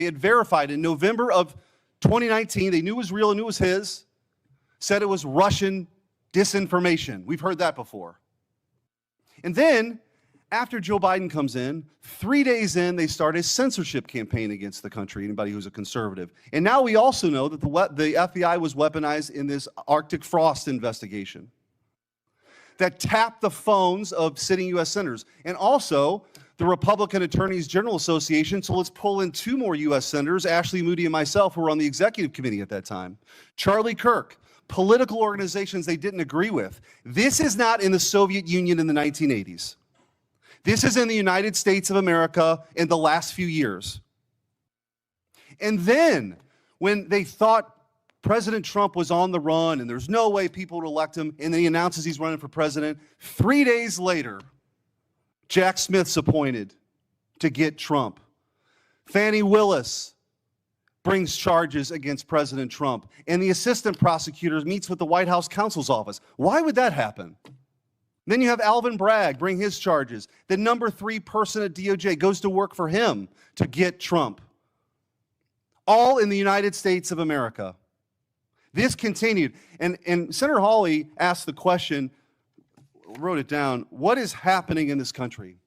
had verified in November of 2019, they knew it was real and knew it was his, said it was Russian disinformation. We've heard that before. And then, after Joe Biden comes in, 3 days in, they start a censorship campaign against the country, anybody who's a conservative. And now we also know that the FBI was weaponized in this Arctic frost investigation that tapped the phones of sitting U.S. senators. And also, the Republican Attorneys General Association, so let's pull in 2 more U.S. senators, Ashley Moody and myself, who were on the executive committee at that time. Charlie Kirk, political organizations they didn't agree with. This is not in the Soviet Union in the 1980s. This is in the United States of America in the last few years. And then, when they thought President Trump was on the run and there's no way people would elect him, and then he announces he's running for president, 3 days later, Jack Smith's appointed to get Trump. Fannie Willis brings charges against President Trump, and the assistant prosecutor meets with the White House counsel's office. Why would that happen? Then you have Alvin Bragg bring his charges. The number 3 person at DOJ goes to work for him to get Trump. All in the United States of America. This continued. And Senator Hawley asked the question, wrote it down, what is happening in this country?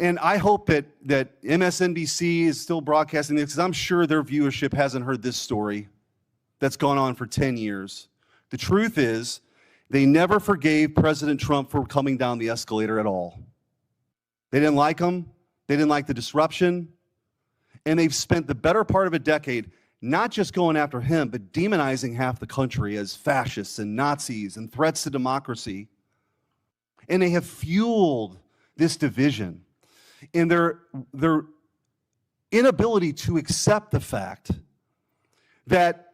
And I hope that MSNBC is still broadcasting this, because I'm sure their viewership hasn't heard this story that's gone on for 10 years. The truth is, they never forgave President Trump for coming down the escalator at all. They didn't like him. They didn't like the disruption. And they've spent the better part of a decade not just going after him, but demonizing half the country as fascists and Nazis and threats to democracy. And they have fueled this division in their inability to accept the fact that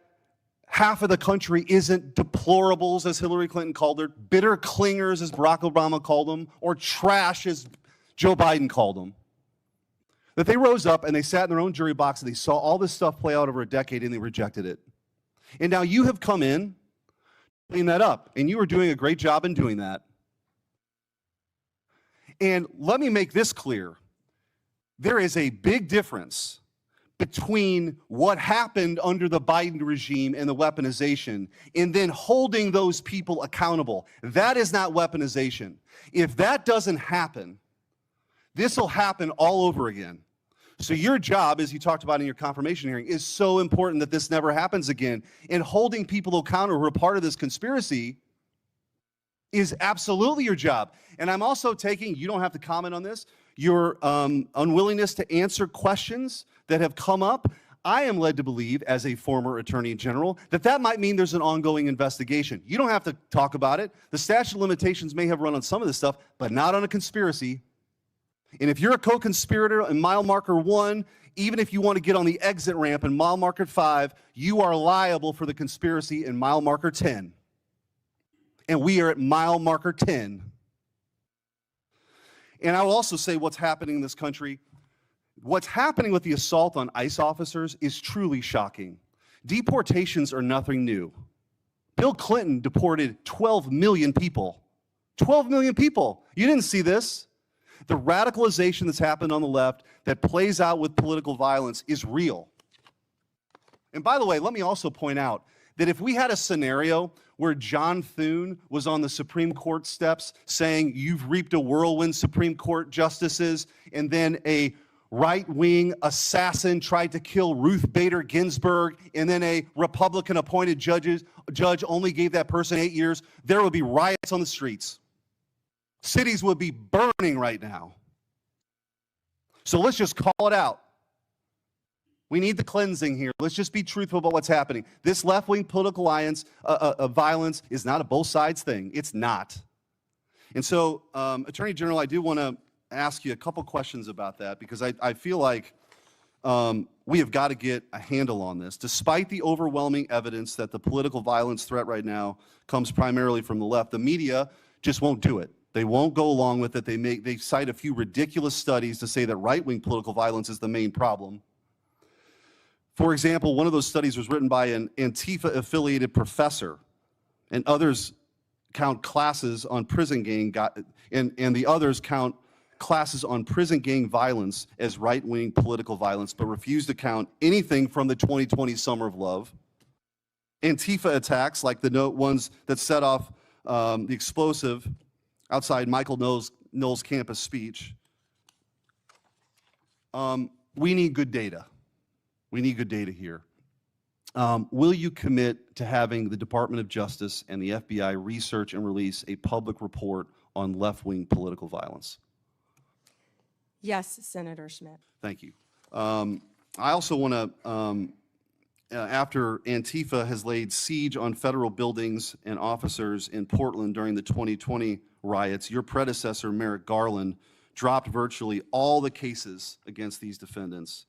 half of the country isn't deplorables, as Hillary Clinton called her, bitter clingers, as Barack Obama called them, or trash, as Joe Biden called them. That they rose up and they sat in their own jury box and they saw all this stuff play out over a decade and they rejected it. And now you have come in, clean that up, and you are doing a great job in doing that. And let me make this clear. There is a big difference between what happened under the Biden regime and the weaponization, and then holding those people accountable. That is not weaponization. If that doesn't happen, this will happen all over again. So your job, as you talked about in your confirmation hearing, is so important that this never happens again. And holding people accountable who are part of this conspiracy is absolutely your job. And I'm also taking, you don't have to comment on this, your unwillingness to answer questions that have come up. I am led to believe, as a former attorney general, that that might mean there's an ongoing investigation. You don't have to talk about it. The statute of limitations may have run on some of this stuff, but not on a conspiracy. And if you're a co-conspirator in mile marker 1, even if you want to get on the exit ramp in mile marker 5, you are liable for the conspiracy in mile marker 10. And we are at mile marker 10. And I will also say what's happening in this country. What's happening with the assault on ICE officers is truly shocking. Deportations are nothing new. Bill Clinton deported 12 million people. 12 million people. You didn't see this. The radicalization that's happened on the left that plays out with political violence is real. And by the way, let me also point out that if we had a scenario where John Thune was on the Supreme Court steps saying, you've reaped a whirlwind, Supreme Court justices, and then a right-wing assassin tried to kill Ruth Bader Ginsburg, and then a Republican-appointed judge only gave that person 8 years, there would be riots on the streets. Cities would be burning right now. So let's just call it out. We need the cleansing here. Let's just be truthful about what's happening. This left-wing political alliance violence is not a both sides thing. It's not. And so, Attorney General, I do want to ask you a couple questions about that, because I feel like we have got to get a handle on this. Despite the overwhelming evidence that the political violence threat right now comes primarily from the left, the media just won't do it. They won't go along with it. They cite a few ridiculous studies to say that right-wing political violence is the main problem. For example, one of those studies was written by an Antifa-affiliated professor, and others count classes on prison gang, and the others count classes on prison gang violence as right-wing political violence, but refused to count anything from the 2020 Summer of Love. Antifa attacks, like the ones that set off the explosive outside Michael Knowles' campus speech. We need good data. We need good data here. Will you commit to having the Department of Justice and the FBI research and release a public report on left-wing political violence? Yes, Senator Schmidt. Thank you. I also want to, after Antifa has laid siege on federal buildings and officers in Portland during the 2020 riots, your predecessor, Merrick Garland, dropped virtually all the cases against these defendants.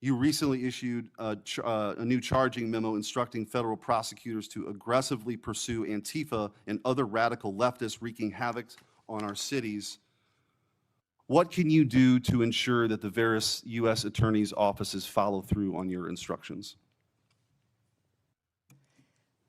You recently issued a new charging memo instructing federal prosecutors to aggressively pursue Antifa and other radical leftists wreaking havoc on our cities. What can you do to ensure that the various U.S. attorneys' offices follow through on your instructions?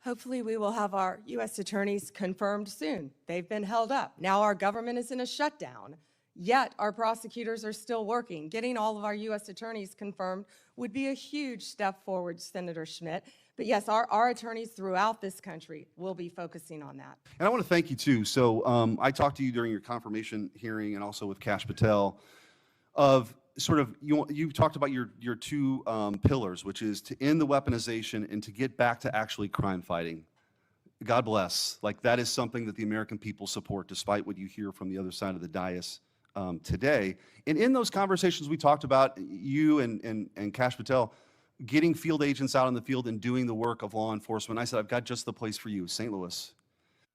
Hopefully we will have our U.S. attorneys confirmed soon. They've been held up. Now our government is in a shutdown, yet our prosecutors are still working. Getting all of our U.S. attorneys confirmed would be a huge step forward, Senator Schmidt. But yes, our attorneys throughout this country will be focusing on that. And I want to thank you too. So I talked to you during your confirmation hearing and also with Kash Patel of sort of, you talked about your two pillars, which is to end the weaponization and to get back to actually crime fighting. God bless. Like, that is something that the American people support, despite what you hear from the other side of the dais today. And in those conversations, we talked about you and Kash Patel getting field agents out in the field and doing the work of law enforcement. I said, I've got just the place for you, St. Louis.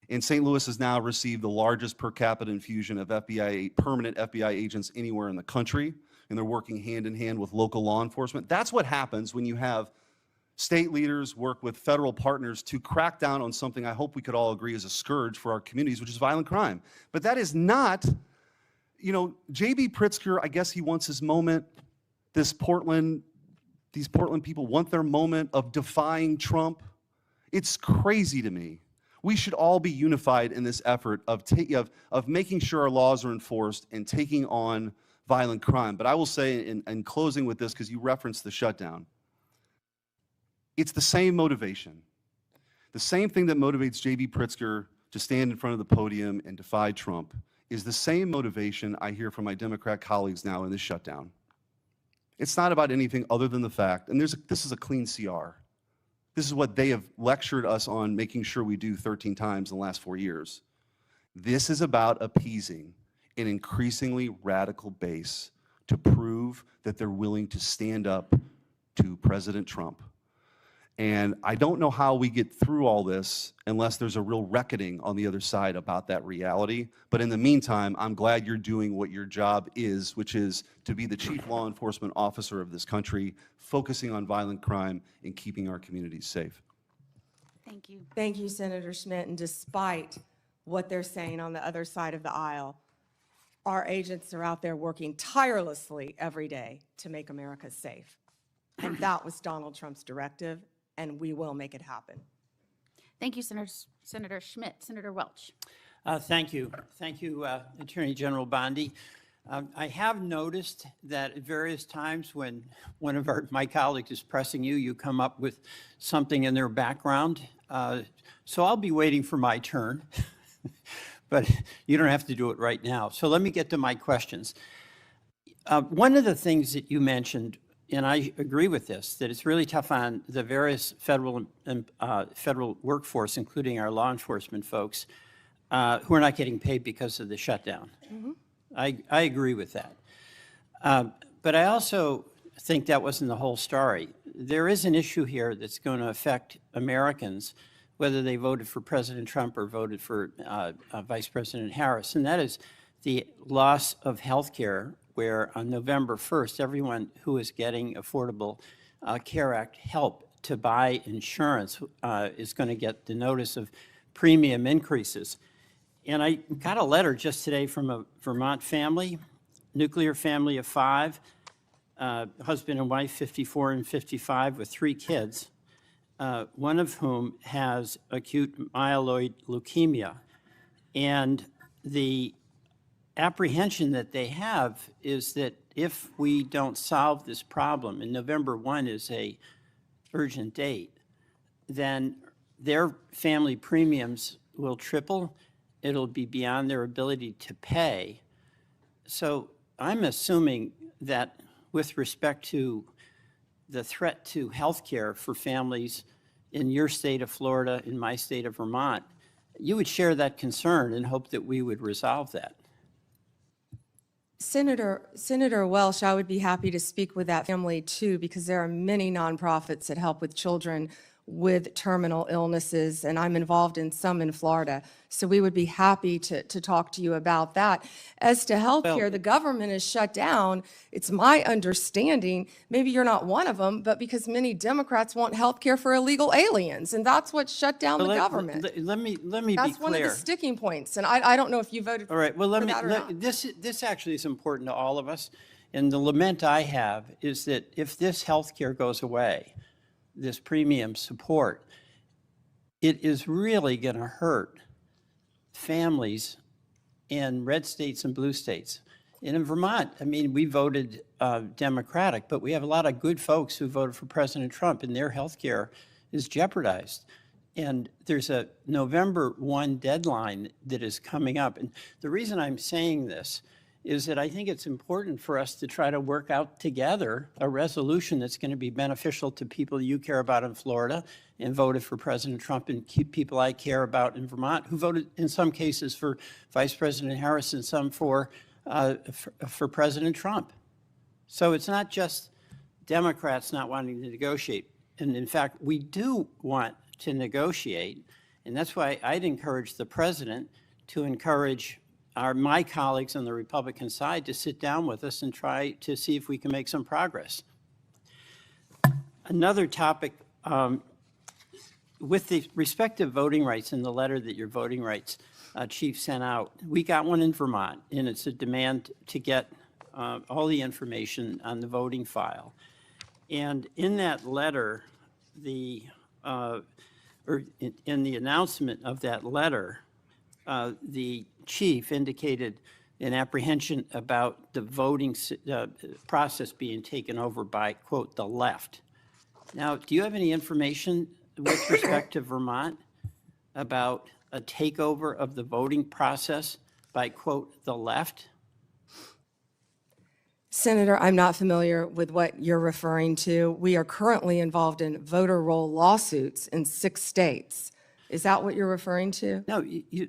And St. Louis has now received the largest per capita infusion of permanent FBI agents anywhere in the country, and they're working hand in hand with local law enforcement. That's what happens when you have state leaders work with federal partners to crack down on something I hope we could all agree is a scourge for our communities, which is violent crime. But that is not, you know, J.B. Pritzker, I guess he wants his moment. These Portland people want their moment of defying Trump. It's crazy to me. We should all be unified in this effort of making sure our laws are enforced and taking on violent crime. But I will say, in closing with this, because you referenced the shutdown, it's the same motivation. The same thing that motivates J.B. Pritzker to stand in front of the podium and defy Trump is the same motivation I hear from my Democrat colleagues now in this shutdown. It's not about anything other than the fact, and this is a clean CR. This is what they have lectured us on making sure we do 13 times in the last 4 years. This is about appeasing an increasingly radical base to prove that they're willing to stand up to President Trump. And I don't know how we get through all this unless there's a real reckoning on the other side about that reality. But in the meantime, I'm glad you're doing what your job is, which is to be the chief law enforcement officer of this country, focusing on violent crime and keeping our communities safe. Thank you. Thank you, Senator Schmidt. And despite what they're saying on the other side of the aisle, our agents are out there working tirelessly every day to make America safe. And that was Donald Trump's directive, and we will make it happen. Thank you, Senator Schmidt. Senator Welch. Thank you. Thank you, Attorney General Bondi. I have noticed that at various times when one of my colleagues is pressing you, you come up with something in their background. So I'll be waiting for my turn, but you don't have to do it right now. So let me get to my questions. One of the things that you mentioned, and I agree with this, that it's really tough on the various federal workforce, including our law enforcement folks, who are not getting paid because of the shutdown. Mm-hmm. I agree with that. But I also think that wasn't the whole story. There is an issue here that's going to affect Americans, whether they voted for President Trump or voted for Vice President Harris, and that is the loss of health care, where on November 1st, everyone who is getting Affordable Care Act help to buy insurance is going to get the notice of premium increases. And I got a letter just today from a Vermont family, nuclear family of 5, husband and wife, 54 and 55, with 3 kids, one of whom has acute myeloid leukemia. And the apprehension that they have is that if we don't solve this problem, and November 1 is a urgent date, then their family premiums will triple. It'll be beyond their ability to pay. So I'm assuming that with respect to the threat to health care for families in your state of Florida, in my state of Vermont, you would share that concern and hope that we would resolve that. Senator Welsh, I would be happy to speak with that family too, because there are many nonprofits that help with children with terminal illnesses, and I'm involved in some in Florida. So we would be happy to talk to you about that. As to health care, the government is shut down. It's my understanding, maybe you're not one of them, but because many Democrats want health care for illegal aliens, and that's what shut down the government. Let me be clear. That's one of the sticking points, and I don't know if you voted All right, well, for that or not. this actually is important to all of us, and the lament I have is that if this health care goes away, this premium support, it is really going to hurt families in red states and blue states. And in Vermont, I mean, we voted Democratic, but we have a lot of good folks who voted for President Trump, and their health care is jeopardized. And there's a November 1 deadline that is coming up. And the reason I'm saying this is that I think it's important for us to try to work out together a resolution that's going to be beneficial to people you care about in Florida and voted for President Trump, and keep people I care about in Vermont who voted in some cases for Vice President Harris and some for President Trump. So it's not just Democrats not wanting to negotiate. And in fact, we do want to negotiate. And that's why I'd encourage the president to encourage my colleagues on the Republican side to sit down with us and try to see if we can make some progress. Another topic, with the respective voting rights in the letter that your voting rights chief sent out, we got one in Vermont, and it's a demand to get all the information on the voting file. And in that letter, or in the announcement of that letter, the chief indicated an apprehension about the voting process being taken over by, quote, the left. Now, do you have any information with respect to Vermont about a takeover of the voting process by, quote, the left? Senator, I'm not familiar with what you're referring to. We are currently involved in voter roll lawsuits in 6 states. Is that what you're referring to? No,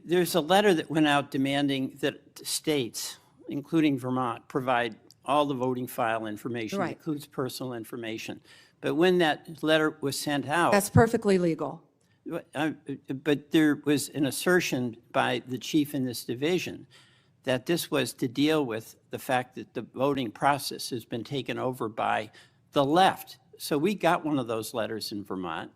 there's a letter that went out demanding that states, including Vermont, provide all the voting file information, Right. includes personal information. But when that letter was sent out, That's perfectly legal. but there was an assertion by the chief in this division that this was to deal with the fact that the voting process has been taken over by the left. So we got one of those letters in Vermont.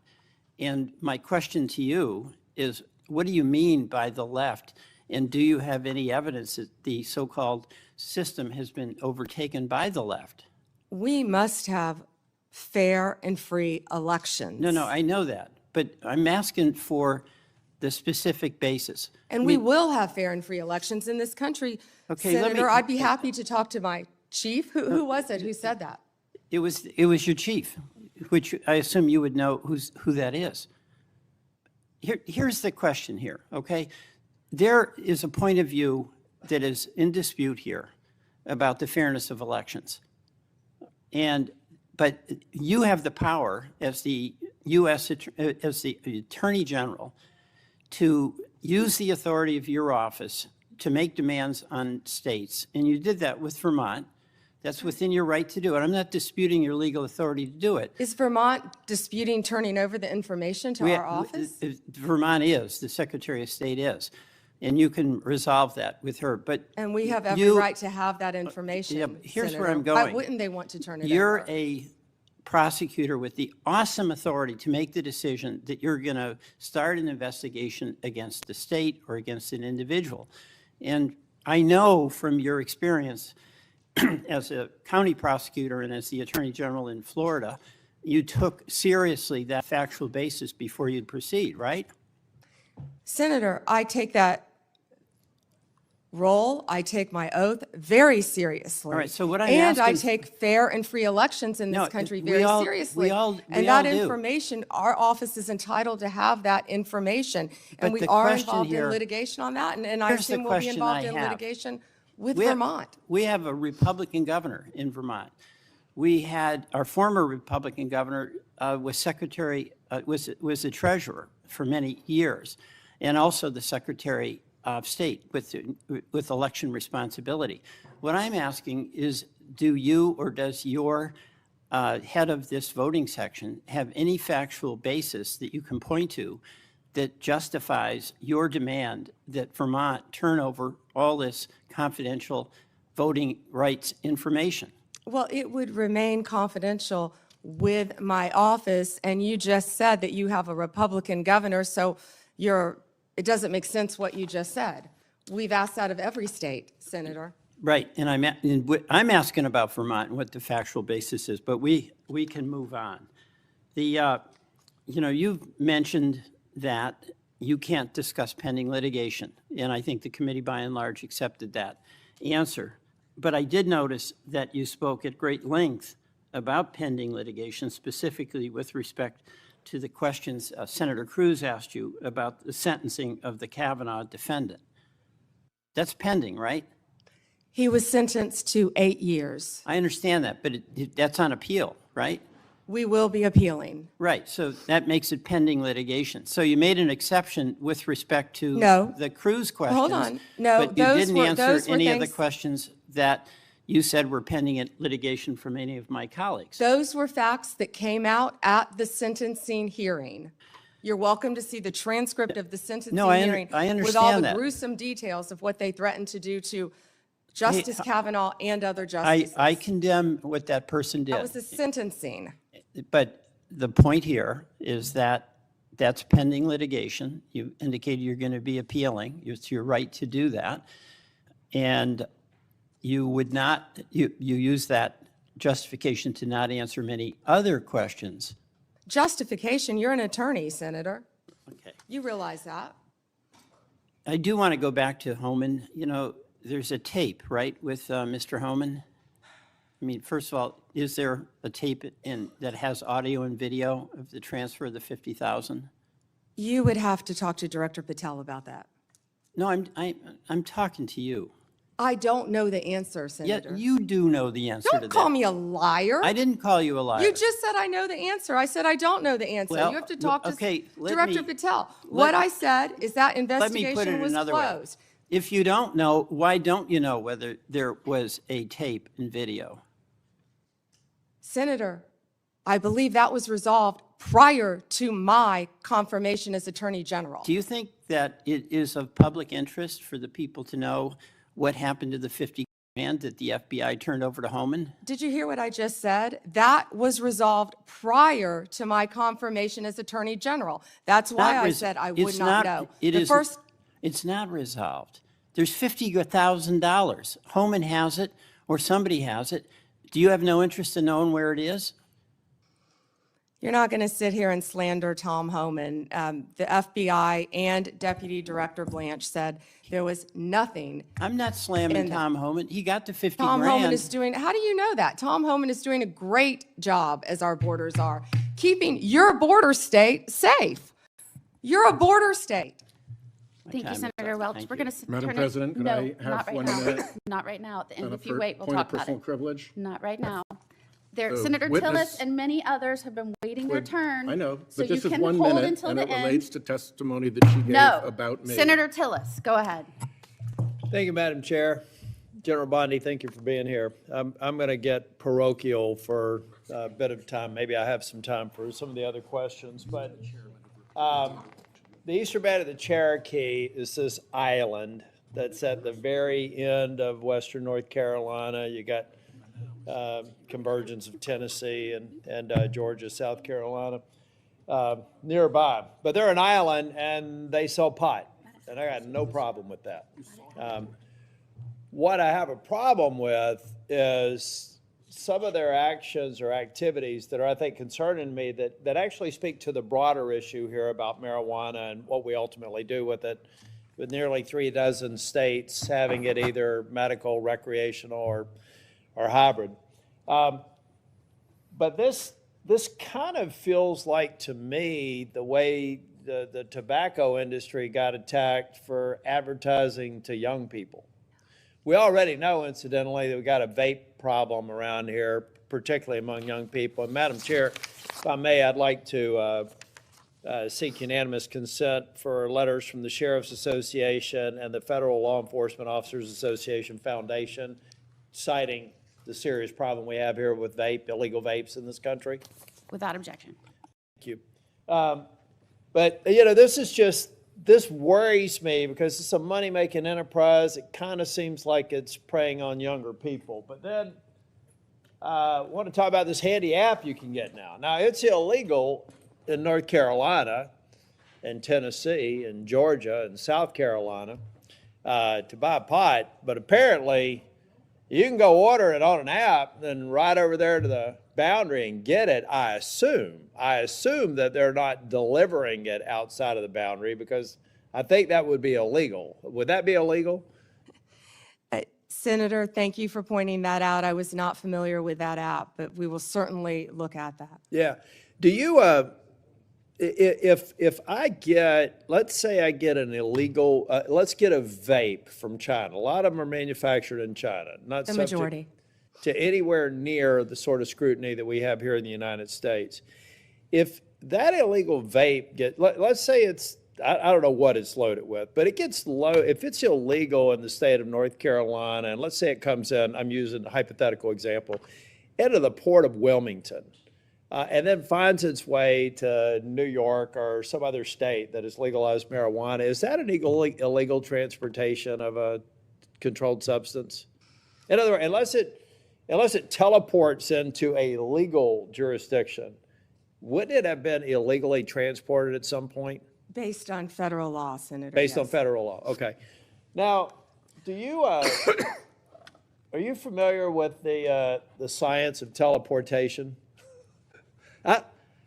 And my question to you is, what do you mean by the left? And do you have any evidence that the so-called system has been overtaken by the left? We must have fair and free elections. No, I know that. But I'm asking for the specific basis. And we will have fair and free elections in this country. Okay, let me- Senator, I'd be happy to talk to my chief. Who was it who said that? It was your chief, which I assume you would know who that is. Here's the question here, okay? There is a point of view that is in dispute here about the fairness of elections. But you have the power as the as the Attorney General to use the authority of your office to make demands on states. And you did that with Vermont. That's within your right to do it. I'm not disputing your legal authority to do it. Is Vermont disputing turning over the information to our office? Vermont is, the Secretary of State is. And you can resolve that with her, but. And we have every right to have that information, yeah, here's where Senator. I'm going. Why wouldn't they want to turn it over? You're a prosecutor with the awesome authority to make the decision that you're going to start an investigation against the state or against an individual. And I know from your experience as a county prosecutor and as the Attorney General in Florida, you took seriously that factual basis before you'd proceed, right? Senator, I take that role. I take my oath very seriously. All right, so what I'm And I asking- take fair and free elections in No, this country we very all- seriously. we all And that do. information, our office is entitled to have that information. But And we the are question involved in here- litigation on that, and I Here's the assume we'll be question involved I in have. litigation with We have- Vermont. We have a Republican governor in Vermont. We had, our former Republican governor was was the treasurer for many years, and also the Secretary of State with election responsibility. What I'm asking is, do you or does your head of this voting section have any factual basis that you can point to that justifies your demand that Vermont turn over all this confidential voting rights information? Well, it would remain confidential with my office, and you just said that you have a Republican governor, so it doesn't make sense what you just said. We've asked that of every state, Senator. Right, and I'm asking about Vermont and what the factual basis is, but we can move on. You've mentioned that you can't discuss pending litigation, and I think the committee by and large accepted that answer. But I did notice that you spoke at great length about pending litigation, specifically with respect to the questions Senator Cruz asked you about the sentencing of the Kavanaugh defendant. That's pending, right? He was sentenced to 8 years. I understand that, but that's on appeal, right? We will be appealing. Right, so that makes it pending litigation. So you made an exception with respect to No. the Cruz questions. Hold on. No, But you those didn't were- answer those were any of the things- questions that you said were pending in litigation from any of my colleagues. Those were facts that came out at the sentencing hearing. You're welcome to see the transcript of the sentencing No, I hearing with all understand the that. gruesome details of what they threatened to do to Justice Kavanaugh and other I justices. condemn what that person That was did. the sentencing. But the point here is that that's pending litigation. You indicated you're going to be appealing. It's your right to do that. And you would not, you use that justification to not answer many other questions. Justification, you're an attorney, Senator. Okay. You realize that. I do want to go back to Homan. There's a tape, right, with Mr. Homan? I mean, first of all, is there a tape that has audio and video of the transfer of the $50,000? You would have to talk to Director Patel about that. No, I'm talking to you. I don't know the answer, Yeah, Senator. you do know the answer to that. Don't call me a liar. I didn't call you a liar. You just said I know the answer. I said I don't know the answer. Well, You have to talk to okay, let Director me- Patel. What I said is that Let me put it investigation was another way. closed. If you don't know, why don't you know whether there was a tape and video? Senator, I believe that was resolved prior to my confirmation as Attorney General. Do you think that it is of public interest for the people to know what happened to the $50,000 that the FBI turned over to Homan? Did you hear what I just said? That was resolved prior to my confirmation as Attorney General. That's why I said I would not know. It's not resolved. There's $50,000. Homan has it, or somebody has it. Do you have no interest in knowing where it is? You're not going to sit here and slander Tom Homan. The FBI and Deputy Director Blanche said there was nothing. I'm not slamming And Tom Homan. He got the 50 Tom grand. Homan is doing, how do you know that? Tom Homan is doing a great job, as our borders are, keeping your border state safe. You're a border state. Thank you, time is Senator up. Welch. Thank We're you. going to. Madam President, could I have not right 1 now. minute? Not right now. And On a if you wait, we'll talk about Point it. of personal privilege? Not right now. The Senator witness- Tillis and many others have been waiting their Would- turn. I know, So but you this is can 1 hold minute, until and the it end. relates to testimony that she gave No. about me. Senator Tillis, go ahead. Thank you, Madam Chair. General Bondi, thank you for being here. I'm going to get parochial for a bit of time. Maybe I have some time for some of the other questions, but the eastern band of the Cherokee is this island that's at the very end of western North Carolina. You got convergence of Tennessee and Georgia, South Carolina nearby. But they're an island and they sell pot, and I got no problem with that. What I have a problem with is some of their actions or activities that are, I think, concerning me that actually speak to the broader issue here about marijuana and what we ultimately do with it. with nearly 36 states having it either medical, recreational, or hybrid. But this kind of feels like, to me, the way the tobacco industry got attacked for advertising to young people. We already know, incidentally, that we got a vape problem around here, particularly among young people. And Madam Chair, if I may, I'd like to seek unanimous consent for letters from the Sheriff's Association and the Federal Law Enforcement Officers Association Foundation citing the serious problem we have here with illegal vapes in this country. Without objection. Thank you. But, you know, this worries me because it's a money-making enterprise. It kind of seems like it's preying on younger people. But then I want to talk about this handy app you can get now. Now, it's illegal in North Carolina and Tennessee and Georgia and South Carolina to buy pot, but apparently you can go order it on an app, then right over there to the boundary and get it, I assume. I assume that they're not delivering it outside of the boundary because I think that would be illegal. Would that be illegal? Senator, thank you for pointing that out. I was not familiar with that app, but we will certainly look at that. Yeah. Do you, if I get, let's say I get an illegal, let's get a vape from China. A lot of them are manufactured in China, not The subject majority. to anywhere near the sort of scrutiny that we have here in the United States. If that illegal vape let's say it's, I don't know what it's loaded with, but it gets if it's illegal in the state of North Carolina, and let's say it comes in, I'm using a hypothetical example, into the port of Wilmington, and then finds its way to New York or some other state that has legalized marijuana, is that an illegal transportation of a controlled substance? In other words, unless it teleports into a legal jurisdiction, wouldn't it have been illegally transported at some point? Based on federal law, Senator. Based on yes. federal law, okay. Now, do you, are you familiar with the science of teleportation?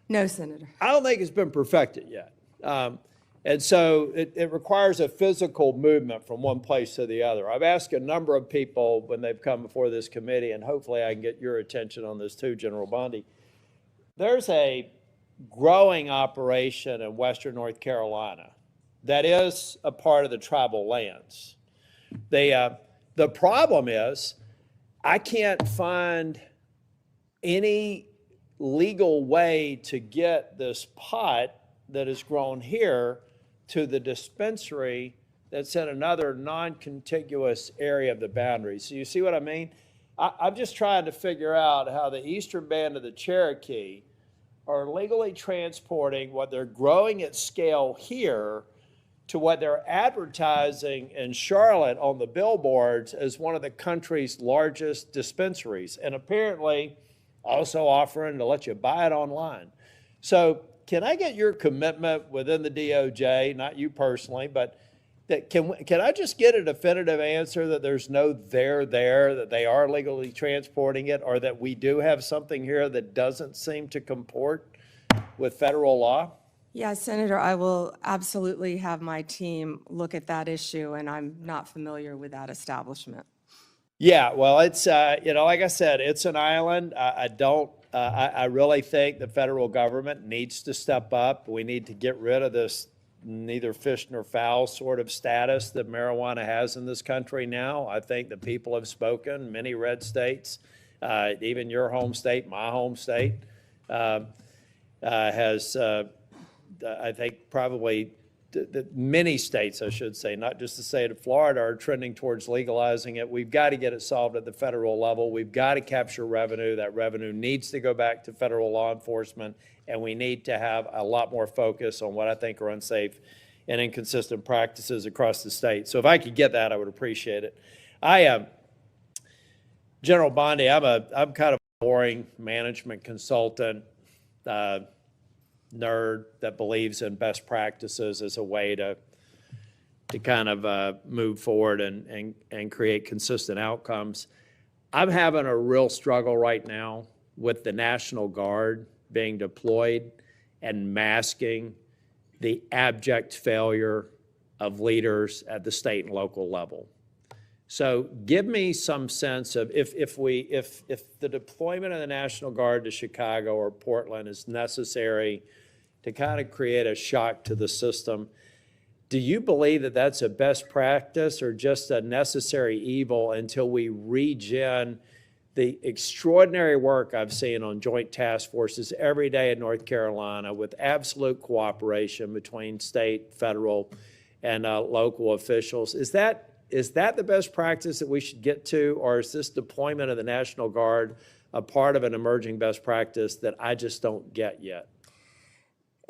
No, Senator. I don't think it's been perfected yet. And so it requires a physical movement from one place to the other. I've asked a number of people when they've come before this committee, and hopefully I can get your attention on this too, General Bondi. There's a growing operation in Western North Carolina that is a part of the tribal lands. The problem is I can't find any legal way to get this pot that is grown here to the dispensary that's in another non-contiguous area of the boundary. So you see what I mean? I'm just trying to figure out how the eastern band of the Cherokee are legally transporting what they're growing at scale here to what they're advertising in Charlotte on the billboards as one of the country's largest dispensaries, and apparently also offering to let you buy it online. So can I get your commitment within the DOJ, not you personally, but that can I just get a definitive answer that there's no there, that they are legally transporting it, or that we do have something here that doesn't seem to comport with federal law? Yeah, Senator, I will absolutely have my team look at that issue, and I'm not familiar with that establishment. Yeah, well, it's, you know, like I said, it's an island. I really think the federal government needs to step up. We need to get rid of this neither fish nor fowl sort of status that marijuana has in this country now. I think the people have spoken, many red states, even your home state, my home state, has, I think probably many states, I should say, not just the state of Florida, are trending towards legalizing it. We've got to get it solved at the federal level. We've got to capture revenue. That revenue needs to go back to federal law enforcement, and we need to have a lot more focus on what I think are unsafe and inconsistent practices across the state. So if I could get that, I would appreciate it. General Bondi, I'm kind of a boring management consultant, nerd that believes in best practices as a way to kind of move forward and create consistent outcomes. I'm having a real struggle right now with the National Guard being deployed and masking the abject failure of leaders at the state and local level. So give me some sense of if the deployment of the National Guard to Chicago or Portland is necessary to kind of create a shock to the system, do you believe that that's a best practice or just a necessary evil until we regen the extraordinary work I've seen on joint task forces every day in North Carolina with absolute cooperation between state, federal, and local officials? Is that the best practice that we should get to, or is this deployment of the National Guard a part of an emerging best practice that I just don't get yet?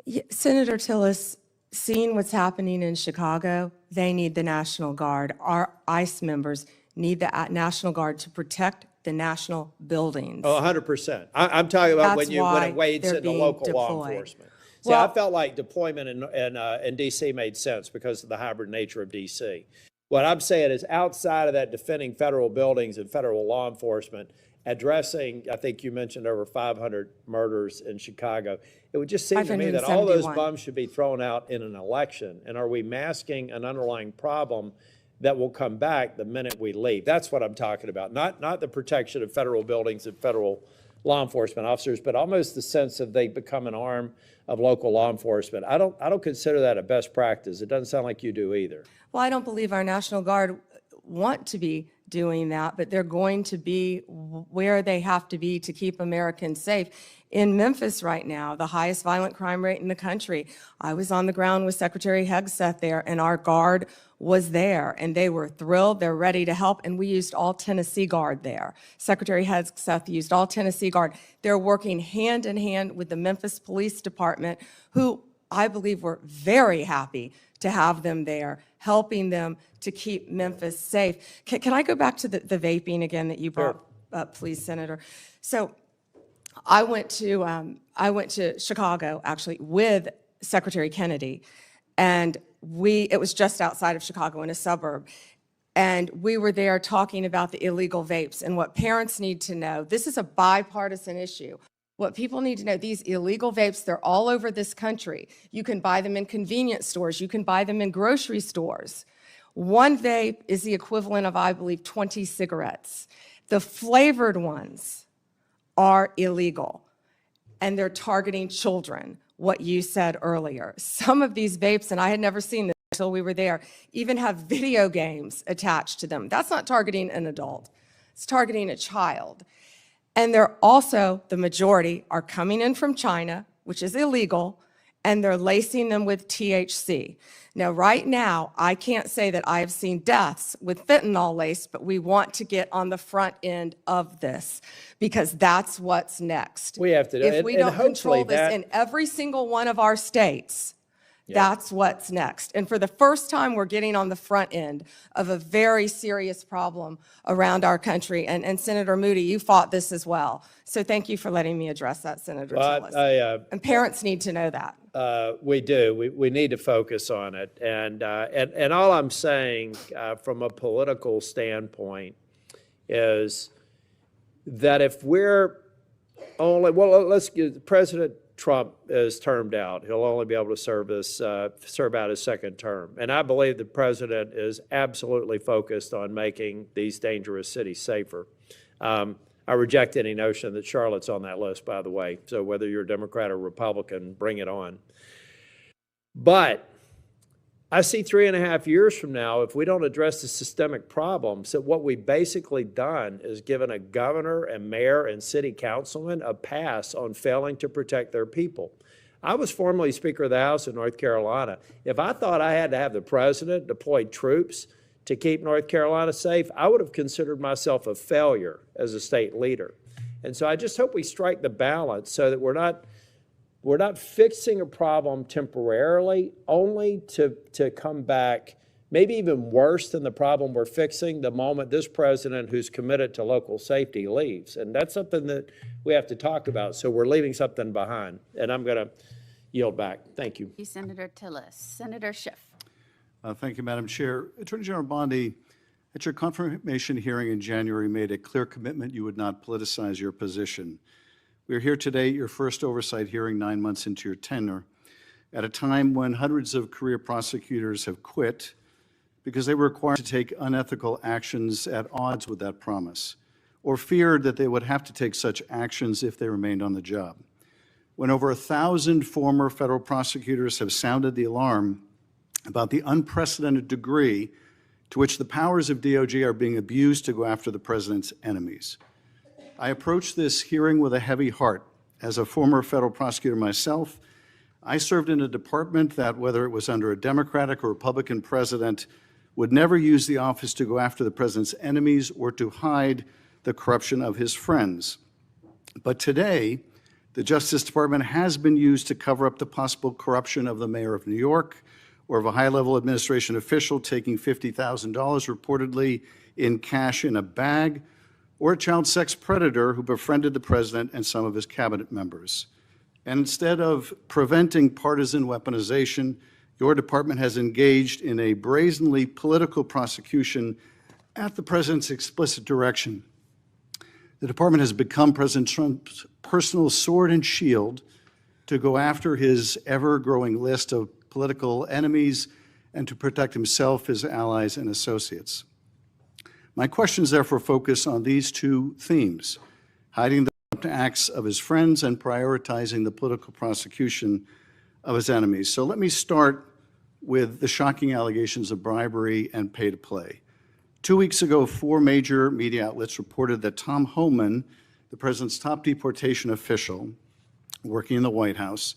Yeah, Senator Tillis, seeing what's happening in Chicago, they need the National Guard. Our ICE members need the National Guard to protect the national buildings. Oh, 100%. I'm talking about when That's it why wades they're into being local law deployed. enforcement. See, Well- I felt like deployment in D.C. made sense because of the hybrid nature of D.C. What I'm saying is outside of that defending federal buildings and federal law enforcement, addressing, I think you mentioned over 500 murders in Chicago, it would just seem to me that all those 571. bums should be thrown out in an election. And are we masking an underlying problem that will come back the minute we leave? That's what I'm talking about, not the protection of federal buildings and federal law enforcement officers, but almost the sense of they become an arm of local law enforcement. I don't consider that a best practice. It doesn't sound like you do either. Well, I don't believe our National Guard want to be doing that, but they're going to be where they have to be to keep Americans safe. In Memphis right now, the highest violent crime rate in the country. I was on the ground with Secretary Hegseth there, and our Guard was there, and they were thrilled. They're ready to help, and we used all Tennessee Guard there. Secretary Hegseth used all Tennessee Guard. They're working hand in hand with the Memphis Police Department, who I believe were very happy to have them there, helping them to keep Memphis safe. Can I go back to the vaping again that you brought up, please, Senator? So I went to Chicago, actually, with Secretary Kennedy, and it was just outside of Chicago in a suburb, and we were there talking about the illegal vapes and what parents need to know. This is a bipartisan issue. What people need to know, these illegal vapes, they're all over this country. You can buy them in convenience stores. You can buy them in grocery stores. One vape is the equivalent of, I believe, 20 cigarettes. The flavored ones are illegal, and they're targeting children, what you said earlier. Some of these vapes, and I had never seen this until we were there, even have video games attached to them. That's not targeting an adult. It's targeting a child. And they're also, the majority, are coming in from China, which is illegal, and they're lacing them with THC. Now, right now, I can't say that I have seen deaths with fentanyl laced, but we want to get on the front end of this because that's what's next. We have to do it, If we and don't hopefully control this that- in every single one of our states, that's what's next. And for the first time, we're getting on the front end of a very serious problem around our country. And Senator Moody, you fought this as well. So thank you for letting me address that, Senator Tillis. And parents need to know that. We do. We need to focus on it. And all I'm saying from a political standpoint is that if we're only, well, let's get President Trump is termed out. He'll only be able to serve out his second term. And I believe the president is absolutely focused on making these dangerous cities safer. I reject any notion that Charlotte's on that list, by the way. So whether you're a Democrat or Republican, bring it on. But I see 3.5 years from now, if we don't address the systemic problems, that what we've basically done is given a governor and mayor and city councilman a pass on failing to protect their people. I was formerly Speaker of the House in North Carolina. If I thought I had to have the president deploy troops to keep North Carolina safe, I would have considered myself a failure as a state leader. And so I just hope we strike the balance so that we're not fixing a problem temporarily, only to come back maybe even worse than the problem we're fixing the moment this president who's committed to local safety leaves. And that's something that we have to talk about. So we're leaving something behind. And I'm going to yield back. Thank you. Thank you, Senator Tillis. Senator Schiff. Thank you, Madam Chair. Attorney General Bondi, at your confirmation hearing in January, made a clear commitment you would not politicize your position. We are here today at your first oversight hearing 9 months into your tenure. at a time when hundreds of career prosecutors have quit because they were required to take unethical actions at odds with that promise, or feared that they would have to take such actions if they remained on the job. When over 1,000 former federal prosecutors have sounded the alarm about the unprecedented degree to which the powers of DOJ are being abused to go after the president's enemies. I approach this hearing with a heavy heart. As a former federal prosecutor myself, I served in a department that, whether it was under a Democratic or Republican president, would never use the office to go after the president's enemies or to hide the corruption of his friends. But today, the Justice Department has been used to cover up the possible corruption of the mayor of New York or of a high-level administration official taking $50,000 reportedly in cash in a bag, or a child sex predator who befriended the president and some of his cabinet members. And instead of preventing partisan weaponization, your department has engaged in a brazenly political prosecution at the president's explicit direction. The department has become President Trump's personal sword and shield to go after his ever-growing list of political enemies and to protect himself, his allies, and associates. My questions therefore focus on these two themes: hiding the corrupt acts of his friends and prioritizing the political prosecution of his enemies. So let me start with the shocking allegations of bribery and pay to play. 2 weeks ago, 4 major media outlets reported that Tom Homan, the president's top deportation official working in the White House,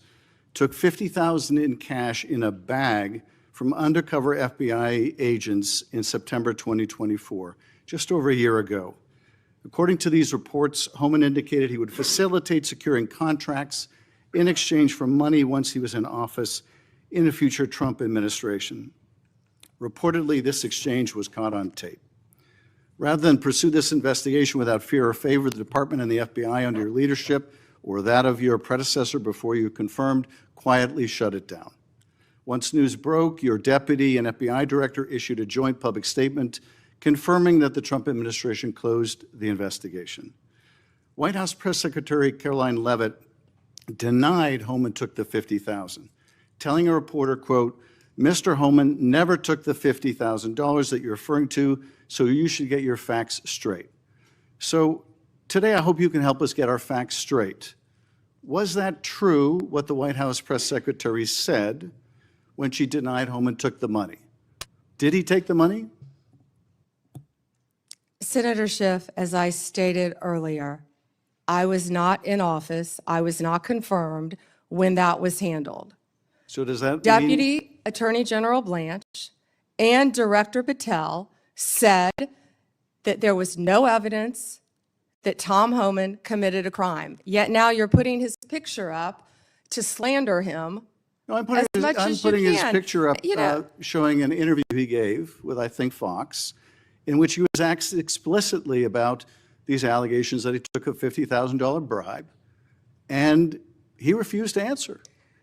took $50,000 in cash in a bag from undercover FBI agents in September 2024, just over a year ago. According to these reports, Homan indicated he would facilitate securing contracts in exchange for money once he was in office in a future Trump administration. Reportedly, this exchange was caught on tape. Rather than pursue this investigation without fear or favor, the department and the FBI under your leadership or that of your predecessor before you confirmed quietly shut it down. Once news broke, your deputy and FBI director issued a joint public statement confirming that the Trump administration closed the investigation. White House Press Secretary Caroline Leavitt denied Homan took the $50,000, telling a reporter, quote, "Mr. Homan never took the $50,000 that you're referring to, so you should get your facts straight." So today I hope you can help us get our facts straight. Was that true, what the White House press secretary said when she denied Homan took the money? Did he take the money? Senator Schiff, as I stated earlier, I was not in office. I was not confirmed when that was handled. So does that mean? Deputy Attorney General Blanche and Director Patel said that there was no evidence that Tom Homan committed a crime. Yet now you're putting his picture up to slander him. No, I'm putting, as much I'm as you putting his can. picture up You know- showing an interview he gave with, I think, Fox, in which he was asked explicitly about these allegations that he took a $50,000 bribe, and he refused to answer.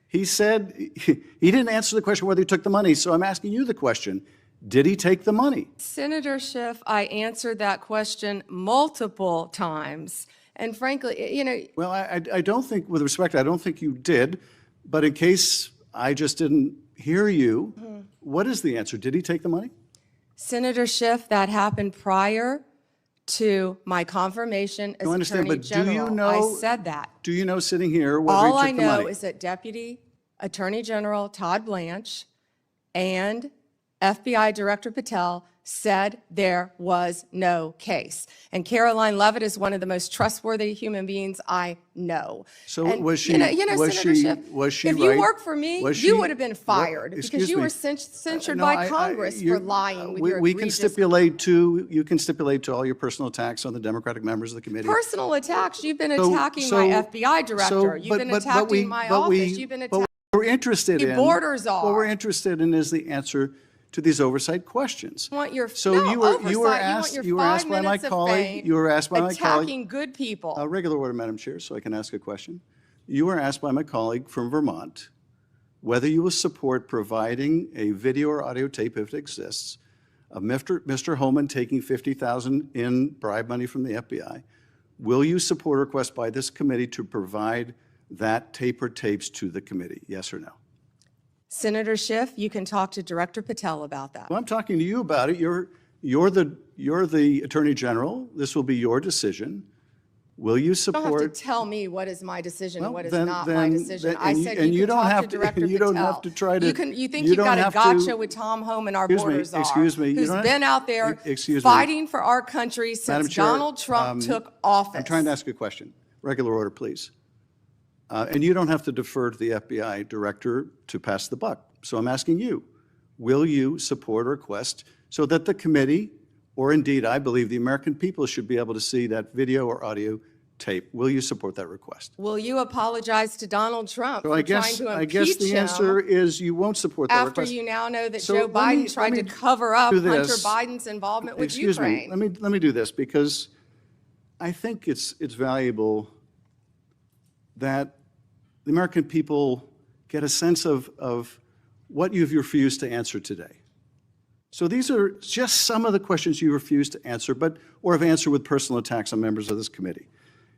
He said he didn't answer the question whether he took the money, so I'm asking you the question. Did he take the money? Senator Schiff, I answered that question multiple times. And frankly, you know, Well, I don't think, with respect, I don't think you did, but in case I just didn't hear you, what is the answer? Did he take the money? Senator Schiff, that happened prior to my confirmation as I understand, Attorney but do you General. know- I said that. Do you know, sitting here, whether All he I took the know money? is that Deputy Attorney General Todd Blanche and FBI Director Patel said there was no case. And Caroline Leavitt is one of the most trustworthy human beings I know. So And, was she- You know, was Senator she- Schiff, was she if you right? worked for me, Was you she- would have been what- fired excuse because you me. were censured No, by Congress you- for lying with your we can egregious stipulate to, you can stipulate to all your personal attacks on the Democratic members of the committee. personal attacks. You've been So- attacking so- my FBI director. so- You've but- been but attacking we- my but we- office. You've been but attacking. What we're interested The in. borders What are. we're interested in is the answer to these oversight questions. Want your So no, you were oversight. asked, you you want were your asked 5 by my minutes of colleague, fame you were asked by my colleague. attacking good people. Regular order, Madam Chair, so I can ask a question. You were asked by my colleague from Vermont whether you will support providing a video or audio tape, if it exists, of Mr. Homan taking $50,000 in bribe money from the FBI. Will you support a request by this committee to provide that tape or tapes to the committee? Yes or no? Senator Schiff, you can talk to Director Patel about that. Well, I'm talking to you about it. You're the Attorney General. This will be your decision. Will you You don't have support? to tell me what is my decision and Well, what is then- not my then- decision. then- I and you- said and you you can don't talk have to to- Director you don't have Patel. to try to- You think you you've don't got a have gotcha to- with Tom Home and our Excuse me, borders excuse me, you who's don't- been out there excuse me. fighting for our country Madam since Chair, Donald Trump took office. I'm trying to ask a question. Regular order, please. And you don't have to defer to the FBI director to pass the buck. So I'm asking you, will you support a request so that the committee, or indeed, I believe the American people should be able to see that video or audio tape? Will you support that request? Will you apologize to Donald Trump So for I trying guess, to I guess impeach the answer him is you won't support that after request. you now know that So Joe let me- Biden let tried me to cover up do Hunter this. Biden's involvement with Excuse me, Ukraine? let me do this, because I think it's valuable that the American people get a sense of what you've refused to answer today. So these are just some of the questions you refused to answer, or have answered with personal attacks on members of this committee.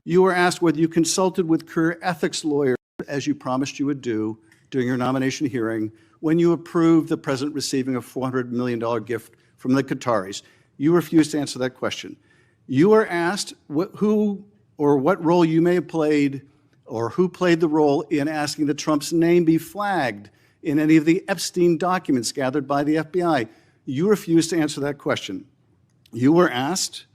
You were asked whether you consulted with career ethics lawyers, as you promised you would do during your nomination hearing, when you approved the president receiving a $400 million gift from the Qataris. You refused to answer that question. You were asked who or what role you may have played, or who played the role in asking that Trump's name be flagged in any of the Epstein documents gathered by the FBI. You refused to answer that question. You were asked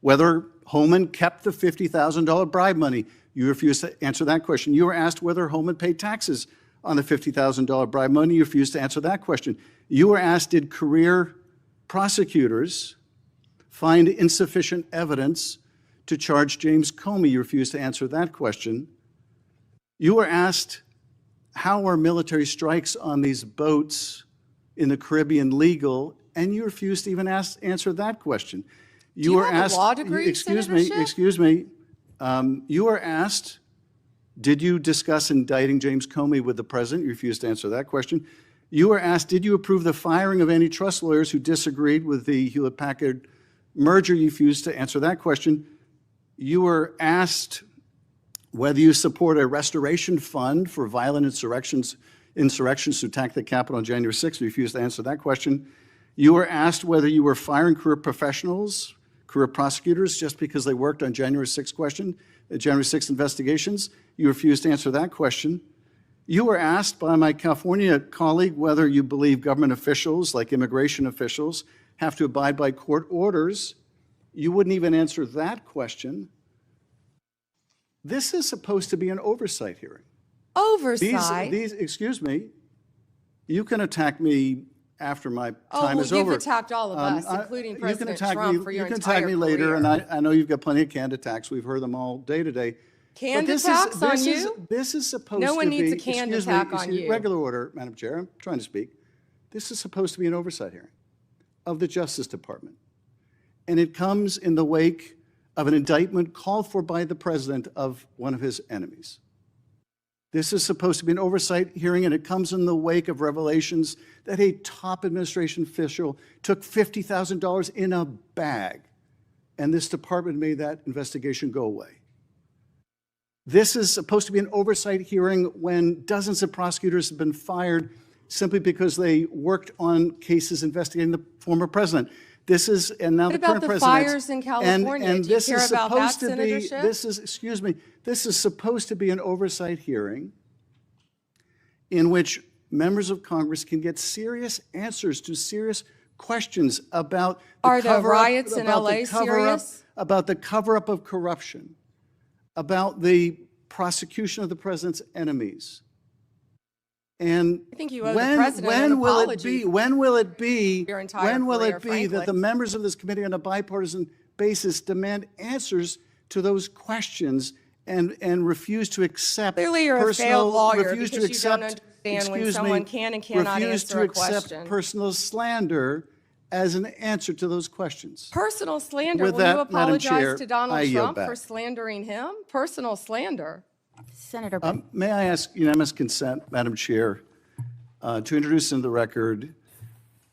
whether Holman kept the $50,000 bribe money. You refused to answer that question. You were asked whether Holman paid taxes on the $50,000 bribe money. You refused to answer that question. You were asked, did career prosecutors find insufficient evidence to charge James Comey? You refused to answer that question. You were asked, how are military strikes on these boats in the Caribbean legal? And you refused to even answer that question. you have a law degree, excuse Senator me, Schiff? excuse me. You were asked, did you discuss indicting James Comey with the president? You refused to answer that question. You were asked, did you approve the firing of antitrust lawyers who disagreed with the Hewlett-Packard merger? You refused to answer that question. You were asked whether you support a restoration fund for violent insurrections to attack the Capitol on January 6th. You refused to answer that question. You were asked whether you were firing career professionals, career prosecutors, just because they worked on January 6th investigations. You refused to answer that question. You were asked by my California colleague whether you believe government officials, like immigration officials, have to abide by court orders. You wouldn't even answer that question. This is supposed to be an oversight hearing. Oversight? Excuse me, you can attack me after my time is over. You've attacked all of us, including President Trump, for your You can entire attack me later, and career. I know you've got plenty of canned attacks. We've heard them all day today. Canned attacks on you? This is supposed to be. No one needs a canned excuse me, attack on you. Regular order, Madam Chair, I'm trying to speak. This is supposed to be an oversight hearing of the Justice Department. And it comes in the wake of an indictment called for by the president of one of his enemies. This is supposed to be an oversight hearing, and it comes in the wake of revelations that a top administration official took $50,000 in a bag, and this department made that investigation go away. This is supposed to be an oversight hearing when dozens of prosecutors have been fired simply because they worked on cases investigating the former president. This is, and now What the about current the president. fires in California? And Do you this care is about that, supposed to Senator be, Schiff? this is, excuse me, this is supposed to be an oversight hearing in which members of Congress can get serious answers to serious questions about the Are the cover-up- riots in about the LA cover-up- serious? About the cover-up of corruption, about the prosecution of the president's enemies. And I think you owe the president an apology when will it be your entire career, that frankly. the members of this committee on a bipartisan basis demand answers to those questions and refuse to accept Clearly you're a personal, failed lawyer refuse to because you don't accept, understand when excuse someone me, can and cannot refuse answer to a accept question. personal slander as an answer to those questions. Personal slander. With Will that, you Madam Chair, apologize to Donald I yield Trump back. for slandering him? Personal slander. Senator Benton. May I ask unanimous consent, Madam Chair, to introduce into the record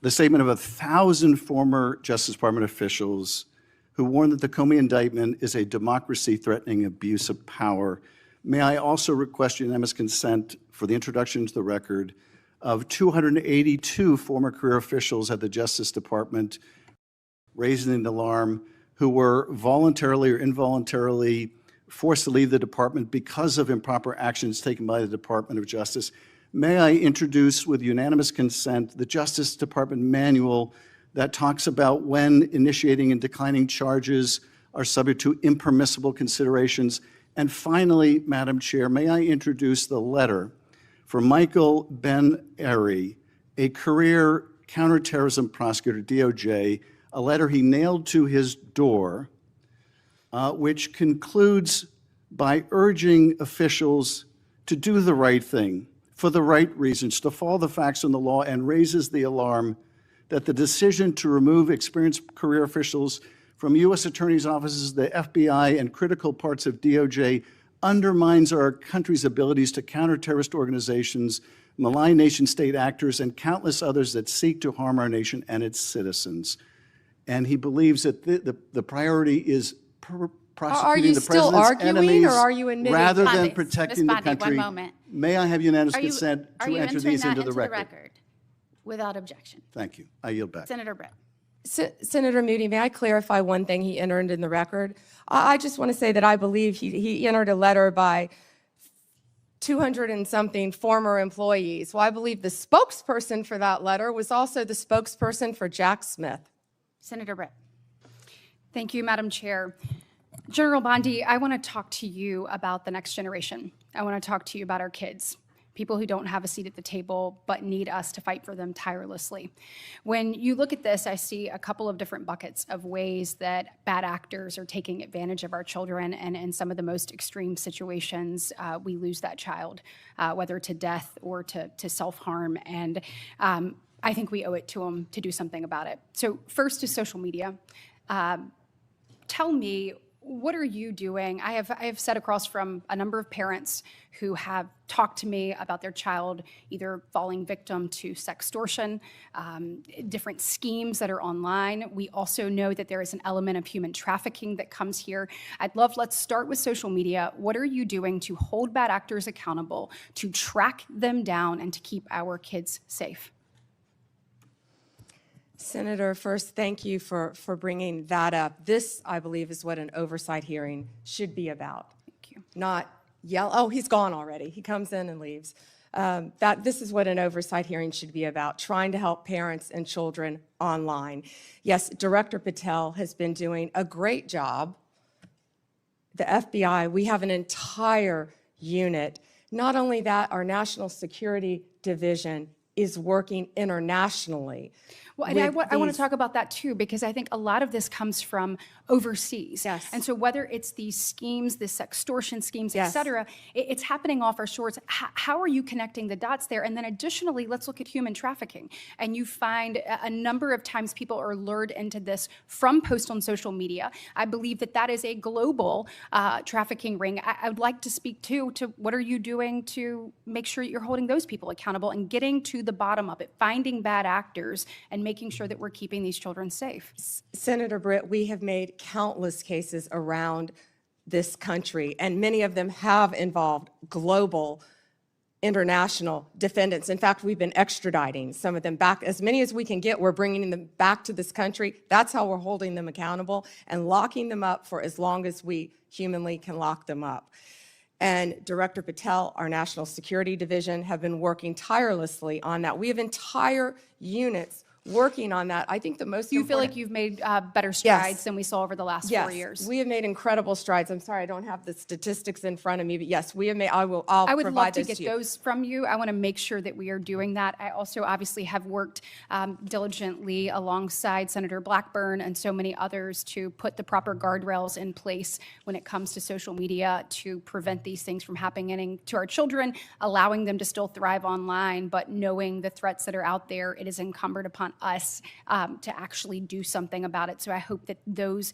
the statement of 1,000 former Justice Department officials who warned that the Comey indictment is a democracy-threatening abuse of power. May I also request unanimous consent for the introduction into the record of 282 former career officials at the Justice Department raising the alarm who were voluntarily or involuntarily forced to leave the department because of improper actions taken by the Department of Justice. May I introduce, with unanimous consent, the Justice Department manual that talks about when initiating and declining charges are subject to impermissible considerations. And finally, Madam Chair, may I introduce the letter for Michael Ben-Ari, a career counterterrorism prosecutor, DOJ, a letter he nailed to his door, which concludes by urging officials to do the right thing for the right reasons, to follow the facts and the law, and raises the alarm that the decision to remove experienced career officials from U.S. attorneys' offices, the FBI, and critical parts of DOJ undermines our country's abilities to counter terrorist organizations, malign nation-state actors, and countless others that seek to harm our nation and its citizens. And he believes that the priority is prosecuting the still president's arguing, enemies or are you admitting- rather Ms. than Bondi, protecting Ms. the Bondi, country. one moment. May I have unanimous Are you consent to enter entering these that into the record? without objection? Thank you. I yield back. Senator Brett. Senator Moody, may I clarify one thing he entered in the record? I just want to say that I believe he entered a letter by 200 and something former employees. Well, I believe the spokesperson for that letter was also the spokesperson for Jack Smith. Senator Brett. Thank you, Madam Chair. General Bondi, I want to talk to you about the next generation. I want to talk to you about our kids, people who don't have a seat at the table but need us to fight for them tirelessly. When you look at this, I see a couple of different buckets of ways that bad actors are taking advantage of our children, and in some of the most extreme situations, we lose that child, whether to death or to self-harm, and I think we owe it to them to do something about it. So first is social media. Tell me, what are you doing? I have sat across from a number of parents who have talked to me about their child either falling victim to sextortion, different schemes that are online. We also know that there is an element of human trafficking that comes here. Let's start with social media. What are you doing to hold bad actors accountable, to track them down, and to keep our kids safe? Senator, first, thank you for bringing that up. This, I believe, is what an oversight hearing should be about. Thank you. Not yell, oh, he's gone already. He comes in and leaves. This is what an oversight hearing should be about, trying to help parents and children online. Yes, Director Patel has been doing a great job. The FBI, we have an entire unit. Not only that, our National Security Division is working internationally. Well, and I want to talk about that too, because I think a lot of this comes from overseas. Yes. And so whether it's these schemes, the sextortion schemes, et Yes. cetera, it's happening off our shores. How are you connecting the dots there? And then additionally, let's look at human trafficking. And you find a number of times people are lured into this from posts on social media. I believe that that is a global trafficking ring. I would like to speak to what are you doing to make sure you're holding those people accountable and getting to the bottom of it, finding bad actors and making sure that we're keeping these children safe. Senator Britt, we have made countless cases around this country, and many of them have involved global international defendants. In fact, we've been extraditing some of them back. As many as we can get, we're bringing them back to this country. That's how we're holding them accountable and locking them up for as long as we humanly can lock them up. And Director Patel, our National Security Division, have been working tirelessly on that. We have entire units working on that. I think the most Do you feel important- like you've made better strides than we saw over the last 4 years? we have made incredible strides. I'm sorry, I don't have the statistics in front of me, but yes, we have made, I'll I would love provide to those get to you. those from you. I want to make sure that we are doing that. I also obviously have worked diligently alongside Senator Blackburn and so many others to put the proper guardrails in place when it comes to social media to prevent these things from happening to our children, allowing them to still thrive online, but knowing the threats that are out there, it is incumbent upon us to actually do something about it. So I hope that those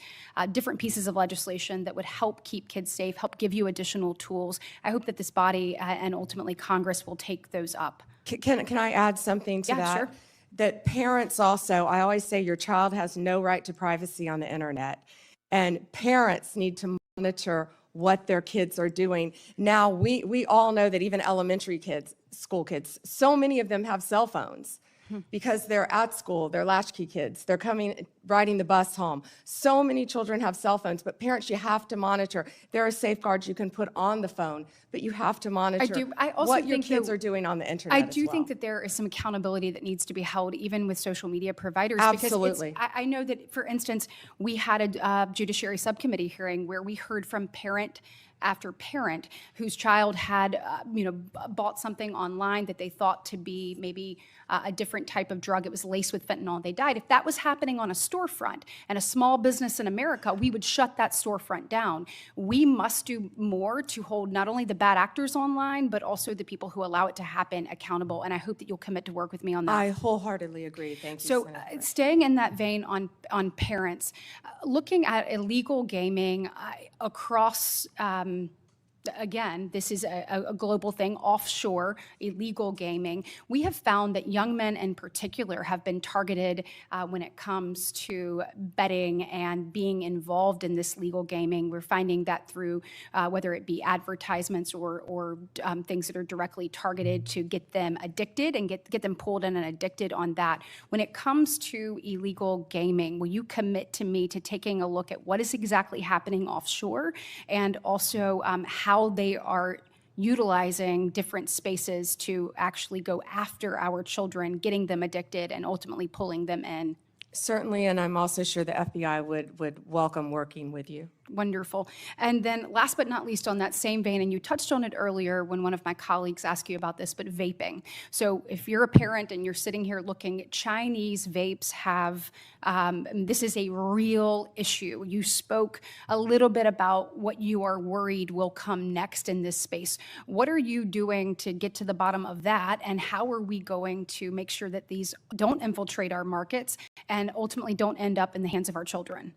different pieces of legislation that would help keep kids safe, help give you additional tools, I hope that this body and ultimately Congress will take those up. Can I add something to Yeah, that? sure. That parents also, I always say your child has no right to privacy on the internet. And parents need to monitor what their kids are doing. Now, we all know that even elementary kids, school kids, so many of them have cell phones because they're at school, they're latchkey kids, they're coming, riding the bus home. So many children have cell phones, but parents, you have to monitor. There are safeguards you can put on the phone, but you have to monitor I also what your think kids that- are doing on the internet I as do well. think that there is some accountability that needs to be held even with social media providers. Absolutely. Because I know that, for instance, we had a judiciary subcommittee hearing where we heard from parent after parent whose child had, bought something online that they thought to be maybe a different type of drug. It was laced with fentanyl and they died. If that was happening on a storefront and a small business in America, we would shut that storefront down. We must do more to hold not only the bad actors online, but also the people who allow it to happen accountable. And I hope that you'll commit to work with me on that. I wholeheartedly agree. Thank you, So Senator. staying in that vein on parents, looking at illegal gaming across, again, this is a global thing, offshore illegal gaming. We have found that young men in particular have been targeted when it comes to betting and being involved in this legal gaming. We're finding that through whether it be advertisements or things that are directly targeted to get them addicted and get them pulled in and addicted on that. When it comes to illegal gaming, will you commit to me to taking a look at what is exactly happening offshore and also how they are utilizing different spaces to actually go after our children, getting them addicted, and ultimately pulling them in? Certainly, and I'm also sure the FBI would welcome working with you. Wonderful. And then last but not least on that same vein, and you touched on it earlier when one of my colleagues asked you about this, but vaping. So if you're a parent and you're sitting here looking, Chinese vapes have, this is a real issue. You spoke a little bit about what you are worried will come next in this space. What are you doing to get to the bottom of that? And how are we going to make sure that these don't infiltrate our markets and ultimately don't end up in the hands of our children?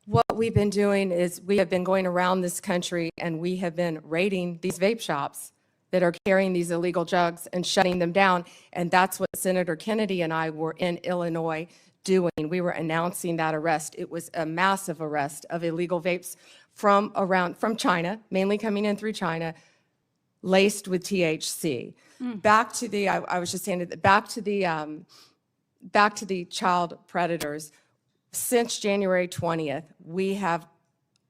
What we've been doing is we have been going around this country and we have been raiding these vape shops that are carrying these illegal drugs and shutting them down. And that's what Senator Kennedy and I were in Illinois doing. We were announcing that arrest. It was a massive arrest of illegal vapes from China, mainly coming in through China, laced with THC. Back to the, I was just saying, back to the child predators. Since January 20th, we have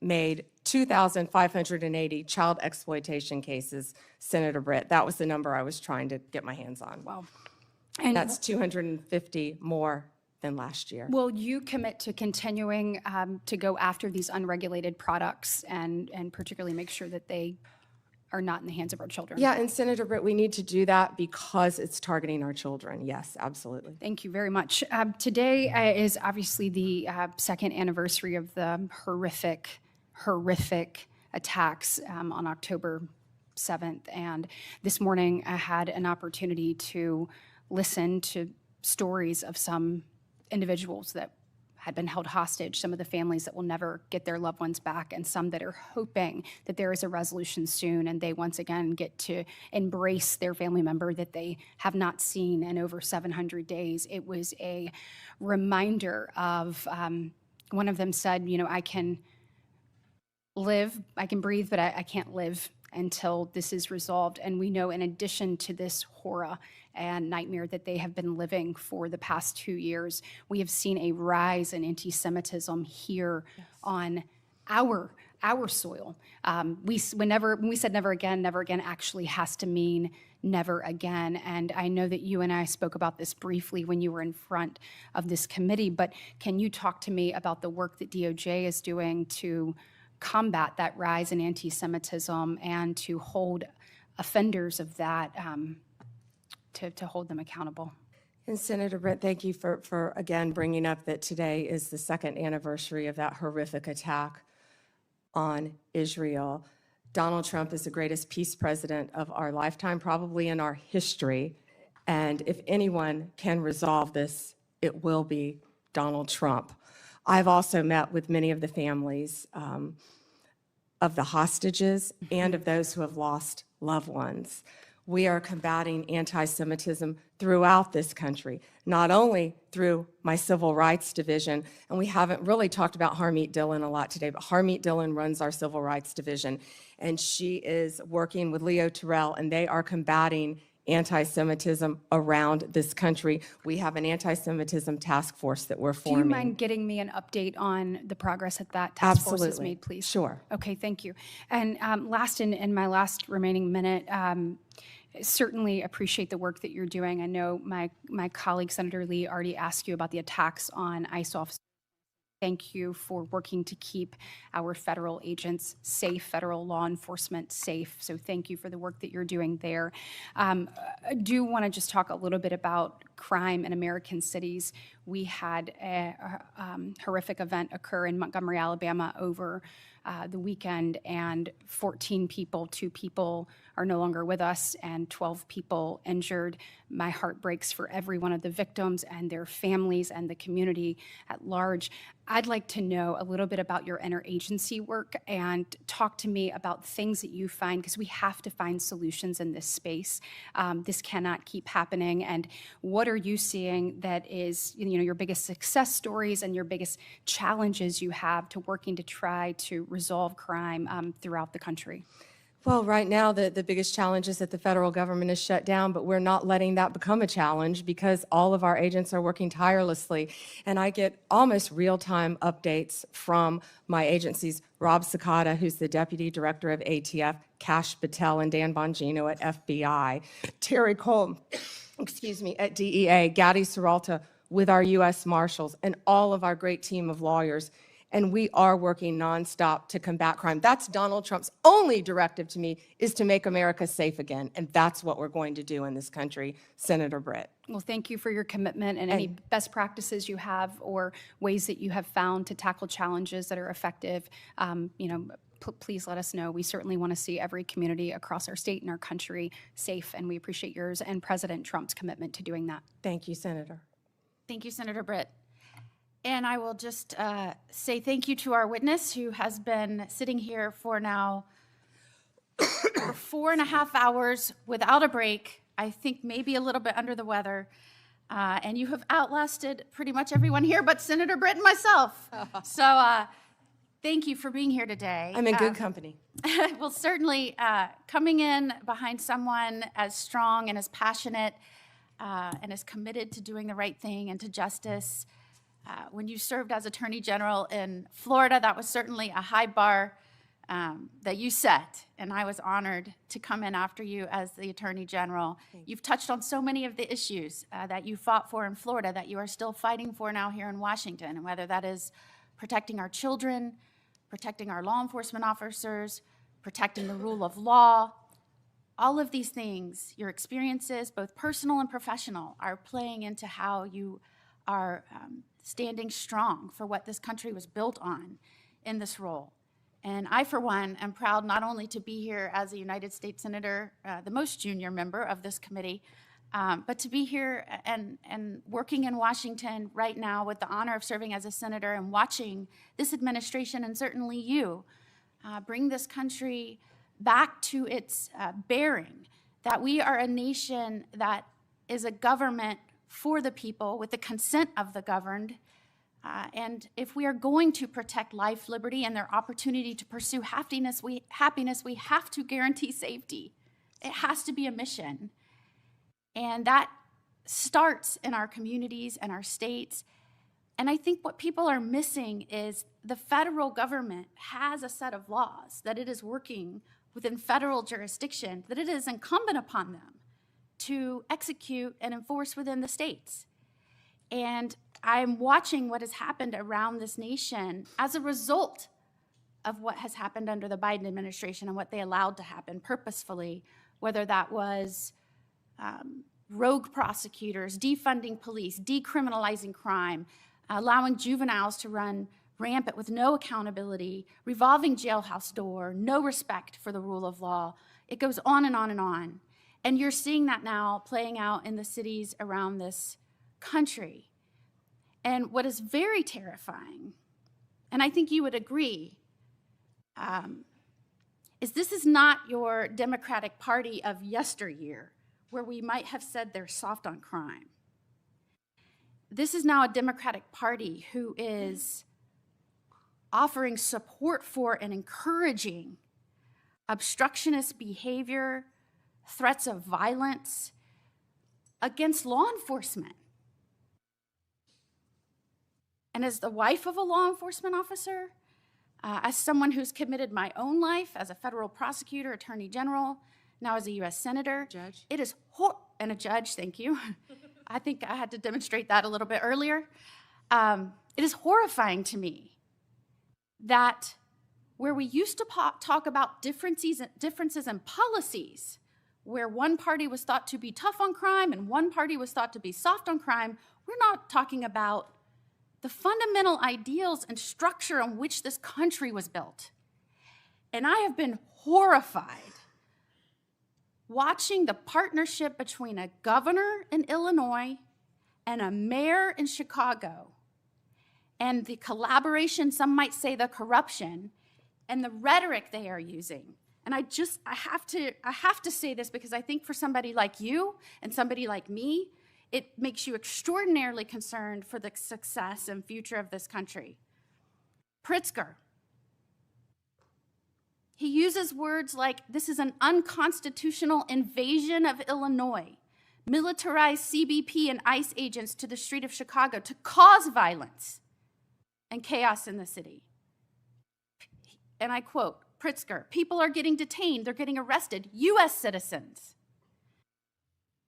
made 2,580 child exploitation cases, Senator Britt. That was the number I was trying to get my hands on. Wow. And That's 250 more than last year. will you commit to continuing to go after these unregulated products and particularly make sure that they are not in the hands of our children? Yeah, and Senator Britt, we need to do that because it's targeting our children. Yes, absolutely. Thank you very much. Today is obviously the second anniversary of the horrific attacks on October 7th. And this morning I had an opportunity to listen to stories of some individuals that had been held hostage, some of the families that will never get their loved ones back, and some that are hoping that there is a resolution soon and they once again get to embrace their family member that they have not seen in over 700 days. It was a reminder of, one of them said, I can live, I can breathe, but I can't live until this is resolved. And we know in addition to this horror and nightmare that they have been living for the past 2 years, we have seen a rise in anti-Semitism here on our soil. When we said never again actually has to mean never again. And I know that you and I spoke about this briefly when you were in front of this committee, but can you talk to me about the work that DOJ is doing to combat that rise in anti-Semitism and to hold offenders of that, to hold them accountable? And Senator Britt, thank you for again bringing up that today is the second anniversary of that horrific attack on Israel. Donald Trump is the greatest peace president of our lifetime, probably in our history. And if anyone can resolve this, it will be Donald Trump. I've also met with many of the families of the hostages and of those who have lost loved ones. we are combating anti-Semitism throughout this country, not only through my Civil Rights Division, and we haven't really talked about Harmeet Dillon a lot today, but Harmeet Dillon runs our Civil Rights Division, and she is working with Leo Terrell, and they are combating anti-Semitism around this country. We have an anti-Semitism task force that we're Do forming. you mind getting me an update on the progress that that task force has Absolutely. made, please? Sure. Okay, thank you. And last, in my last remaining minute, certainly appreciate the work that you're doing. I know my colleague, Senator Lee, already asked you about the attacks on ICE officers. Thank you for working to keep our federal agents safe, federal law enforcement safe. So thank you for the work that you're doing there. I do want to just talk a little bit about crime in American cities. We had a horrific event occur in Montgomery, Alabama over the weekend, and 14 people, 2 people are no longer with us, and 12 people injured. My heart breaks for every one of the victims and their families and the community at large. I'd like to know a little bit about your interagency work and talk to me about things that you find, because we have to find solutions in this space. This cannot keep happening. And what are you seeing that is, your biggest success stories and your biggest challenges you have to working to try to resolve crime throughout the country? Well, right now, the biggest challenge is that the federal government is shut down, but we're not letting that become a challenge because all of our agents are working tirelessly. And I get almost real-time updates from my agencies, Rob Sakata, who's the Deputy Director of ATF, Kash Patel and Dan Bongino at FBI, Terry Cole, at DEA, Gadi Saralta with our U.S. Marshals, and all of our great team of lawyers. And we are working nonstop to combat crime. That's Donald Trump's only directive to me, is to make America safe again. And that's what we're going to do in this country, Senator Britt. Well, thank you for your commitment and any best practices you have or ways that you have found to tackle challenges that are effective. Please let us know. We certainly want to see every community across our state and our country safe, and we appreciate yours and President Trump's commitment to doing that. Thank you, Senator. Thank you, Senator Britt. And I will just say thank you to our witness who has been sitting here for now for 4.5 hours without a break. I think maybe a little bit under the weather. And you have outlasted pretty much everyone here but Senator Britt and myself. So thank you for being here today. I'm in good company. Well, certainly coming in behind someone as strong and as passionate and as committed to doing the right thing and to justice. When you served as Attorney General in Florida, that was certainly a high bar that you set, and I was honored to come in after you as the Attorney General. You've touched on so many of the issues that you fought for in Florida that you are still fighting for now here in Washington, and whether that is protecting our children, protecting our law enforcement officers, protecting the rule of law. All of these things, your experiences, both personal and professional, are playing into how you are standing strong for what this country was built on in this role. And I, for one, am proud not only to be here as a United States Senator, the most junior member of this committee, but to be here and working in Washington right now with the honor of serving as a senator and watching this administration and certainly you bring this country back to its bearing, that we are a nation that is a government for the people with the consent of the governed. And if we are going to protect life, liberty, and their opportunity to pursue happiness, we have to guarantee safety. It has to be a mission. And that starts in our communities and our states. And I think what people are missing is the federal government has a set of laws that it is working within federal jurisdiction, that it is incumbent upon them to execute and enforce within the states. And I'm watching what has happened around this nation as a result of what has happened under the Biden administration and what they allowed to happen purposefully, whether that was rogue prosecutors, defunding police, decriminalizing crime, allowing juveniles to run rampant with no accountability, revolving jailhouse door, no respect for the rule of law. It goes on and on and on. And you're seeing that now playing out in the cities around this country. And what is very terrifying, and I think you would agree, is this is not your Democratic Party of yesteryear, where we might have said they're soft on crime. This is now a Democratic Party who is offering support for and encouraging obstructionist behavior, threats of violence against law enforcement. And as the wife of a law enforcement officer, as someone who's committed my own life as a federal prosecutor, attorney general, now as a U.S. senator, Judge. it is and a judge, thank you. I think I had to demonstrate that a little bit earlier. It is horrifying to me that where we used to talk about differences in policies, where one party was thought to be tough on crime and one party was thought to be soft on crime, we're not talking about the fundamental ideals and structure on which this country was built. And I have been horrified watching the partnership between a governor in Illinois and a mayor in Chicago, and the collaboration, some might say the corruption, and the rhetoric they are using. And I have to say this because I think for somebody like you and somebody like me, it makes you extraordinarily concerned for the success and future of this country. Pritzker, he uses words like, this is an unconstitutional invasion of Illinois, militarized CBP and ICE agents to the street of Chicago to cause violence and chaos in the city. And I quote, Pritzker, people are getting detained, they're getting arrested, US citizens,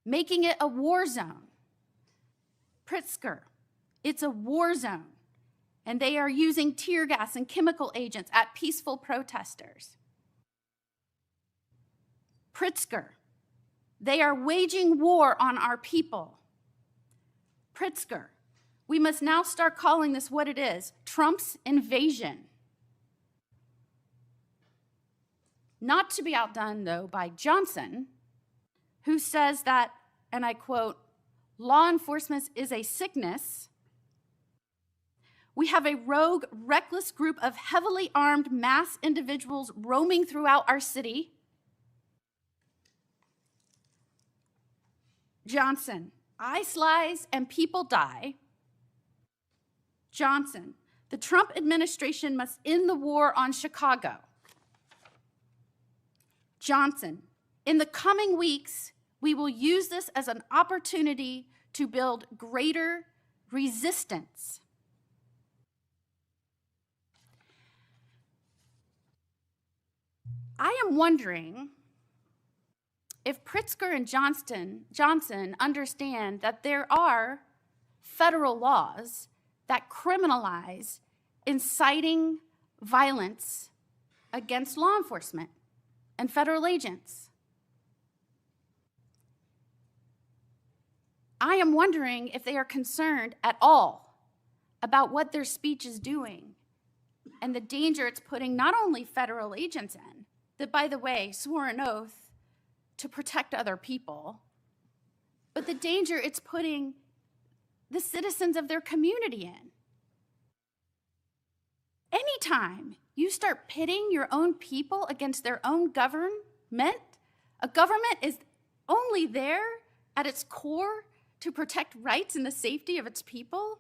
making it a war zone. Pritzker, it's a war zone, and they are using tear gas and chemical agents at peaceful protesters. Pritzker, they are waging war on our people. Pritzker, we must now start calling this what it is, Trump's invasion. Not to be outdone, though, by Johnson, who says that, and I quote, law enforcement is a sickness. We have a rogue, reckless group of heavily armed mass individuals roaming throughout our city. Johnson, ICE lies and people die. Johnson, the Trump administration must end the war on Chicago. Johnson, in the coming weeks, we will use this as an opportunity to build greater resistance. I am wondering if Pritzker and Johnson understand that there are federal laws that criminalize inciting violence against law enforcement and federal agents. I am wondering if they are concerned at all about what their speech is doing and the danger it's putting not only federal agents in, that, by the way, swore an oath to protect other people, but the danger it's putting the citizens of their community in. Anytime you start pitting your own people against their own government, a government is only there at its core to protect rights and the safety of its people,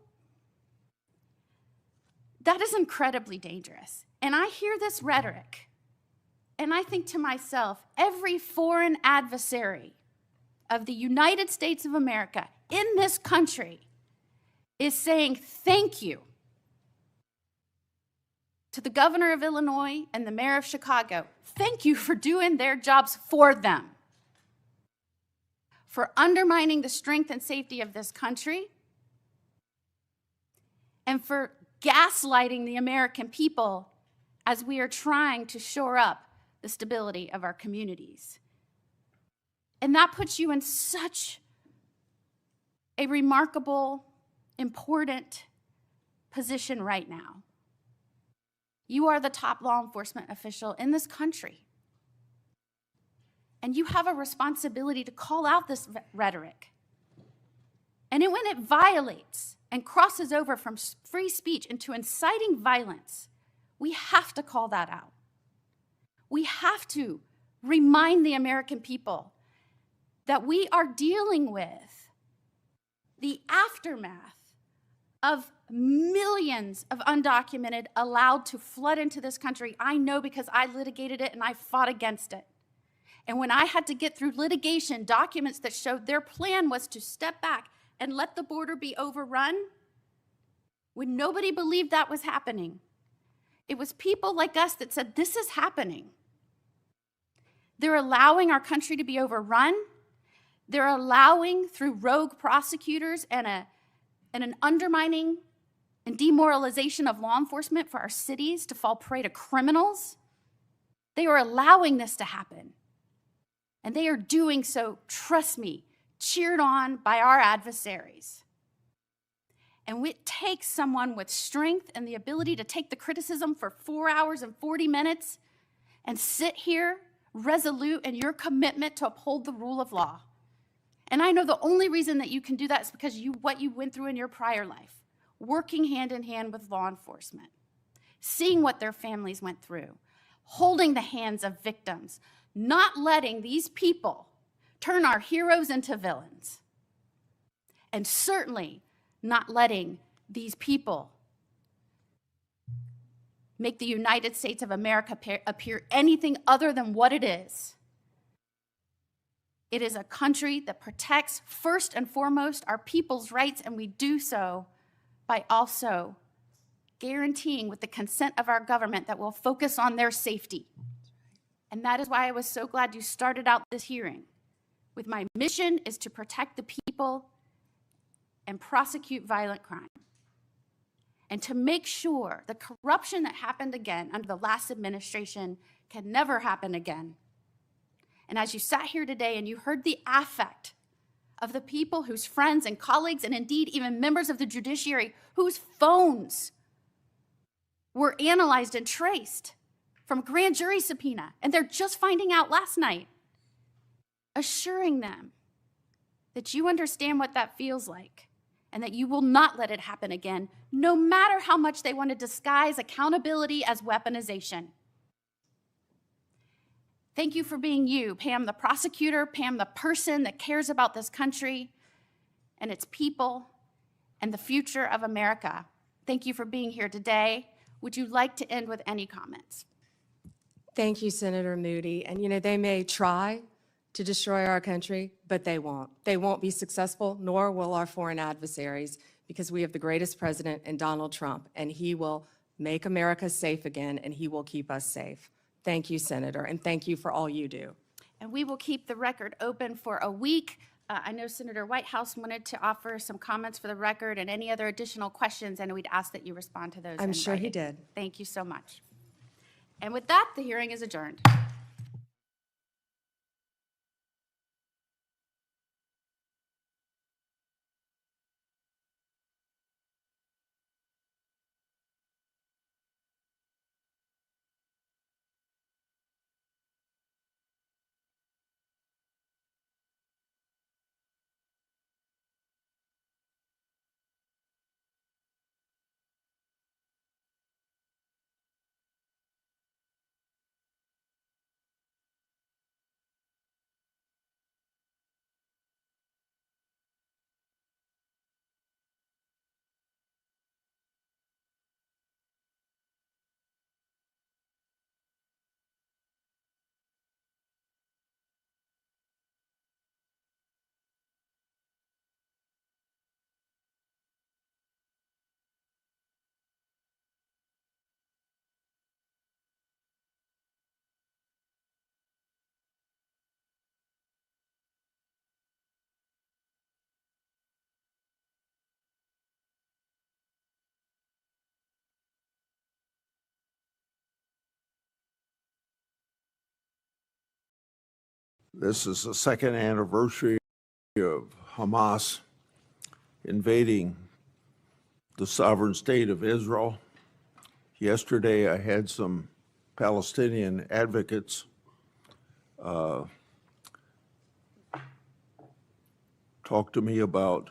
that is incredibly dangerous. And I hear this rhetoric, and I think to myself, every foreign adversary of the United States of America in this country is saying thank you to the governor of Illinois and the mayor of Chicago. Thank you for doing their jobs for them, for undermining the strength and safety of this country, and for gaslighting the American people as we are trying to shore up the stability of our communities. And that puts you in such a remarkable, important position right now. You are the top law enforcement official in this country. And you have a responsibility to call out this rhetoric. And when it violates and crosses over from free speech into inciting violence, we have to call that out. We have to remind the American people that we are dealing with the aftermath of millions of undocumented allowed to flood into this country. I know because I litigated it and I fought against it. And when I had to get through litigation documents that showed their plan was to step back and let the border be overrun, when nobody believed that was happening, it was people like us that said, this is happening. They're allowing our country to be overrun. They're allowing, through rogue prosecutors and an undermining and demoralization of law enforcement for our cities to fall prey to criminals, they are allowing this to happen. And they are doing so, trust me, cheered on by our adversaries. And it takes someone with strength and the ability to take the criticism for 4 hours and 40 minutes and sit here resolute in your commitment to uphold the rule of law. And I know the only reason that you can do that is because what you went through in your prior life, working hand in hand with law enforcement, seeing what their families went through, holding the hands of victims, not letting these people turn our heroes into villains, and certainly not letting these people make the United States of America appear anything other than what it is. It is a country that protects, first and foremost, our people's rights, and we do so by also guaranteeing with the consent of our government that we'll focus on their safety. And that is why I was so glad you started out this hearing with my mission is to protect the people and prosecute violent crime, and to make sure the corruption that happened again under the last administration can never happen again. And as you sat here today and you heard the affect of the people whose friends and colleagues, and indeed even members of the judiciary, whose phones were analyzed and traced from a grand jury subpoena, and they're just finding out last night, assuring them that you understand what that feels like and that you will not let it happen again, no matter how much they want to disguise accountability as weaponization. Thank you for being you, Pam the prosecutor, Pam the person that cares about this country and its people and the future of America. Thank you for being here today. Would you like to end with any comments? Thank you, Senator Moody. And you know, they may try to destroy our country, but they won't. They won't be successful, nor will our foreign adversaries, because we have the greatest president in Donald Trump, and he will make America safe again, and he will keep us safe. Thank you, Senator, and thank you for all you do. And we will keep the record open for a week. I know Senator Whitehouse wanted to offer some comments for the record and any other additional questions, and we'd ask that you respond to those. I'm sure he writing. did. Thank you so much. And with that, the hearing is adjourned. This is the second anniversary of Hamas invading the sovereign state of Israel. Yesterday, I had some Palestinian advocates talk to me about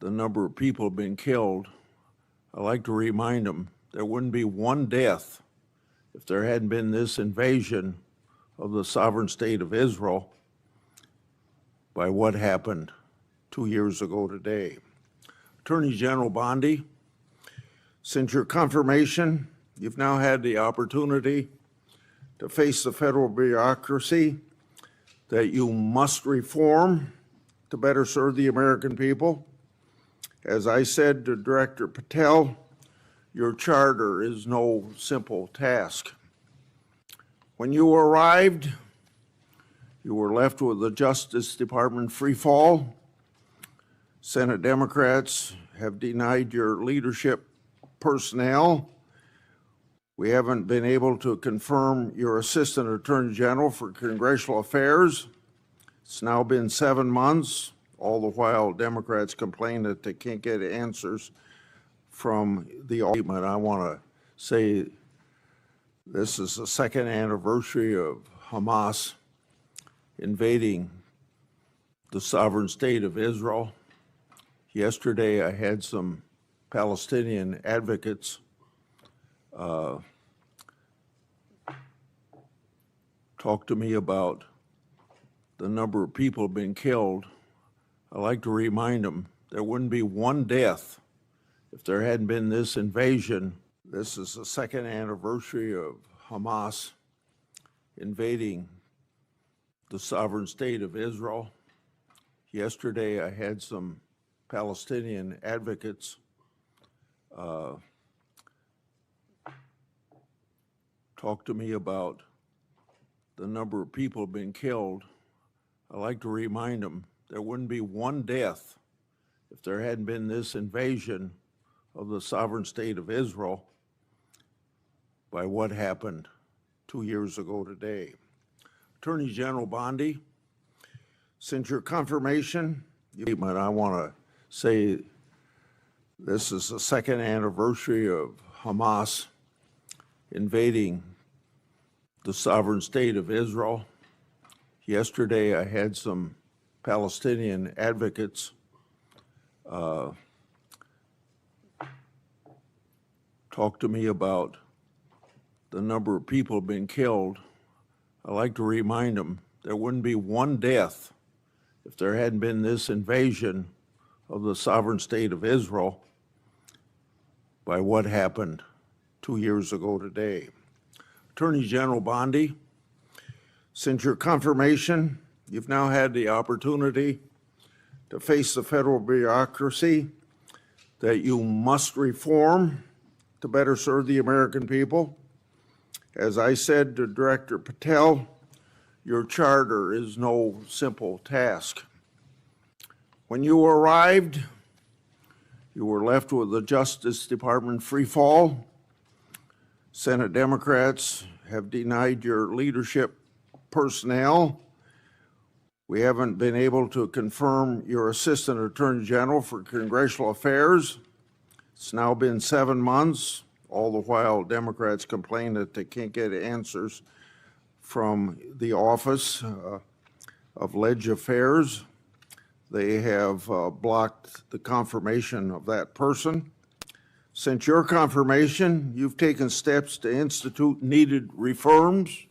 the number of people being killed. I like to remind them there wouldn't be one death if there hadn't been this invasion of the sovereign state of Israel by what happened 2 years ago today. Attorney General Bondi, since your confirmation, you've now had the opportunity to face the federal bureaucracy that you must reform to better serve the American people. As I said to Director Patel, your charter is no simple task. When you arrived, you were left with the Justice Department free fall. Senate Democrats have denied your leadership personnel. We haven't been able to confirm your Assistant Attorney General for Congressional Affairs. It's now been 7 months, all the while Democrats complain that they can't get answers from the statement. I want to say this is the second anniversary of Hamas invading the sovereign state of Israel. Yesterday, I had some Palestinian advocates talk to me about the number of people being killed. I like to remind them there wouldn't be one death if there hadn't been this invasion. This is the second anniversary of Hamas invading the sovereign state of Israel. Yesterday, I had some Palestinian advocates talk to me about the number of people being killed. I like to remind them there wouldn't be one death if there hadn't been this invasion of the sovereign state of Israel by what happened 2 years ago today. Attorney General Bondi, since your confirmation, I want to say this is the second anniversary of Hamas invading the sovereign state of Israel. Yesterday, I had some Palestinian advocates talk to me about the number of people being killed. I like to remind them there wouldn't be one death if there hadn't been this invasion of the sovereign state of Israel by what happened 2 years ago today. Attorney General Bondi, since your confirmation, you've now had the opportunity to face the federal bureaucracy that you must reform to better serve the American people. As I said to Director Patel, your charter is no simple task. When you arrived, you were left with the Justice Department free fall. Senate Democrats have denied your leadership personnel. We haven't been able to confirm your Assistant Attorney General for Congressional Affairs. It's now been 7 months, all the while Democrats complain that they can't get answers from the Office of Ledge Affairs. They have blocked the confirmation of that person. Since your confirmation, you've taken steps to institute needed reforms.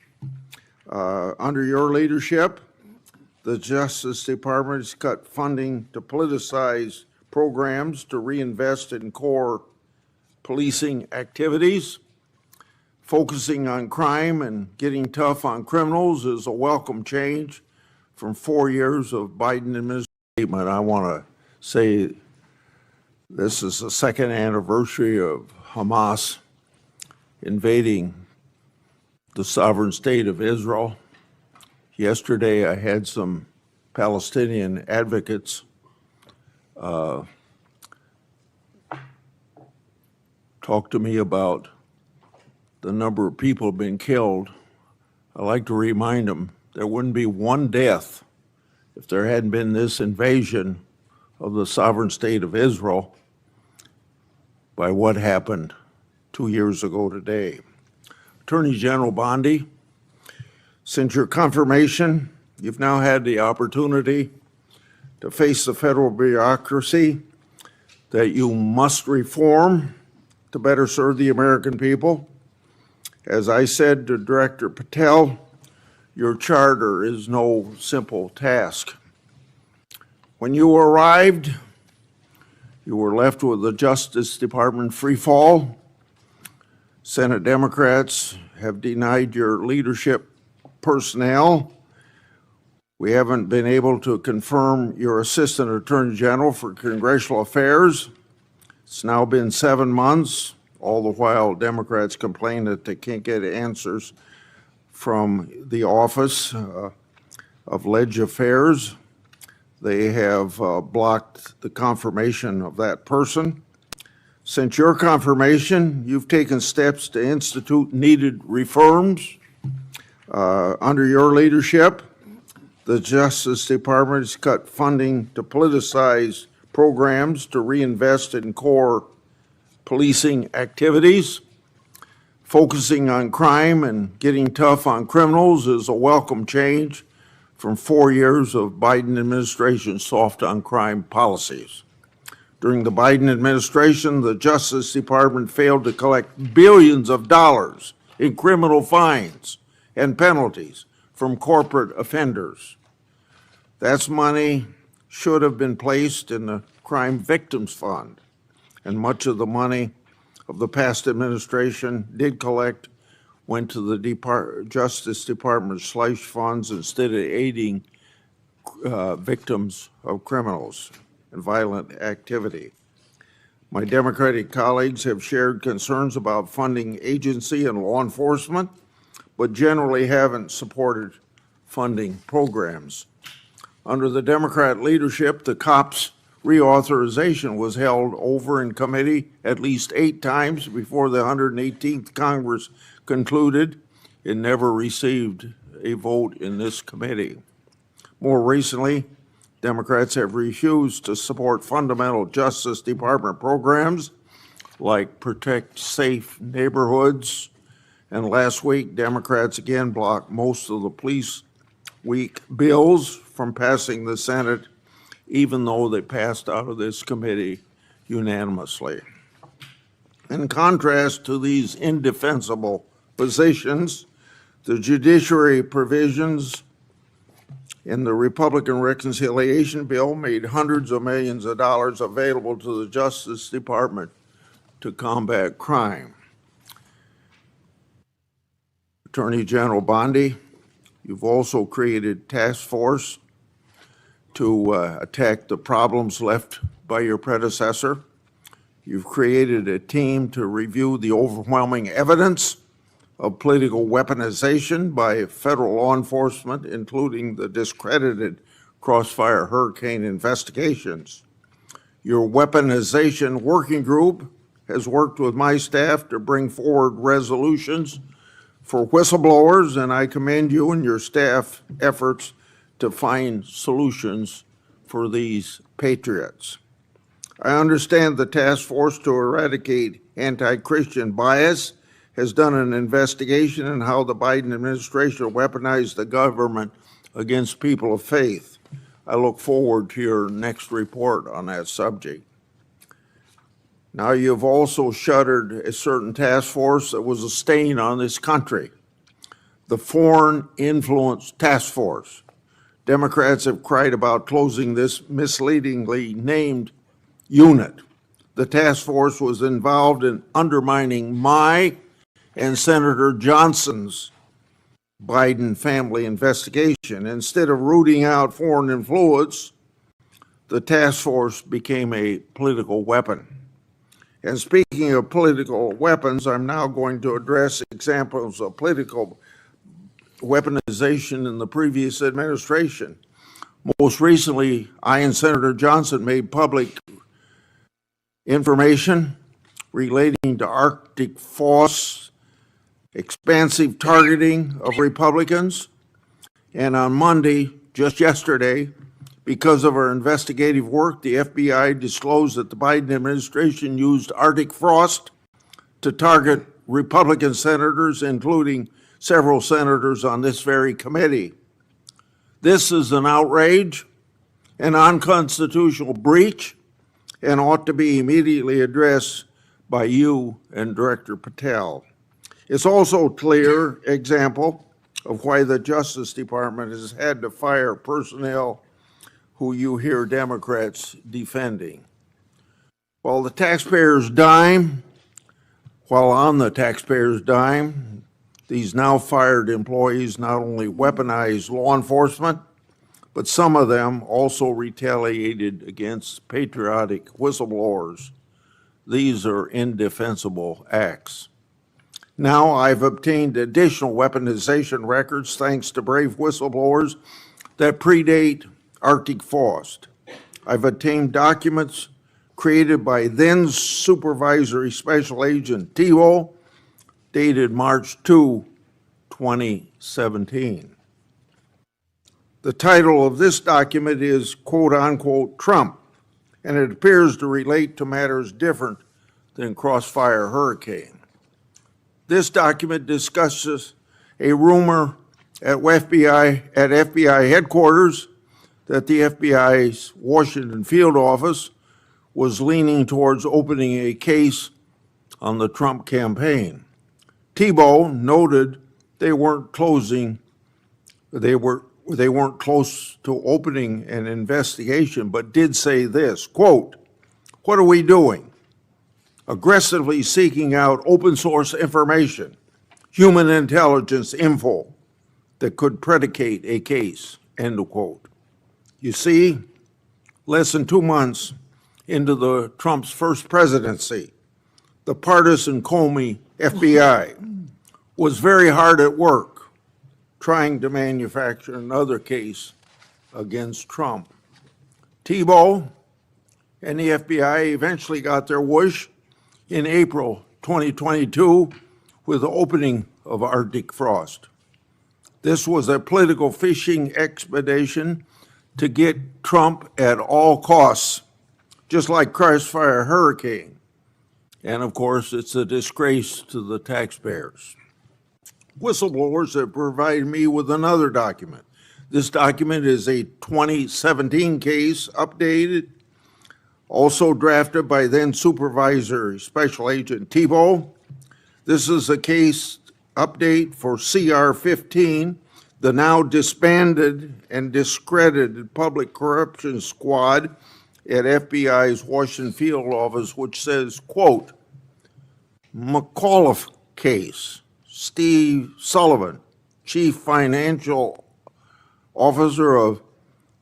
Under your leadership, the Justice Department has cut funding to politicize programs to reinvest in core policing activities. Focusing on crime and getting tough on criminals is a welcome change from 4 years of Biden administration. I want to say this is the second anniversary of Hamas invading the sovereign state of Israel. Yesterday, I had some Palestinian advocates talk to me about the number of people being killed. I like to remind them there wouldn't be one death if there hadn't been this invasion of the sovereign state of Israel by what happened 2 years ago today. Attorney General Bondi, since your confirmation, you've now had the opportunity to face the federal bureaucracy that you must reform to better serve the American people. As I said to Director Patel, your charter is no simple task. When you arrived, you were left with the Justice Department free fall. Senate Democrats have denied your leadership personnel. We haven't been able to confirm your Assistant Attorney General for Congressional Affairs. It's now been 7 months. All the while, Democrats complain that they can't get answers from the Office of Ledge Affairs. They have blocked the confirmation of that person. Since your confirmation, you've taken steps to institute needed reforms. Under your leadership, the Justice Department has cut funding to politicize programs to reinvest in core policing activities. Focusing on crime and getting tough on criminals is a welcome change from 4 years of Biden administration soft on crime policies. During the Biden administration, the Justice Department failed to collect billions of dollars in criminal fines and penalties from corporate offenders. That's money should have been placed in the Crime Victims Fund, and much of the money of the past administration did collect went to the Justice Department's slush funds instead of aiding victims of criminals and violent activity. My Democratic colleagues have shared concerns about funding agency and law enforcement, but generally haven't supported funding programs. Under the Democrat leadership, the COPS reauthorization was held over in committee at least 8 times before the 118th Congress concluded. It never received a vote in this committee. More recently, Democrats have refused to support fundamental Justice Department programs like Protect Safe Neighborhoods. And last week, Democrats again blocked most of the Police Week bills from passing the Senate, even though they passed out of this committee unanimously. In contrast to these indefensible positions, the judiciary provisions in the Republican reconciliation bill made hundreds of millions of dollars available to the Justice Department to combat crime. Attorney General Bondi, you've also created task force to attack the problems left by your predecessor. You've created a team to review the overwhelming evidence of political weaponization by federal law enforcement, including the discredited Crossfire Hurricane investigations. Your weaponization working group has worked with my staff to bring forward resolutions for whistleblowers, and I commend you and your staff efforts to find solutions for these patriots. I understand the task force to eradicate anti-Christian bias has done an investigation in how the Biden administration weaponized the government against people of faith. I look forward to your next report on that subject. Now, you've also shuttered a certain task force that was a stain on this country, the Foreign Influence Task Force. Democrats have cried about closing this misleadingly named unit. The task force was involved in undermining my and Senator Johnson's Biden family investigation. Instead of rooting out foreign influence, the task force became a political weapon. And speaking of political weapons, I'm now going to address examples of political weaponization in the previous administration. Most recently, I and Senator Johnson made public information relating to Arctic Foss, expansive targeting of Republicans. And on Monday, just yesterday, because of our investigative work, the FBI disclosed that the Biden administration used Arctic frost to target Republican senators, including several senators on this very committee. This is an outrage, an unconstitutional breach, and ought to be immediately addressed by you and Director Patel. It's also a clear example of why the Justice Department has had to fire personnel who you hear Democrats defending. While on the taxpayer's dime, these now fired employees not only weaponized law enforcement, but some of them also retaliated against patriotic whistleblowers. These are indefensible acts. Now I've obtained additional weaponization records thanks to brave whistleblowers that predate Arctic Frost. I've obtained documents created by then Supervisory Special Agent Tebow, dated March 2, 2017. The title of this document is quote unquote Trump, and it appears to relate to matters different than Crossfire Hurricane. This document discusses a rumor at FBI headquarters that the FBI's Washington field office was leaning towards opening a case on the Trump campaign. Tebow noted they weren't close to opening an investigation, but did say this, quote, "What are we doing? Aggressively seeking out open source information, human intelligence info that could predicate a case," end of quote. You see, less than 2 months into the Trump's first presidency, the partisan Comey FBI was very hard at work trying to manufacture another case against Trump. Tebow and the FBI eventually got their wish in April 2022 with the opening of Arctic Frost. This was a political fishing expedition to get Trump at all costs, just like Crossfire Hurricane. And of course, it's a disgrace to the taxpayers. Whistleblowers have provided me with another document. This document is a 2017 case, updated, also drafted by then Supervisor Special Agent Tebow. This is a case update for CR-15, the now disbanded and discredited public corruption squad at FBI's Washington field office, which says, quote, McAuliffe case, Steve Sullivan, Chief Financial Officer of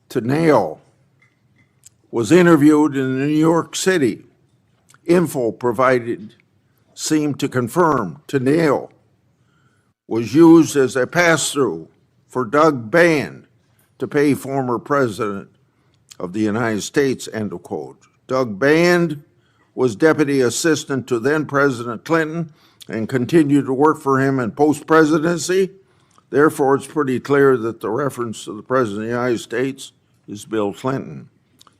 Teneo, was interviewed in New York City. Info provided seemed to confirm Teneo was used as a pass-through for Doug Band to pay former President of the United States, end of quote. Doug Band was deputy assistant to then President Clinton and continued to work for him in post-presidency. Therefore, it's pretty clear that the reference to the President of the United States is Bill Clinton.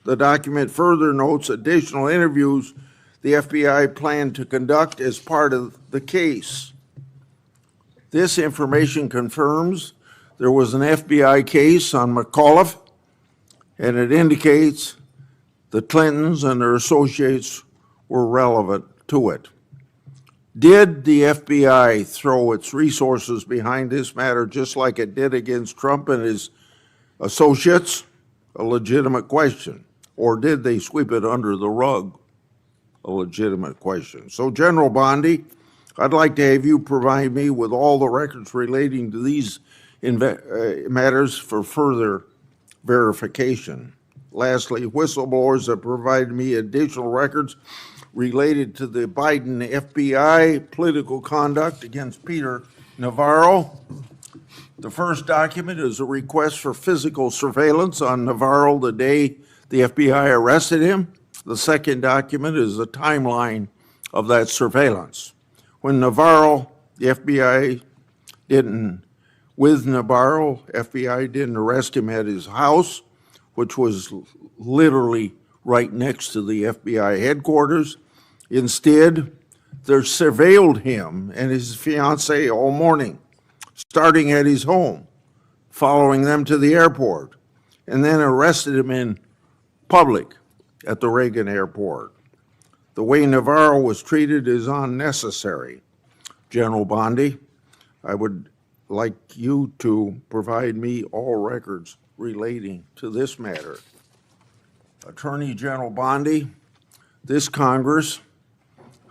The document further notes additional interviews the FBI planned to conduct as part of the case. This information confirms there was an FBI case on McAuliffe, and it indicates the Clintons and their associates were relevant to it. Did the FBI throw its resources behind this matter just like it did against Trump and his associates? A legitimate question. Or did they sweep it under the rug? A legitimate question. So, General Bondi, I'd like to have you provide me with all the records relating to these matters for further verification. Lastly, whistleblowers have provided me additional records related to the Biden FBI political conduct against Peter Navarro. The first document is a request for physical surveillance on Navarro the day the FBI arrested him. The second document is a timeline of that surveillance. When Navarro, the FBI didn't arrest him at his house, which was literally right next to the FBI headquarters. Instead, they surveilled him and his fiancée all morning, starting at his home, following them to the airport, and then arrested him in public at the Reagan airport. The way Navarro was treated is unnecessary. General Bondi, I would like you to provide me all records relating to this matter. Attorney General Bondi, this Congress,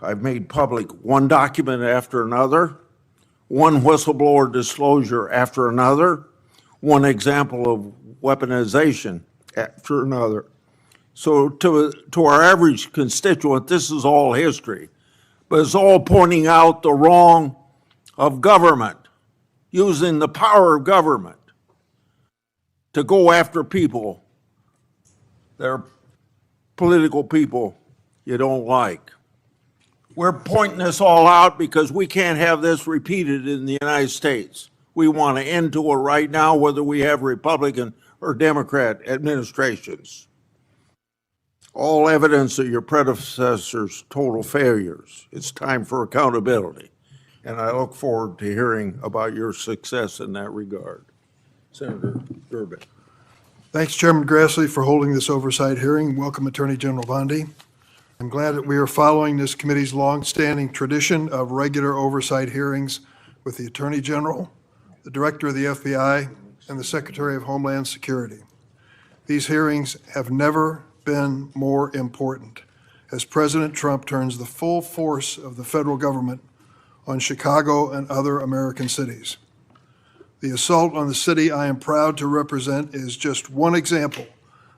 I've made public one document after another, one whistleblower disclosure after another, one example of weaponization after another. So to our average constituent, this is all history, but it's all pointing out the wrong of government, using the power of government to go after people, they're political people you don't like. We're pointing this all out because we can't have this repeated in the United States. We want to end to it right now, whether we have Republican or Democrat administrations. All evidence of your predecessors' total failures. It's time for accountability. And I look forward to hearing about your success in that regard. Senator Durbin. Thanks, Chairman Grassley, for holding this oversight hearing. Welcome, Attorney General Bondi. I'm glad that we are following this committee's longstanding tradition of regular oversight hearings with the Attorney General, the Director of the FBI, and the Secretary of Homeland Security. These hearings have never been more important as President Trump turns the full force of the federal government on Chicago and other American cities. The assault on the city I am proud to represent is just one example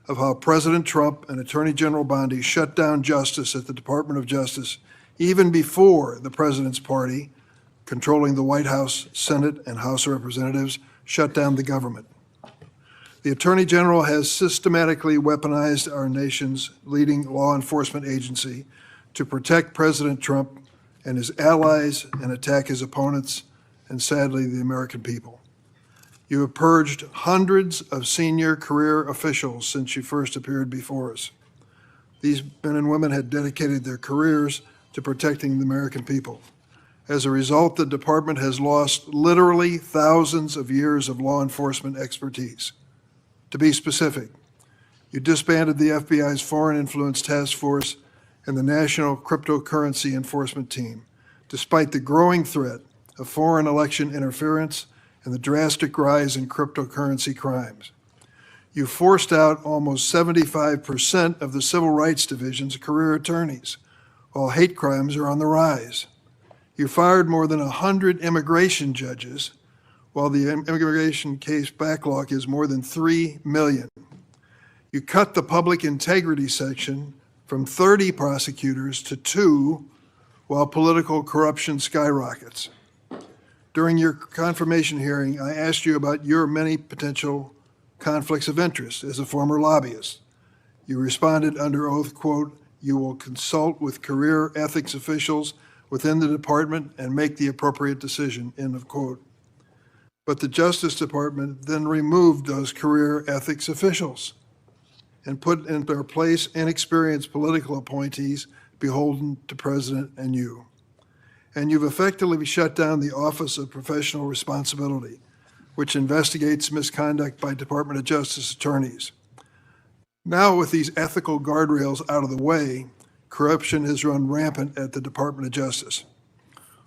of how President Trump and Attorney General Bondi shut down justice at the Department of Justice even before the president's party, controlling the White House, Senate, and House of Representatives, shut down the government. The Attorney General has systematically weaponized our nation's leading law enforcement agency to protect President Trump and his allies and attack his opponents and, sadly, the American people. You have purged hundreds of senior career officials since you first appeared before us. These men and women had dedicated their careers to protecting the American people. As a result, the department has lost literally thousands of years of law enforcement expertise. To be specific, you disbanded the FBI's Foreign Influence Task Force and the National Cryptocurrency Enforcement Team, despite the growing threat of foreign election interference and the drastic rise in cryptocurrency crimes. You forced out almost 75% of the Civil Rights Division's career attorneys, while hate crimes are on the rise. You fired more than 100 immigration judges, while the immigration case backlog is more than 3 million. You cut the public integrity section from 30 prosecutors to 2, while political corruption skyrockets. During your confirmation hearing, I asked you about your many potential conflicts of interest as a former lobbyist. You responded under oath, quote, "You will consult with career ethics officials within the department and make the appropriate decision," end of quote. But the Justice Department then removed those career ethics officials and put in their place inexperienced political appointees beholden to President and you. And you've effectively shut down the Office of Professional Responsibility, which investigates misconduct by Department of Justice attorneys. Now, with these ethical guardrails out of the way, corruption has run rampant at the Department of Justice.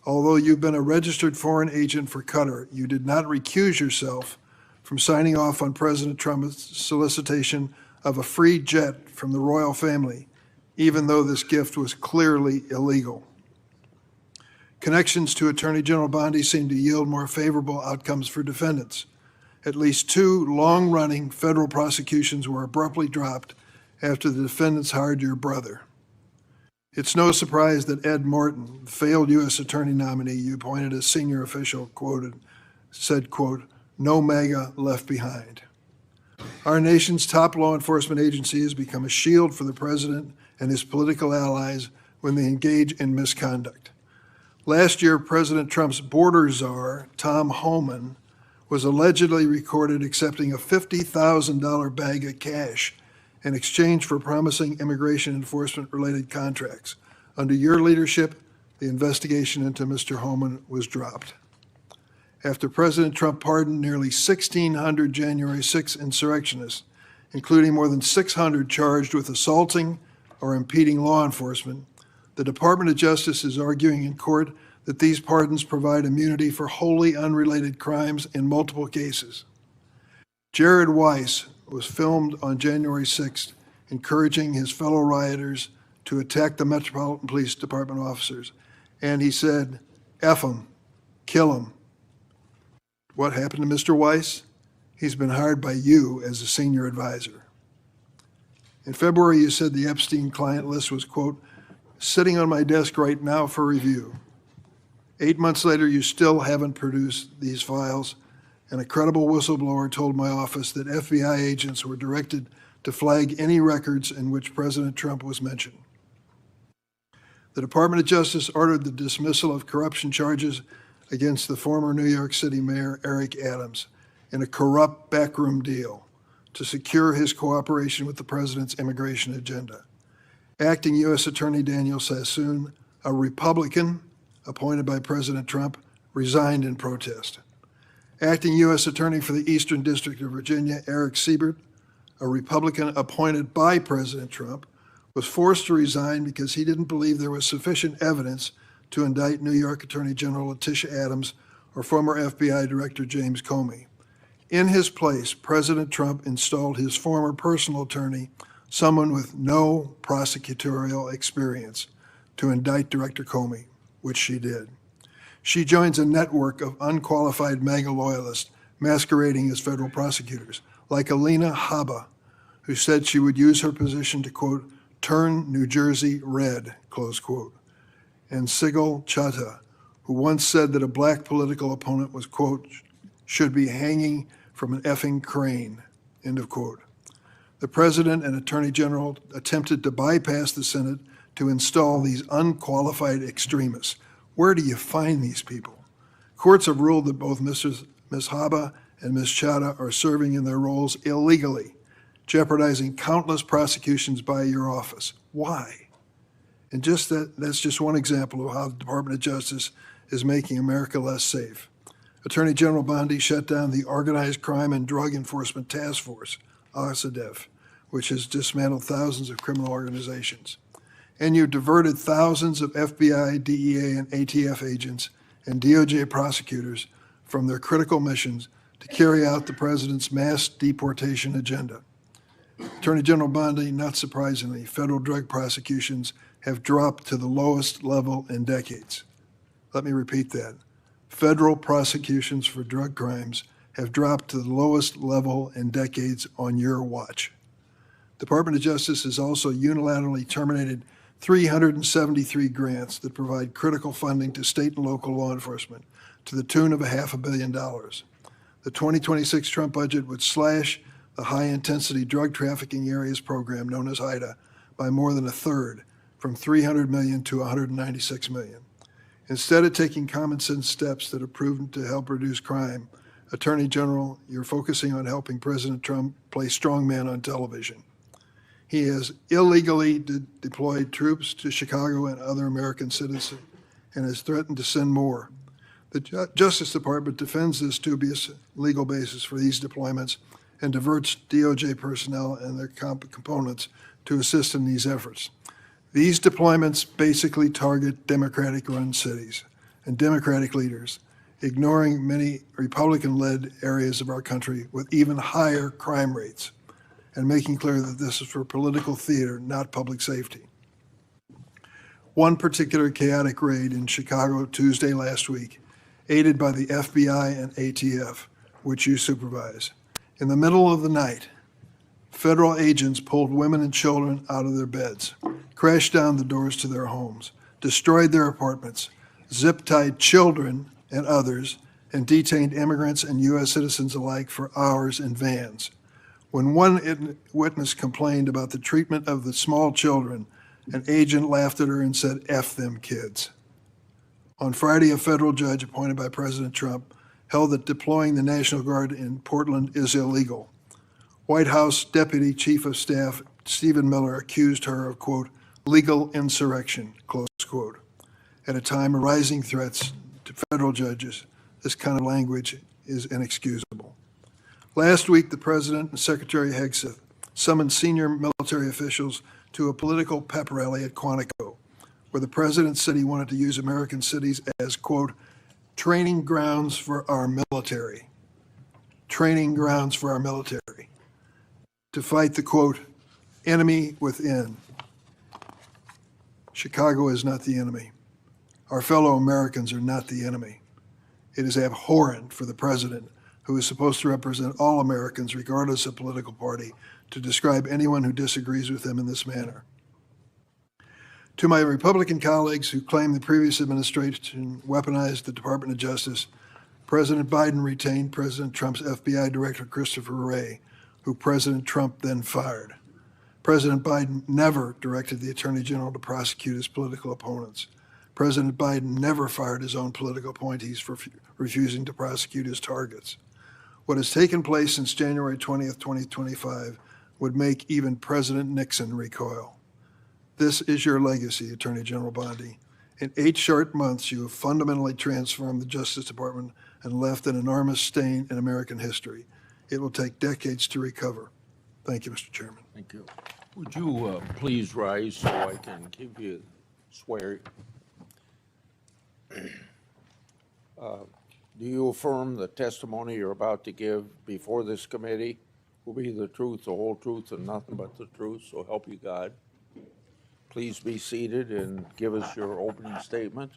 Although you've been a registered foreign agent for Qatar, you did not recuse yourself from signing off on President Trump's solicitation of a free jet from the royal family, even though this gift was clearly illegal. Connections to Attorney General Bondi seem to yield more favorable outcomes for defendants. At least 2 long-running federal prosecutions were abruptly dropped after the defendants hired your brother. It's no surprise that Ed Morton, the failed U.S. attorney nominee you appointed as senior official, said, quote, "No MAGA left behind." Our nation's top law enforcement agency has become a shield for the president and his political allies when they engage in misconduct. Last year, President Trump's border czar, Tom Homan, was allegedly recorded accepting a $50,000 bag of cash in exchange for promising immigration enforcement-related contracts. Under your leadership, the investigation into Mr. Homan was dropped. After President Trump pardoned nearly 1,600 January 6 insurrectionists, including more than 600 charged with assaulting or impeding law enforcement, the Department of Justice is arguing in court that these pardons provide immunity for wholly unrelated crimes in multiple cases. Jared Weiss was filmed on January 6th, encouraging his fellow rioters to attack the Metropolitan Police Department officers. And he said, "F them, kill them." What happened to Mr. Weiss? He's been hired by you as a senior advisor. In February, you said the Epstein client list was, quote, "sitting on my desk right now for review." 8 months later, you still haven't produced these files, and a credible whistleblower told my office that FBI agents were directed to flag any records in which President Trump was mentioned. The Department of Justice ordered the dismissal of corruption charges against the former New York City Mayor Eric Adams in a corrupt backroom deal to secure his cooperation with the president's immigration agenda. Acting U.S. Attorney Daniel Sassoon, a Republican appointed by President Trump, resigned in protest. Acting U.S. Attorney for the Eastern District of Virginia, Eric Siebert, a Republican appointed by President Trump, was forced to resign because he didn't believe there was sufficient evidence to indict New York Attorney General Letitia Adams or former FBI Director James Comey. In his place, President Trump installed his former personal attorney, someone with no prosecutorial experience, to indict Director Comey, which she did. She joins a network of unqualified MAGA loyalists masquerading as federal prosecutors, like Alina Habba, who said she would use her position to, quote, "turn New Jersey red," close quote, and Sigal Chattah, who once said that a black political opponent was, quote, "should be hanging from an effing crane," end of quote. The president and attorney general attempted to bypass the Senate to install these unqualified extremists. Where do you find these people? Courts have ruled that both Ms. Habba and Ms. Chattah are serving in their roles illegally, jeopardizing countless prosecutions by your office. Why? And that's just one example of how the Department of Justice is making America less safe. Attorney General Bondi shut down the Organized Crime and Drug Enforcement Task Force, OSADEF, which has dismantled thousands of criminal organizations. And you diverted thousands of FBI, DEA, and ATF agents and DOJ prosecutors from their critical missions to carry out the president's mass deportation agenda. Attorney General Bondi, not surprisingly, federal drug prosecutions have dropped to the lowest level in decades. Let me repeat that. Federal prosecutions for drug crimes have dropped to the lowest level in decades on your watch. Department of Justice has also unilaterally terminated 373 grants that provide critical funding to state and local law enforcement to the tune of $500 million. The 2026 Trump budget would slash the high-intensity drug trafficking areas program known as HIDA by more than a third, from $300 million to $196 million. Instead of taking common sense steps that are proven to help reduce crime, Attorney General, you're focusing on helping President Trump play strongman on television. He has illegally deployed troops to Chicago and other American citizens and has threatened to send more. The Justice Department defends this dubious legal basis for these deployments and diverts DOJ personnel and their components to assist in these efforts. These deployments basically target Democratic-run cities and Democratic leaders, ignoring many Republican-led areas of our country with even higher crime rates, and making clear that this is for political theater, not public safety. One particular chaotic raid in Chicago Tuesday last week, aided by the FBI and ATF, which you supervise. In the middle of the night, federal agents pulled women and children out of their beds, crashed down the doors to their homes, destroyed their apartments, zip-tied children and others, and detained immigrants and U.S. citizens alike for hours in vans. When one witness complained about the treatment of the small children, an agent laughed at her and said, "F them kids." On Friday, a federal judge appointed by President Trump held that deploying the National Guard in Portland is illegal. White House Deputy Chief of Staff Stephen Miller accused her of, quote, "legal insurrection," close quote. At a time of rising threats to federal judges, this kind of language is inexcusable. Last week, the President and Secretary Hegseth summoned senior military officials to a political pep rally at Quantico, where the president said he wanted to use American cities as, quote, training grounds for our military. Training grounds for our military. To fight the, quote, enemy within. Chicago is not the enemy. Our fellow Americans are not the enemy. It is abhorrent for the president, who is supposed to represent all Americans regardless of political party, to describe anyone who disagrees with him in this manner. To my Republican colleagues who claim the previous administration weaponized the Department of Justice, President Biden retained President Trump's FBI Director Christopher Wray, who President Trump then fired. President Biden never directed the Attorney General to prosecute his political opponents. President Biden never fired his own political appointees for refusing to prosecute his targets. What has taken place since January 20th, 2025 would make even President Nixon recoil. This is your legacy, Attorney General Bondi. In 8 short months, you have fundamentally transformed the Justice Department and left an enormous stain in American history. It will take decades to recover. Thank you, Mr. Chairman. Thank you. Would you please rise so I can give you swear? Do you affirm the testimony you're about to give before this committee will be the truth, the whole truth, and nothing but the truth, so help you God? Please be seated and give us your opening statement.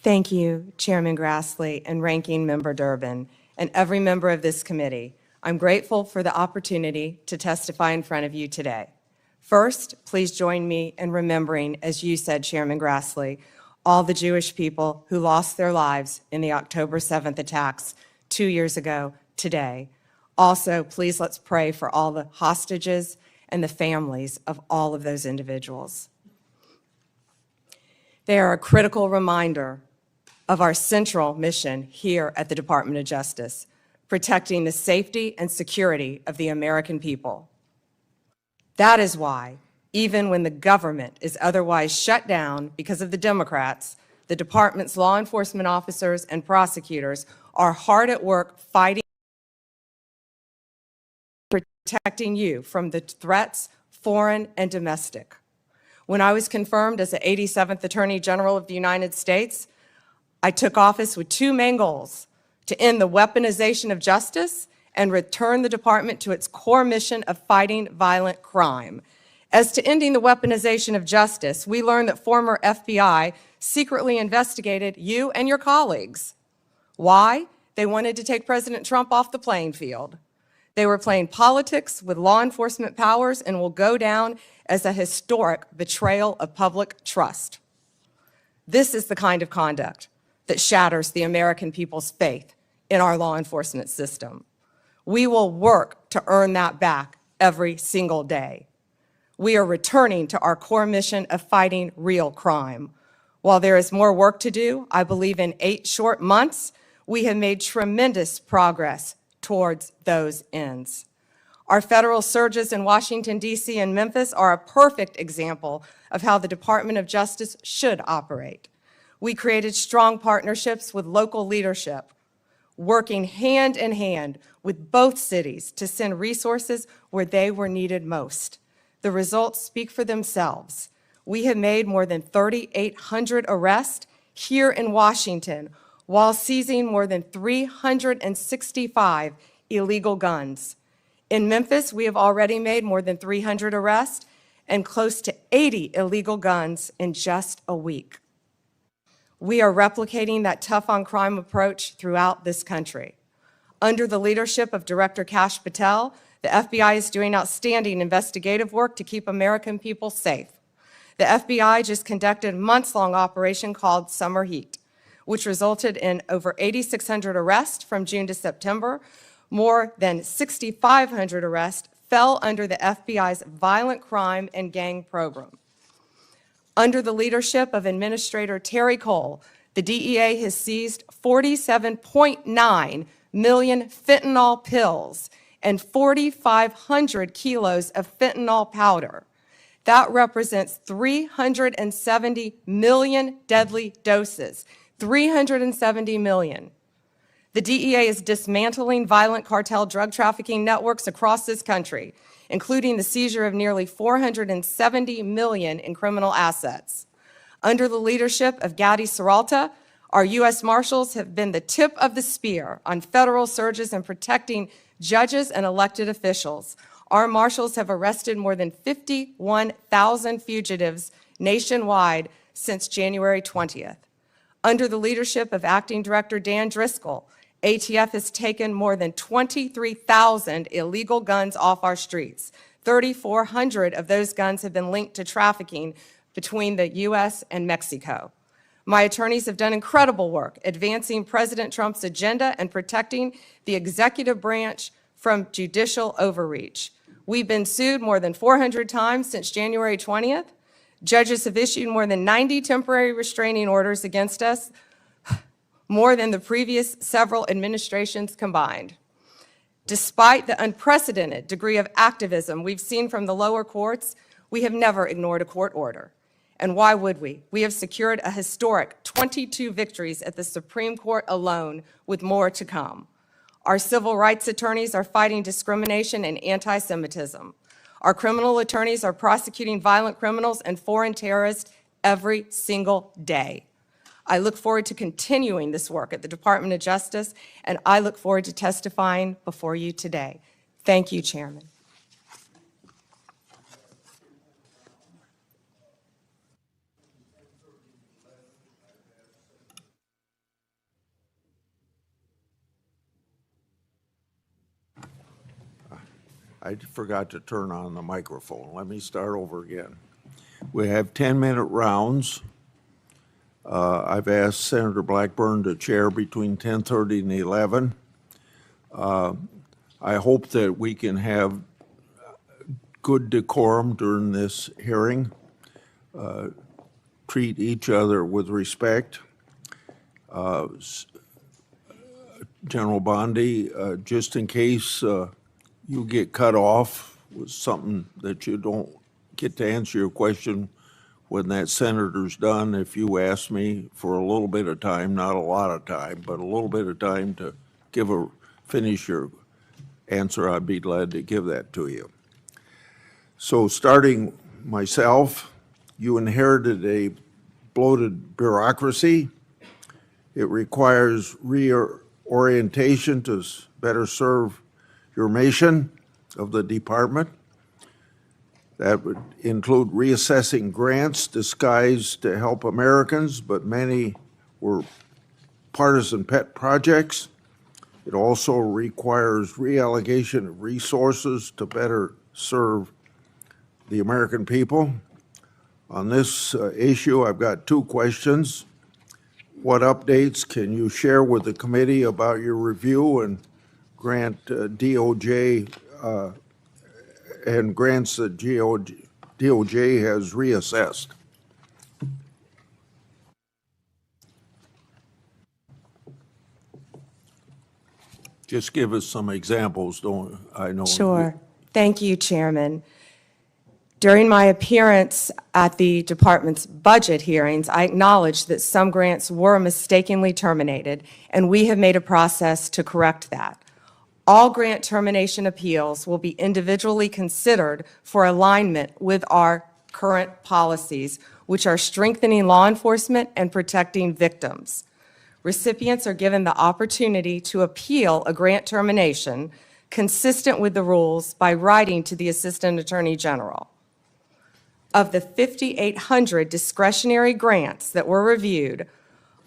Thank you, Chairman Grassley and Ranking Member Durbin, and every member of this committee. I'm grateful for the opportunity to testify in front of you today. First, please join me in remembering, as you said, Chairman Grassley, all the Jewish people who lost their lives in the October 7th attacks 2 years ago today. Also, please let's pray for all the hostages and the families of all of those individuals. They are a critical reminder of our central mission here at the Department of Justice, protecting the safety and security of the American people. That is why, even when the government is otherwise shut down because of the Democrats, the department's law enforcement officers and prosecutors are hard at work fighting, protecting you from the threats, foreign and domestic. When I was confirmed as the 87th Attorney General of the United States, I took office with 2 main goals: to end the weaponization of justice and return the department to its core mission of fighting violent crime. As to ending the weaponization of justice, we learned that former FBI secretly investigated you and your colleagues. Why? They wanted to take President Trump off the playing field. They were playing politics with law enforcement powers and will go down as a historic betrayal of public trust. This is the kind of conduct that shatters the American people's faith in our law enforcement system. We will work to earn that back every single day. We are returning to our core mission of fighting real crime. While there is more work to do, I believe in 8 short months, we have made tremendous progress towards those ends. Our federal surges in Washington, D.C. and Memphis are a perfect example of how the Department of Justice should operate. We created strong partnerships with local leadership, working hand in hand with both cities to send resources where they were needed most. The results speak for themselves. We have made more than 3,800 arrests here in Washington while seizing more than 365 illegal guns. In Memphis, we have already made more than 300 arrests and close to 80 illegal guns in just a week. We are replicating that tough-on-crime approach throughout this country. Under the leadership of Director Kash Patel, the FBI is doing outstanding investigative work to keep American people safe. The FBI just conducted a months-long operation called Summer Heat, which resulted in over 8,600 arrests from June to September. More than 6,500 arrests fell under the FBI's violent crime and gang program. Under the leadership of Administrator Terry Cole, the DEA has seized 47.9 million fentanyl pills and 4,500 kilos of fentanyl powder. That represents 370 million deadly doses, 370 million. The DEA is dismantling violent cartel drug trafficking networks across this country, including the seizure of nearly $470 million in criminal assets. Under the leadership of Gadi Serralta, our U.S. Marshals have been the tip of the spear on federal surges in protecting judges and elected officials. Our Marshals have arrested more than 51,000 fugitives nationwide since January 20th. Under the leadership of Acting Director Dan Driscoll, ATF has taken more than 23,000 illegal guns off our streets. 3,400 of those guns have been linked to trafficking between the U.S. and Mexico. My attorneys have done incredible work advancing President Trump's agenda and protecting the executive branch from judicial overreach. We've been sued more than 400 times since January 20th. Judges have issued more than 90 temporary restraining orders against us, more than the previous several administrations combined. Despite the unprecedented degree of activism we've seen from the lower courts, we have never ignored a court order. And why would we? We have secured a historic 22 victories at the Supreme Court alone, with more to come. Our civil rights attorneys are fighting discrimination and anti-Semitism. Our criminal attorneys are prosecuting violent criminals and foreign terrorists every single day. I look forward to continuing this work at the Department of Justice, and I look forward to testifying before you today. Thank you, Chairman. I forgot to turn on the microphone. Let me start over again. We have 10-minute rounds. I've asked Senator Blackburn to chair between 10:30 and 11. I hope that we can have good decorum during this hearing, treat each other with respect. General Bondi, just in case you get cut off with something that you don't get to answer your question when that senator's done, if you ask me for a little bit of time, not a lot of time, but a little bit of time to finish your answer, I'd be glad to give that to you. So starting myself, you inherited a bloated bureaucracy. It requires reorientation to better serve your mission of the department. That would include reassessing grants disguised to help Americans, but many were partisan pet projects. It also requires reallocation of resources to better serve the American people. On this issue, I've got two questions. What updates can you share with the committee about your review and grant DOJ and grants that DOJ has reassessed? Just give us some examples, don't I know? Sure. Thank you, Chairman. During my appearance at the department's budget hearings, I acknowledged that some grants were mistakenly terminated, and we have made a process to correct that. All grant termination appeals will be individually considered for alignment with our current policies, which are strengthening law enforcement and protecting victims. Recipients are given the opportunity to appeal a grant termination consistent with the rules by writing to the Assistant Attorney General. Of the 5,800 discretionary grants that were reviewed,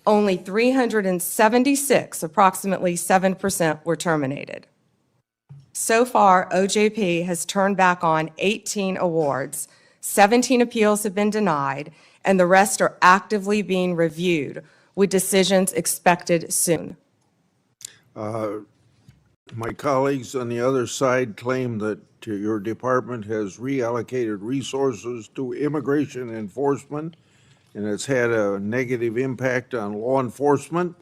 only 376, approximately 7%, were terminated. So far, OJP has turned back on 18 awards, 17 appeals have been denied, and the rest are actively being reviewed, with decisions expected soon. My colleagues on the other side claim that your department has reallocated resources to immigration enforcement, and it's had a negative impact on law enforcement.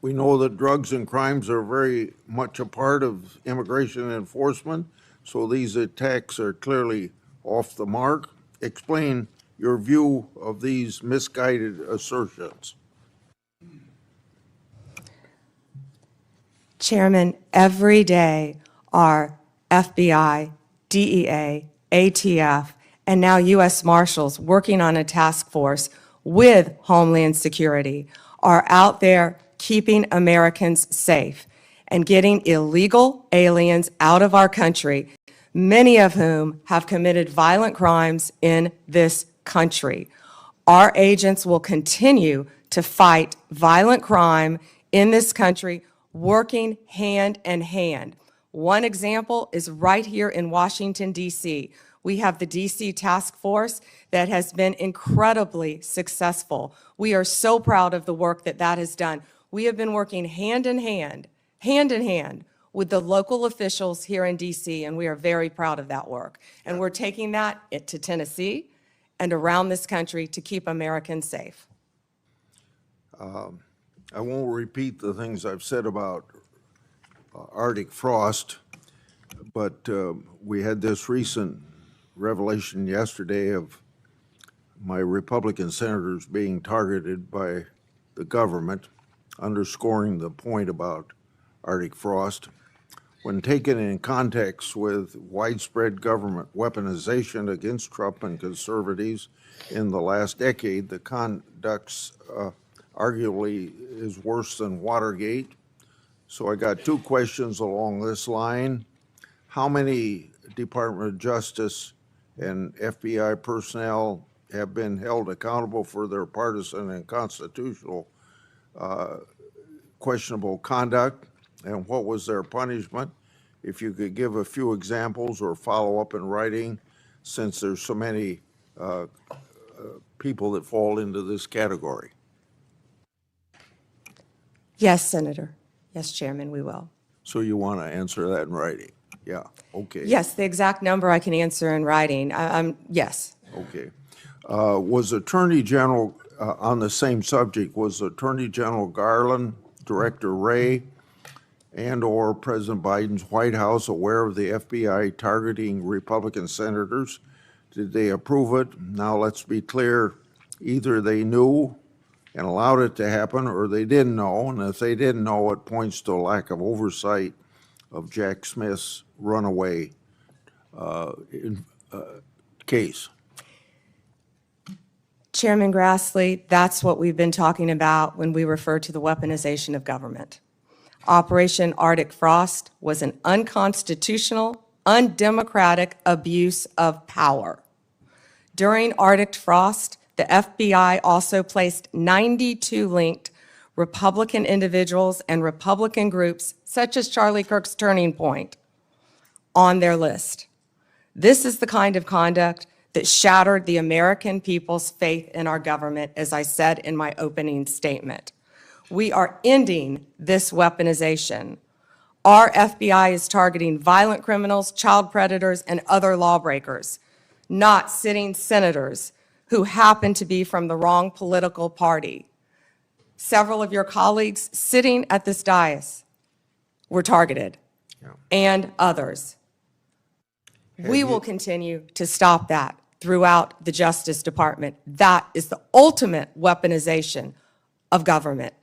We know that drugs and crimes are very much a part of immigration enforcement, so these attacks are clearly off the mark. Explain your view of these misguided assertions. Chairman, every day our FBI, DEA, ATF, and now U.S. Marshals working on a task force with Homeland Security are out there keeping Americans safe and getting illegal aliens out of our country, many of whom have committed violent crimes in this country. Our agents will continue to fight violent crime in this country, working hand in hand. One example is right here in Washington, D.C. We have the D.C. Task Force that has been incredibly successful. We are so proud of the work that that has done. We have been working hand in hand with the local officials here in D.C., and we are very proud of that work. And we're taking that to Tennessee and around this country to keep Americans safe. I won't repeat the things I've said about Arctic frost, but we had this recent revelation yesterday of my Republican senators being targeted by the government, underscoring the point about Arctic frost. When taken in context with widespread government weaponization against Trump and conservatives in the last decade, the conduct arguably is worse than Watergate. So I got two questions along this line. How many Department of Justice and FBI personnel have been held accountable for their partisan and constitutional questionable conduct, and what was their punishment? If you could give a few examples or follow up in writing, since there's so many people that fall into this category. Yes, Senator. Yes, Chairman, we will. So you want to answer that in writing? Yeah, okay. Yes, the exact number I can answer in writing. Yes. Okay. Was Attorney General, on the same subject, was Attorney General Garland, Director Wray, and/or President Biden's White House aware of the FBI targeting Republican senators? Did they approve it? Now, let's be clear, either they knew and allowed it to happen, or they didn't know, and if they didn't know, it points to a lack of oversight of Jack Smith's runaway case. Chairman Grassley, that's what we've been talking about when we refer to the weaponization of government. Operation Arctic Frost was an unconstitutional, undemocratic abuse of power. During Arctic Frost, the FBI also placed 92 linked Republican individuals and Republican groups, such as Charlie Kirk's Turning Point, on their list. This is the kind of conduct that shattered the American people's faith in our government, as I said in my opening statement. We are ending this weaponization. Our FBI is targeting violent criminals, child predators, and other lawbreakers, not sitting senators who happen to be from the wrong political party. Several of your colleagues sitting at this dais were targeted, and others. We will continue to stop that throughout the Justice Department. That is the ultimate weaponization of government.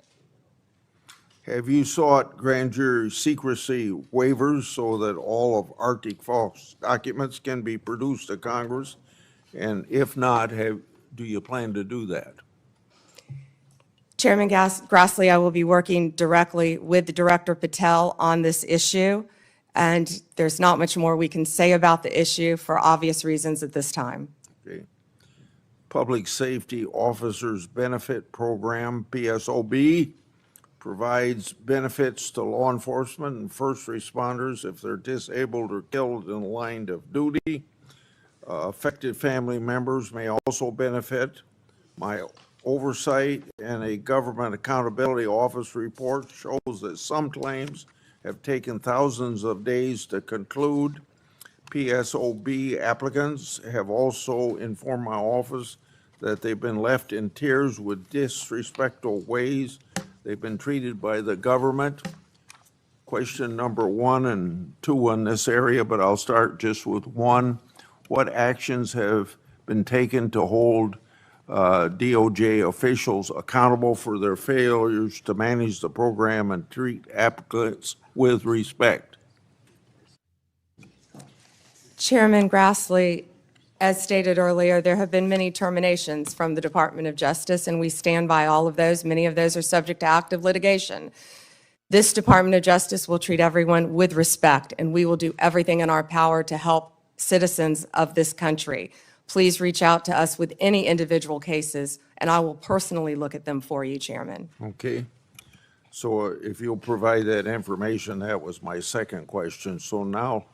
Have you sought grand jury secrecy waivers so that all of Arctic Frost documents can be produced to Congress? And if not, do you plan to do that? Chairman Grassley, I will be working directly with Director Patel on this issue, and there's not much more we can say about the issue for obvious reasons at this time. Okay. Public Safety Officers Benefit Program, PSOB, provides benefits to law enforcement and first responders if they're disabled or killed in the line of duty. Affected family members may also benefit. My oversight and a government accountability office report shows that some claims have taken thousands of days to conclude. PSOB applicants have also informed my office that they've been left in tears with disrespectful ways they've been treated by the government. Question number 1 and 2 on this area, but I'll start just with 1. What actions have been taken to hold DOJ officials accountable for their failures to manage the program and treat applicants with respect? Chairman Grassley, as stated earlier, there have been many terminations from the Department of Justice, and we stand by all of those. Many of those are subject to active litigation. This Department of Justice will treat everyone with respect, and we will do everything in our power to help citizens of this country. Please reach out to us with any individual cases, and I will personally look at them for you, Chairman. Okay. So if you'll provide that information, that was my second question. So now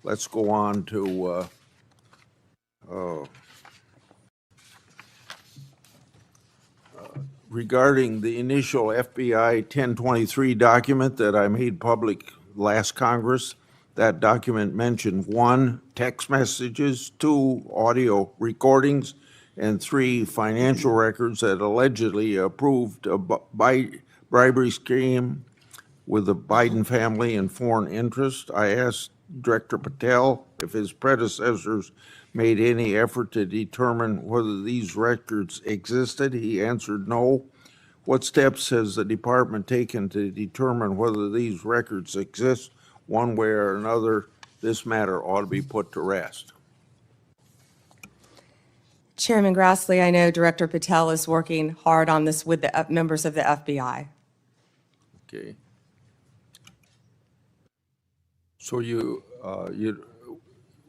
let's go on to regarding the initial FBI 1023 document that I made public last Congress. That document mentioned 1, text messages, 2, audio recordings, and 3, financial records that allegedly approved a bribery scheme with the Biden family and foreign interest. I asked Director Patel if his predecessors made any effort to determine whether these records existed. He answered no. What steps has the department taken to determine whether these records exist? One way or another, this matter ought to be put to rest. Chairman Grassley, I know Director Patel is working hard on this with the members of the FBI. Okay. So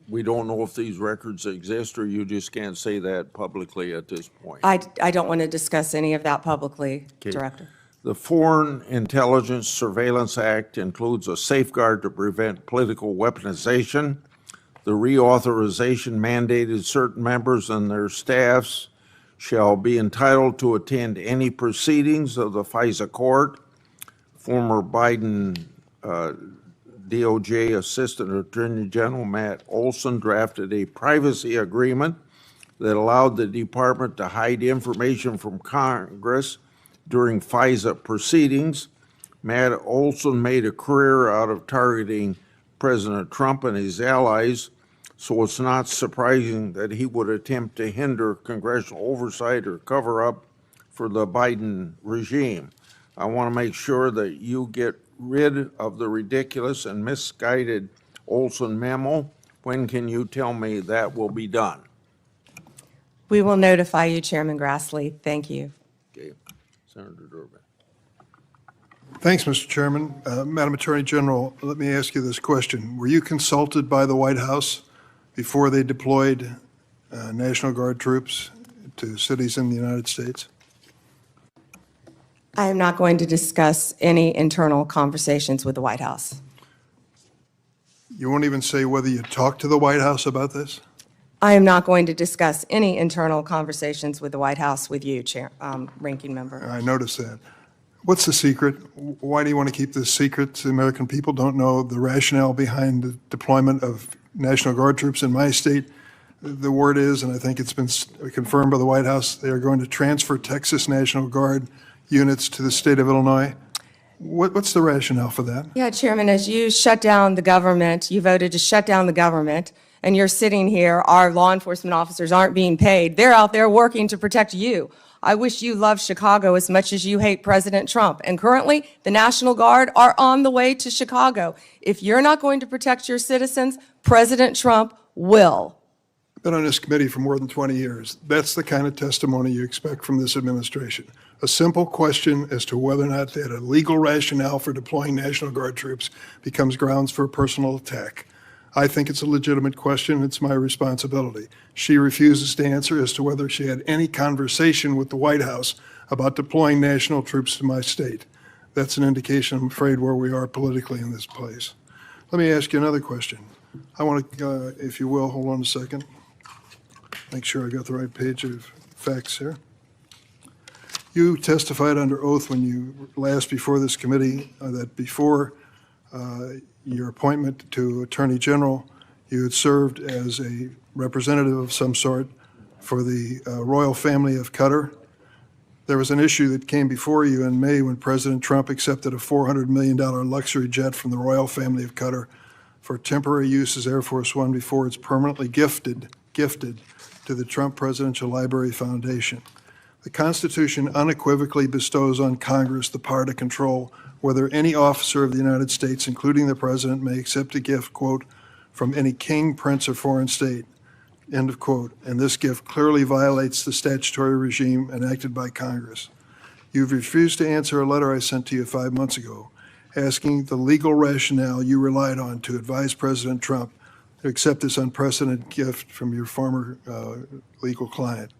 we don't know if these records exist, or you just can't say that publicly at this point? I don't want to discuss any of that publicly, Okay. Director. The Foreign Intelligence Surveillance Act includes a safeguard to prevent political weaponization. The reauthorization mandated certain members and their staffs shall be entitled to attend any proceedings of the FISA court. Former Biden DOJ Assistant Attorney General Matt Olson drafted a privacy agreement that allowed the department to hide information from Congress during FISA proceedings. Matt Olson made a career out of targeting President Trump and his allies, so it's not surprising that he would attempt to hinder congressional oversight or cover up for the Biden regime. I want to make sure that you get rid of the ridiculous and misguided Olson memo. When can you tell me that will be done? We will notify you, Chairman Grassley. Thank you. Okay, Senator Durbin. Thanks, Mr. Chairman. Madam Attorney General, let me ask you this question. Were you consulted by the White House before they deployed National Guard troops to cities in the United States? I am not going to discuss any internal conversations with the White House. You won't even say whether you talked to the White House about this? I am not going to discuss any internal conversations with the White House with you, Ranking Member. I noticed that. What's the secret? Why do you want to keep this secret? The American people don't know the rationale behind the deployment of National Guard troops in my state. The word is, and I think it's been confirmed by the White House, they are going to transfer Texas National Guard units to the state of Illinois. What's the rationale for that? Yeah, Chairman, as you shut down the government, you voted to shut down the government, and you're sitting here, our law enforcement officers aren't being paid. They're out there working to protect you. I wish you loved Chicago as much as you hate President Trump. And currently, the National Guard are on the way to Chicago. If you're not going to protect your citizens, President Trump will. Been on this committee for more than 20 years. That's the kind of testimony you expect from this administration. A simple question as to whether or not they had a legal rationale for deploying National Guard troops becomes grounds for a personal attack. I think it's a legitimate question. It's my responsibility. She refuses to answer as to whether she had any conversation with the White House about deploying national troops to my state. That's an indication, I'm afraid, where we are politically in this place. Let me ask you another question. I want to, if you will, hold on a second. Make sure I got the right page of facts here. You testified under oath when you last before this committee that before your appointment to Attorney General, you had served as a representative of some sort for the royal family of Qatar. There was an issue that came before you in May when President Trump accepted a $400 million luxury jet from the royal family of Qatar for temporary use as Air Force One before it's permanently gifted to the Trump Presidential Library Foundation. The Constitution unequivocally bestows on Congress the power to control whether any officer of the United States, including the President, may accept a gift, quote, from any king, prince, or foreign state, end of quote. And this gift clearly violates the statutory regime enacted by Congress. You've refused to answer a letter I sent to you 5 months ago, asking the legal rationale you relied on to advise President Trump to accept this unprecedented gift from your former legal client.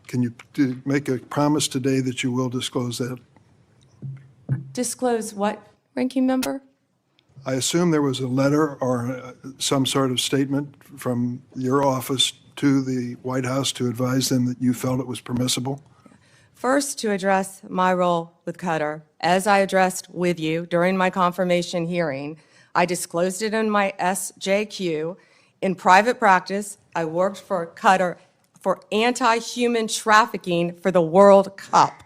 Can you make a promise today that you will disclose that? Disclose what, Ranking Member? I assume there was a letter or some sort of statement from your office to the White House to advise them that you felt it was permissible? First, to address my role with Qatar, as I addressed with you during my confirmation hearing, I disclosed it in my SJQ. In private practice, I worked for Qatar for anti-human trafficking for the World Cup.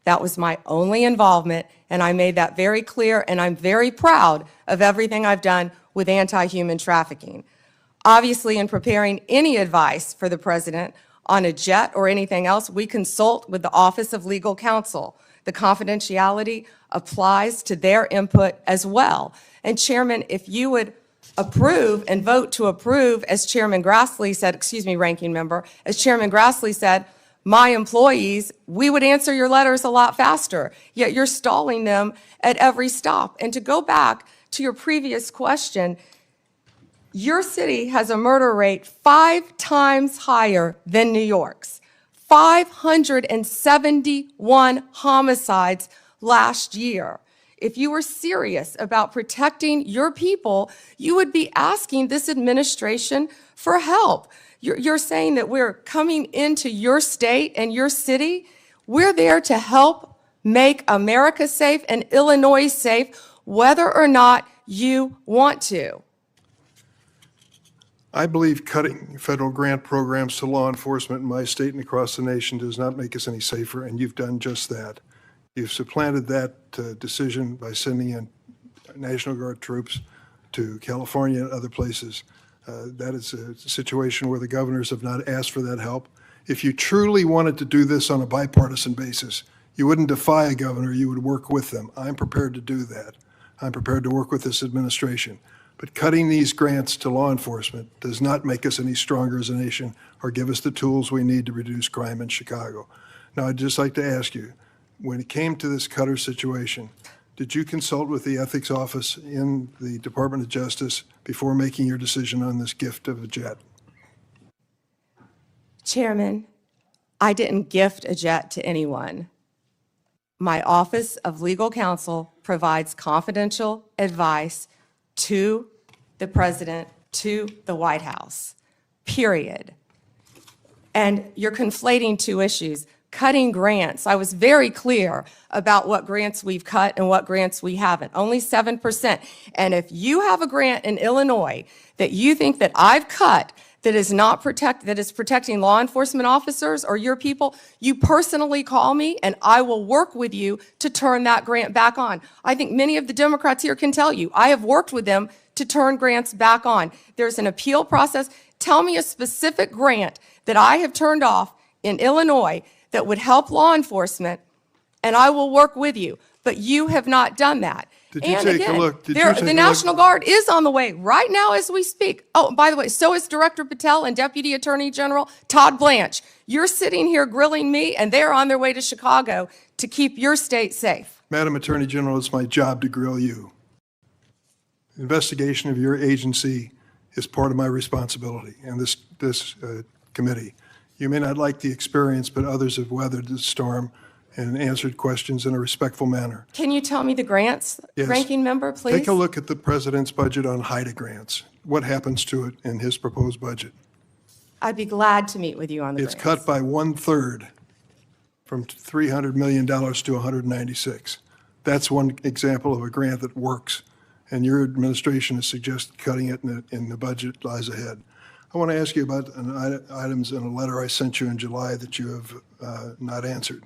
That was my only involvement, and I made that very clear, and I'm very proud of everything I've done with anti-human trafficking. Obviously, in preparing any advice for the President on a jet or anything else, we consult with the Office of Legal Counsel. The confidentiality applies to their input as well. And Chairman, if you would approve and vote to approve, as Chairman Grassley said, excuse me, Ranking Member, as Chairman Grassley said, my employees, we would answer your letters a lot faster, yet you're stalling them at every stop. And to go back to your previous question, your city has a murder rate 5 times higher than New York's. 571 homicides last year. If you were serious about protecting your people, you would be asking this administration for help. You're saying that we're coming into your state and your city. We're there to help make America safe and Illinois safe, whether or not you want to. I believe cutting federal grant programs to law enforcement in my state and across the nation does not make us any safer, and you've done just that. You've supplanted that decision by sending in National Guard troops to California and other places. That is a situation where the governors have not asked for that help. If you truly wanted to do this on a bipartisan basis, you wouldn't defy a governor, you would work with them. I'm prepared to do that. I'm prepared to work with this administration. But cutting these grants to law enforcement does not make us any stronger as a nation or give us the tools we need to reduce crime in Chicago. Now, I'd just like to ask you, when it came to this Qatar situation, did you consult with the ethics office in the Department of Justice before making your decision on this gift of a jet? Chairman, I didn't gift a jet to anyone. My Office of Legal Counsel provides confidential advice to the President, to the White House, period. And you're conflating two issues. Cutting grants, I was very clear about what grants we've cut and what grants we haven't, only 7%. And if you have a grant in Illinois that you think that I've cut that is not that is protecting law enforcement officers or your people, you personally call me and I will work with you to turn that grant back on. I think many of the Democrats here can tell you, I have worked with them to turn grants back on. There's an appeal process. Tell me a specific grant that I have turned off in Illinois that would help law enforcement, and I will work with you. But you have not done that. Did you And take a again, look? Did you take a the look? National Guard is on the way right now as we speak. Oh, by the way, so is Director Patel and Deputy Attorney General Todd Blanche. You're sitting here grilling me, and they're on their way to Chicago to keep your state safe. Madam Attorney General, it's my job to grill you. Investigation of your agency is part of my responsibility and this committee. You may not like the experience, but others have weathered the storm and answered questions in a respectful manner. Can you tell me the grants, Yes. Ranking Member, please? Take a look at the president's budget on HIDA grants. What happens to it in his proposed budget? I'd be glad to meet with you on the It's grants. cut by 1/3 from $300 million to 196. That's one example of a grant that works, and your administration has suggested cutting it in the budget lies ahead. I want to ask you about items in a letter I sent you in July that you have not answered.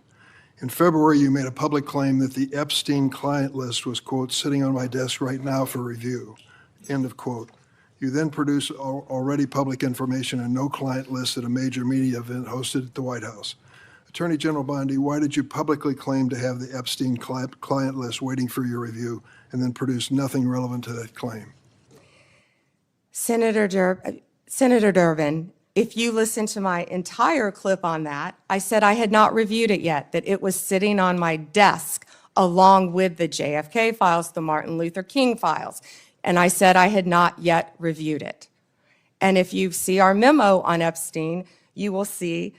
In February, you made a public claim that the Epstein client list was, quote, sitting on my desk right now for review, end of quote. You then produce already public information and no client list at a major media event hosted at the White House. Attorney General Bondi, why did you publicly claim to have the Epstein client list waiting for your review and then produce nothing relevant to that claim? Senator Durbin, if you listen to my entire clip on that, I said I had not reviewed it yet, that it was sitting on my desk along with the JFK files, the Martin Luther King files. And I said I had not yet reviewed it. And if you see our memo on Epstein, you will see,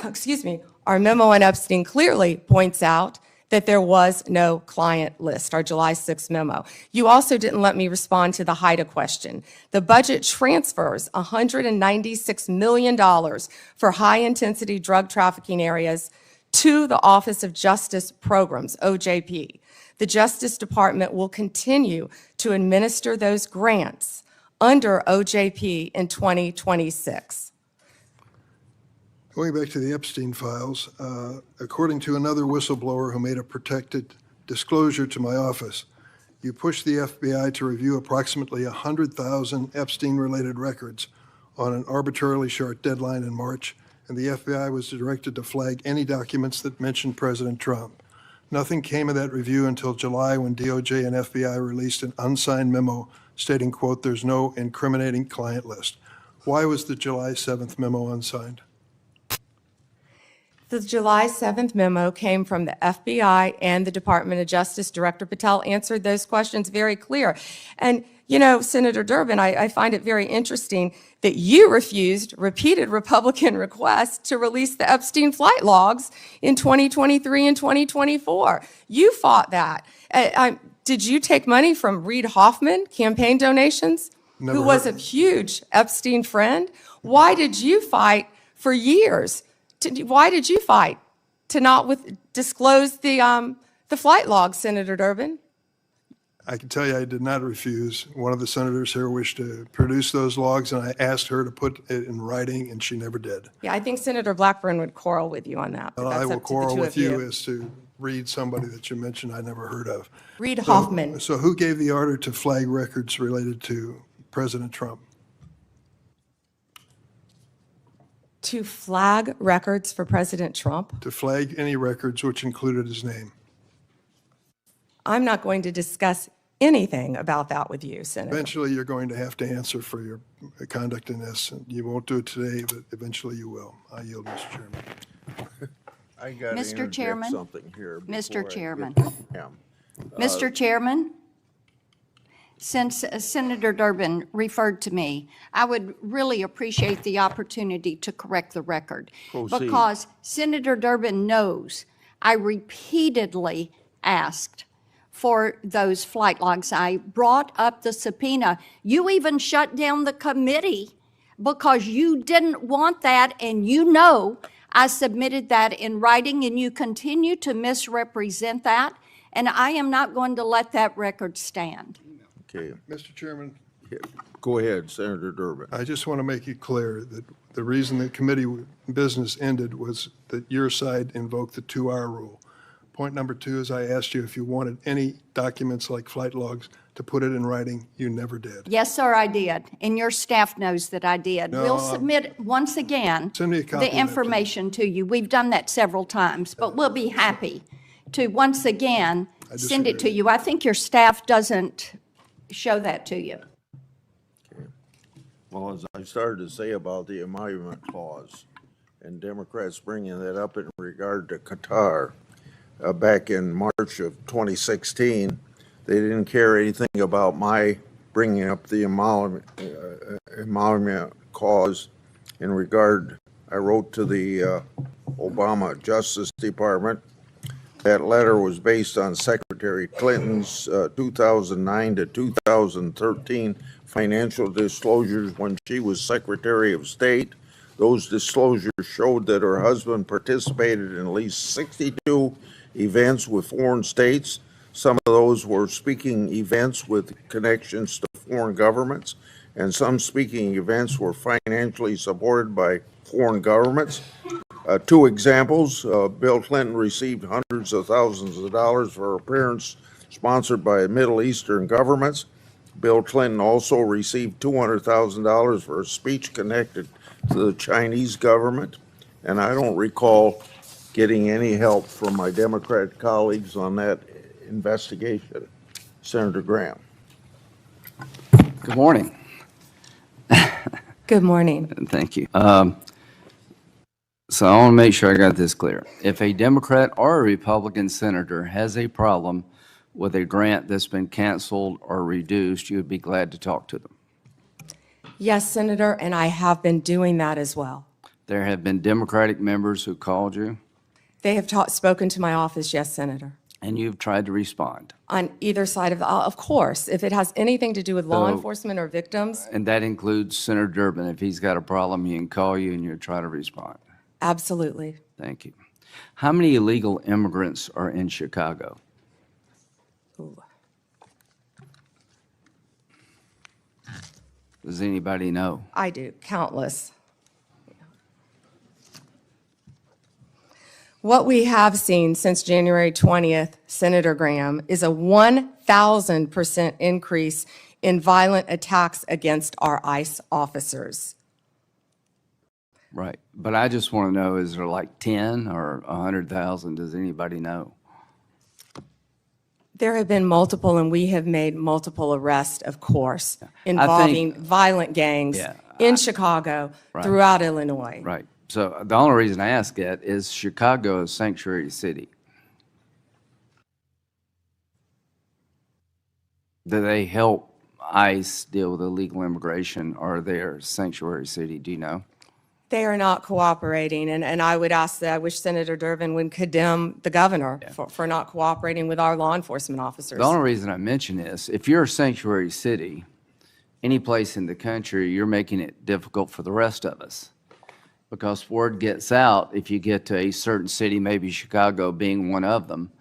excuse me, our memo on Epstein clearly points out that there was no client list, our July 6th memo. You also didn't let me respond to the HIDTA question. The budget transfers $196 million for high-intensity drug trafficking areas to the Office of Justice Programs, OJP. The Justice Department will continue to administer those grants under OJP in 2026. Going back to the Epstein files, according to another whistleblower who made a protected disclosure to my office, you pushed the FBI to review approximately 100,000 Epstein-related records on an arbitrarily short deadline in March, and the FBI was directed to flag any documents that mentioned President Trump. Nothing came of that review until July when DOJ and FBI released an unsigned memo stating, quote, "there's no incriminating client list." Why was the July 7th memo unsigned? The July 7th memo came from the FBI and the Department of Justice. Director Patel answered those questions very clear. And, you know, Senator Durbin, I find it very interesting that you refused repeated Republican requests to release the Epstein flight logs in 2023 and 2024. You fought that. Did you take money from Reid Hoffman, campaign donations, who was a huge Epstein friend? Why did you fight for years? Why did you fight to not disclose the flight logs, Senator Durbin? I can tell you I did not refuse. One of the senators here wished to produce those logs, and I asked her to put it in writing, and she never did. Yeah, I think Senator Blackburn would quarrel with you on that. But Well, that's I will up to the quarrel two with of you as to Reid, somebody that you mentioned I never heard of. Reid Hoffman. So who gave the order to flag records related to President Trump? To flag records for President Trump? To flag any records which included his name? I'm not going to discuss anything about that with you, Senator. Eventually, you're going to have to answer for your conduct in this. You won't do it today, but eventually you will. I yield, Mr. Chairman. I got to Mr. interject Chairman? something here. Mr. before I Chairman. get to Pam. Mr. Chairman, since Senator Durbin referred to me, I would really appreciate the opportunity to correct the record. Proceed. Because Senator Durbin knows I repeatedly asked for those flight logs. I brought up the subpoena. You even shut down the committee because you didn't want that, and you know I submitted that in writing, and you continue to misrepresent that, and I am not going to let that record stand. Okay, Mr. Chairman, go ahead, Senator Durbin. I just want to make it clear that the reason the committee business ended was that your side invoked the 2-hour rule. Point number 2 is I asked you if you wanted any documents like flight logs to put it in writing. You never did. Yes, sir, I did, and your staff knows that I did. No, We'll submit, once again, Send me a copy of the that, information to you. We've done that several times, but we'll be happy to, once again, send it to disagree. you. I think your staff doesn't show that to you. Well, as I started to say about the emolument clause, and Democrats bringing that up in regard to Qatar, back in March of 2016, they didn't care anything about my bringing up the emolument clause in regard. I wrote to the Obama Justice Department. That letter was based on Secretary Clinton's 2009 to 2013 financial disclosures when she was Secretary of State. Those disclosures showed that her husband participated in at least 62 events with foreign states. Some of those were speaking events with connections to foreign governments, and some speaking events were financially supported by foreign governments. 2 examples, Bill Clinton received hundreds of thousands of dollars for appearance sponsored by Middle Eastern governments. Bill Clinton also received $200,000 for a speech connected to the Chinese government, and I don't recall getting any help from my Democrat colleagues on that investigation. Senator Graham. Good morning. Good morning. Thank you. So I want to make sure I got this clear. If a Democrat or a Republican senator has a problem with a grant that's been canceled or reduced, you would be glad to talk to them. Yes, Senator, and I have been doing that as well. There have been Democratic members who called you, They have spoken to my office, yes, Senator. and you've tried to respond. On either side of course, if it has anything to do with law So- enforcement or victims, And that includes Senator Durbin. If he's got a problem, he can call you and you'll try to respond. absolutely. Thank you. How many illegal immigrants are in Chicago? Ooh. Does anybody know? I do, countless. What we have seen since January 20th, Senator Graham, is a 1,000% increase in violent attacks against our ICE officers. Right. But I just want to know, is there like 10 or 100,000? Does anybody know? There have been multiple, and we have made multiple arrests, of course, involving violent gangs Yeah, in Chicago, Right. throughout Illinois. Right. So the only reason I ask that is Chicago is sanctuary city. Do they help ICE deal with illegal immigration, or are they a sanctuary city? Do you know? They are not cooperating, and I would ask that, I wish Senator Durbin would condemn the governor for not cooperating with our law enforcement officers. The only reason I mention this, if you're a sanctuary city, any place in the country, you're making it difficult for the rest of us. Because word gets out, if you get to a certain city, maybe Chicago being one of them,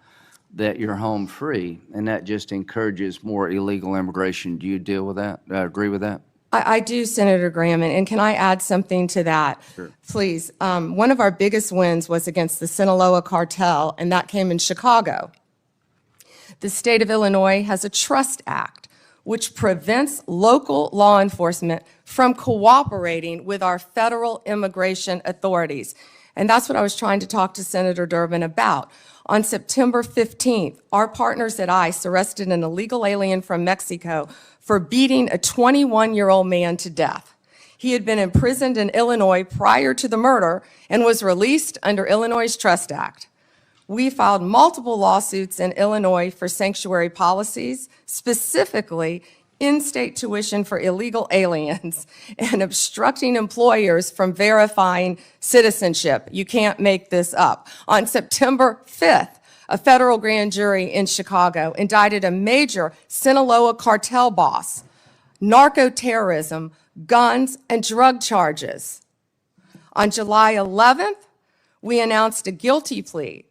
that you're home free, and that just encourages more illegal immigration. Do you deal with that? Agree with that? I do, Senator Graham, and can I add something to that? Sure. Please. One of our biggest wins was against the Sinaloa cartel, and that came in Chicago. The state of Illinois has a Trust Act, which prevents local law enforcement from cooperating with our federal immigration authorities. And that's what I was trying to talk to Senator Durbin about. On September 15th, our partners at ICE arrested an illegal alien from Mexico for beating a 21-year-old man to death. He had been imprisoned in Illinois prior to the murder and was released under Illinois' Trust Act. We filed multiple lawsuits in Illinois for sanctuary policies, specifically in-state tuition for illegal aliens and obstructing employers from verifying citizenship. You can't make this up. On September 5th, a federal grand jury in Chicago indicted a major Sinaloa cartel boss, narco-terrorism, guns, and drug charges. On July 11th, we announced a guilty plea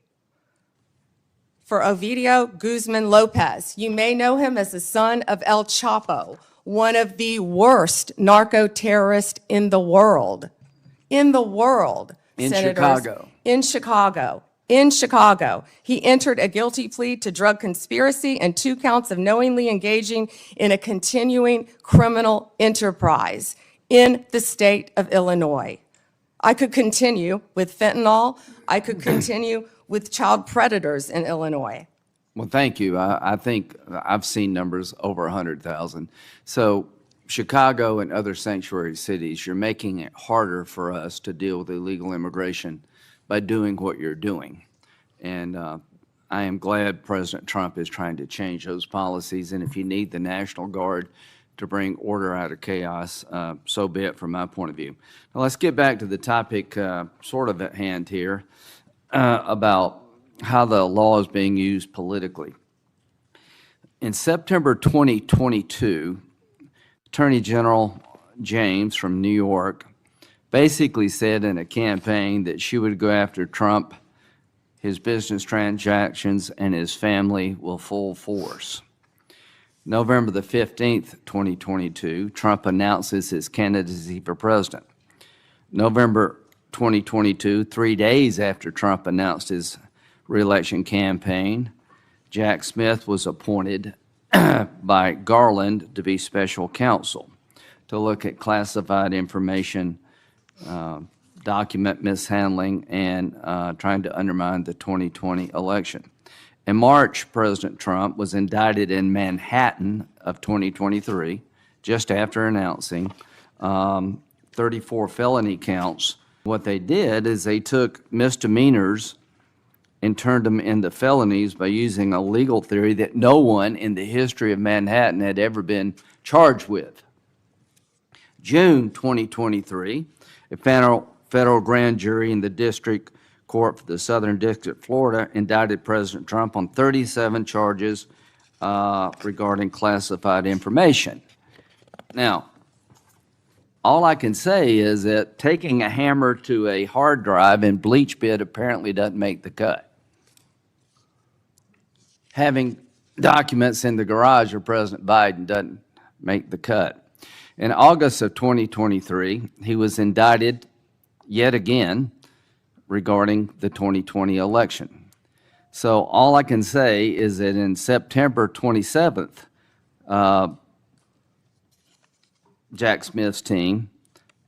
for Ovidio Guzman Lopez. You may know him as the son of El Chapo, one of the worst narco-terrorists in the world. In the world, In Senators. Chicago. In Chicago. In Chicago. He entered a guilty plea to drug conspiracy and 2 counts of knowingly engaging in a continuing criminal enterprise in the state of Illinois. I could continue with fentanyl. I could continue with child predators in Illinois. Well, thank you. I think I've seen numbers over 100,000. So Chicago and other sanctuary cities, you're making it harder for us to deal with illegal immigration by doing what you're doing. And I am glad President Trump is trying to change those policies. And if you need the National Guard to bring order out of chaos, so be it from my point of view. Now let's get back to the topic sort of at hand here. About how the law is being used politically. In September 2022, Attorney General James from New York basically said in a campaign that she would go after Trump, his business transactions, and his family with full force. November the 15th, 2022, Trump announces his candidacy for president. November 2022, 3 days after Trump announced his reelection campaign, Jack Smith was appointed by Garland to be special counsel to look at classified information, document mishandling, and trying to undermine the 2020 election. In March, President Trump was indicted in Manhattan of 2023, just after announcing 34 felony counts. What they did is they took misdemeanors and turned them into felonies by using a legal theory that no one in the history of Manhattan had ever been charged with. June 2023, a federal grand jury in the District Court for the Southern District of Florida indicted President Trump on 37 charges regarding classified information. Now, all I can say is that taking a hammer to a hard drive in bleach bit apparently doesn't make the cut. Having documents in the garage of President Biden doesn't make the cut. In August of 2023, he was indicted yet again regarding the 2020 election. So all I can say is that in September 27th, Jack Smith's team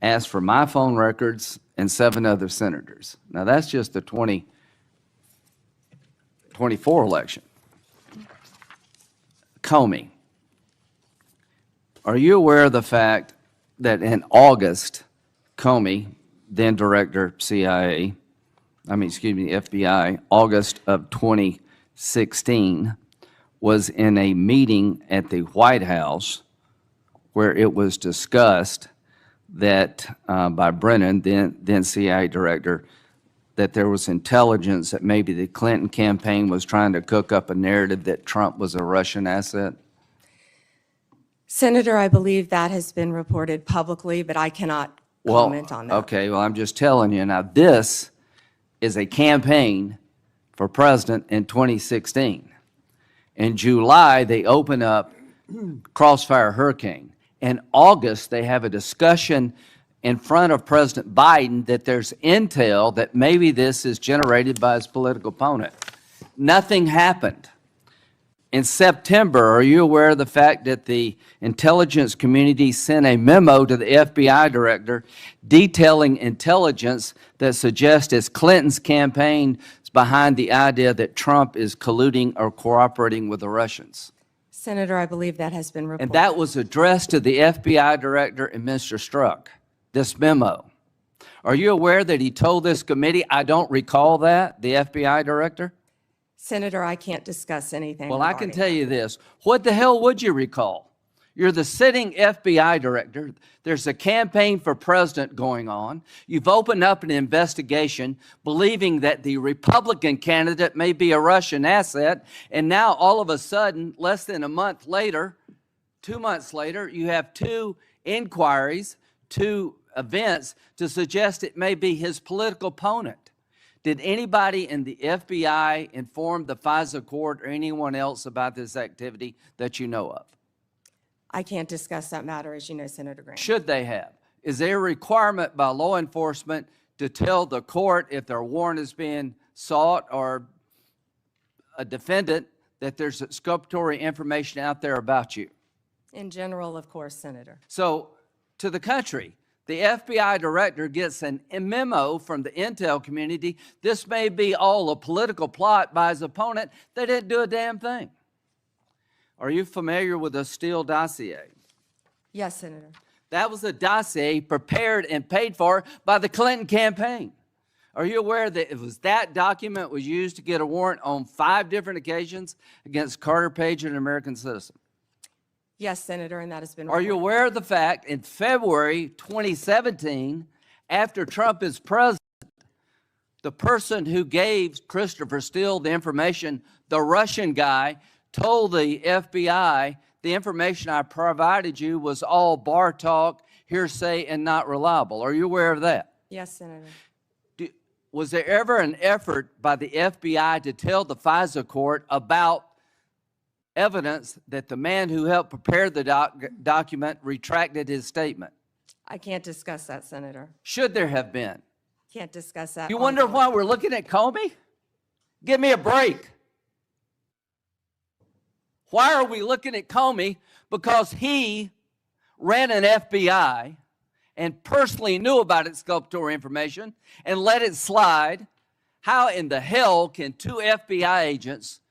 asked for my phone records and 7 other senators. Now that's just the 2024 election. Comey, are you aware of the fact that in August, Comey, then director FBI, August of 2016, was in a meeting at the White House where it was discussed that by Brennan, then CIA director, that there was intelligence that maybe the Clinton campaign was trying to cook up a narrative that Trump was a Russian asset? Senator, I believe that has been reported publicly, but I cannot comment on that. Okay, well, I'm just telling you. Now, this is a campaign for president in 2016. In July, they open up Crossfire Hurricane. In August, they have a discussion in front of President Biden that there's intel that maybe this is generated by his political opponent. Nothing happened. In September, are you aware of the fact that the intelligence community sent a memo to the FBI director detailing intelligence that suggests it's Clinton's campaign is behind the idea that Trump is colluding or cooperating with the Russians? Senator, I believe that has been reported. And that was addressed to the FBI director and Mr. Strzok, this memo. Are you aware that he told this committee, I don't recall that, the FBI director? Senator, I can't discuss anything. Well, I can regarding tell you this. What the hell would you recall? You're the sitting FBI director. There's a campaign for president going on. You've opened up an investigation believing that the Republican candidate may be a Russian asset. And now all of a sudden, less than a month later, 2 months later, you have 2 inquiries, 2 events to suggest it may be his political opponent. Did anybody in the FBI inform the FISA court or anyone else about this activity that you know of? I can't discuss that matter, as you know, Senator Graham. Should they have? Is there a requirement by law enforcement to tell the court if their warrant is being sought or a defendant that there's exculpatory information out there about you? In general, of course, Senator. So, to the country, the FBI director gets a memo from the intel community. This may be all a political plot by his opponent. They didn't do a damn thing. Are you familiar with the Steele dossier? Yes, Senator. That was a dossier prepared and paid for by the Clinton campaign. Are you aware that it was that document was used to get a warrant on 5 different occasions against Carter Page, an American citizen? Yes, Senator, and that has been Are you reported. aware of the fact in February 2017, after Trump is president, the person who gave Christopher Steele the information, the Russian guy, told the FBI the information I provided you was all bar talk, hearsay, and not reliable? Are you aware of that? Yes, Senator. Was there ever an effort by the FBI to tell the FISA court about evidence that the man who helped prepare the document retracted his statement? I can't discuss that, Senator. Should there have been? Can't discuss that. You wonder why we're looking at Comey? Give me a break. Why are we looking at Comey? Because he ran an FBI and personally knew about exculpatory information and let it slide. How in the hell can two FBI agents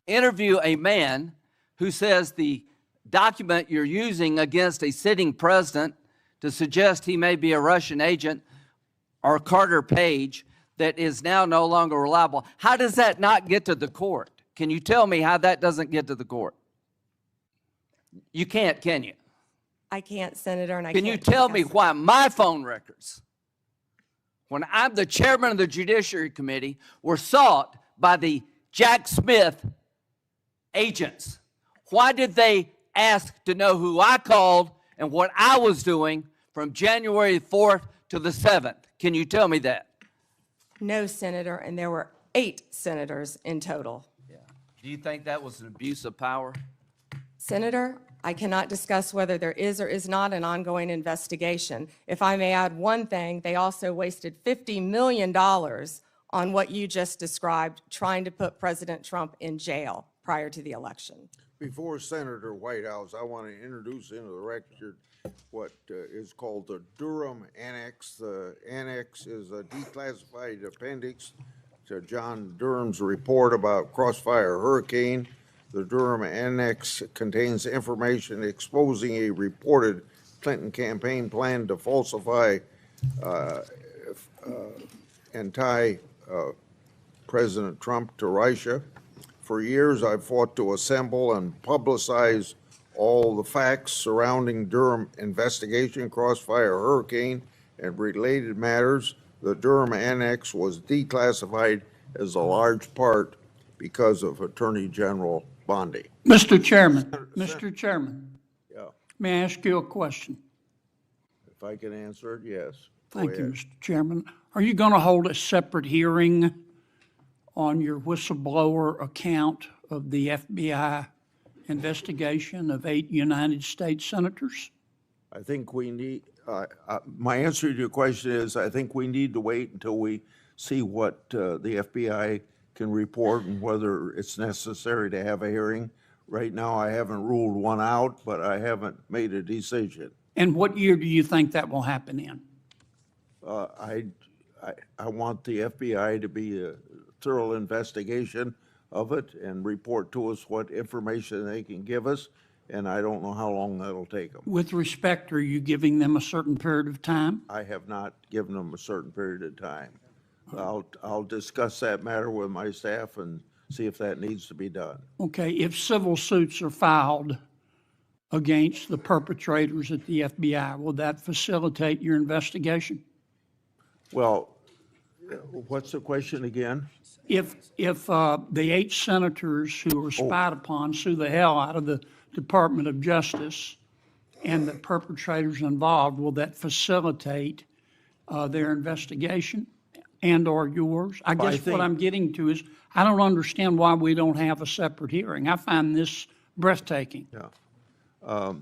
interview a man who says the document you're using against a sitting president to suggest he may be a Russian agent or Carter Page that is now no longer reliable? How does that not get to the court? Can you tell me how that doesn't get to the court? You can't, can you? I can't, Senator, and I Can can't. you tell me discuss it. why my phone records, when I'm the chairman of the Judiciary Committee, were sought by the Jack Smith agents? Why did they ask to know who I called and what I was doing from January 4th to the 7th? Can you tell me that? No, Senator, and there were 8 senators in total. Do you think that was an abuse of power? Senator, I cannot discuss whether there is or is not an ongoing investigation. If I may add one thing, they also wasted $50 million on what you just described, trying to put President Trump in jail prior to the election. Before Senator Whitehouse, I want to introduce into the record what is called the Durham Annex. The annex is a declassified appendix to John Durham's report about Crossfire Hurricane. The Durham Annex contains information exposing a reported Clinton campaign plan to falsify and tie President Trump to Russia. For years, I've fought to assemble and publicize all the facts surrounding Durham investigation, Crossfire Hurricane, and related matters. The Durham Annex was declassified as a large part because of Attorney General Bondi. Mr. Chairman, Yeah, may I ask you a question? if I can answer it, yes. Go Thank you, ahead. Mr. Chairman. Are you going to hold a separate hearing on your whistleblower account of the FBI investigation of 8 United States senators? I think we need, my answer to your question is, I think we need to wait until we see what the FBI can report and whether it's necessary to have a hearing. Right now, I haven't ruled one out, but I haven't made a decision. And what year do you think that will happen in? I want the FBI to be a thorough investigation of it and report to us what information they can give us, and I don't know how long that'll take them. With respect, are you giving them a certain period of time? I have not given them a certain period of time. I'll discuss that matter with my staff and see if that needs to be done. Okay, if civil suits are filed against the perpetrators at the FBI, will that facilitate your investigation? Well, what's the question again? If the 8 senators who were spied upon sue the hell out of the Department of Justice and the perpetrators involved, will that facilitate their investigation and/or yours? I guess what I'm getting to is, I don't understand why we don't have a separate hearing. I find this breathtaking. Yeah.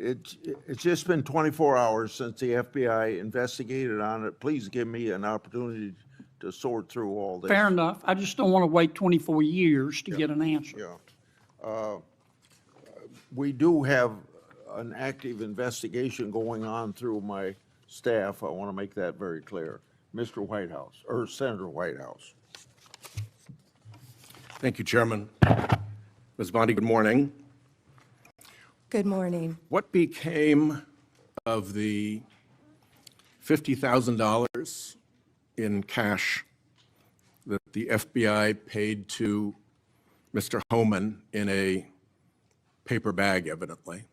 It's just been 24 hours since the FBI investigated on it. Please give me an opportunity to sort through all this. Fair enough. I just don't want to wait 24 years to get an answer. Yeah. We do have an active investigation going on through my staff. I want to make that very clear. Mr. Whitehouse, or Senator Whitehouse. Thank you, Chairman. Ms. Bondi, good morning. Good morning. What became of the $50,000 in cash that the FBI paid to Mr. Homan in a paper bag, evidently?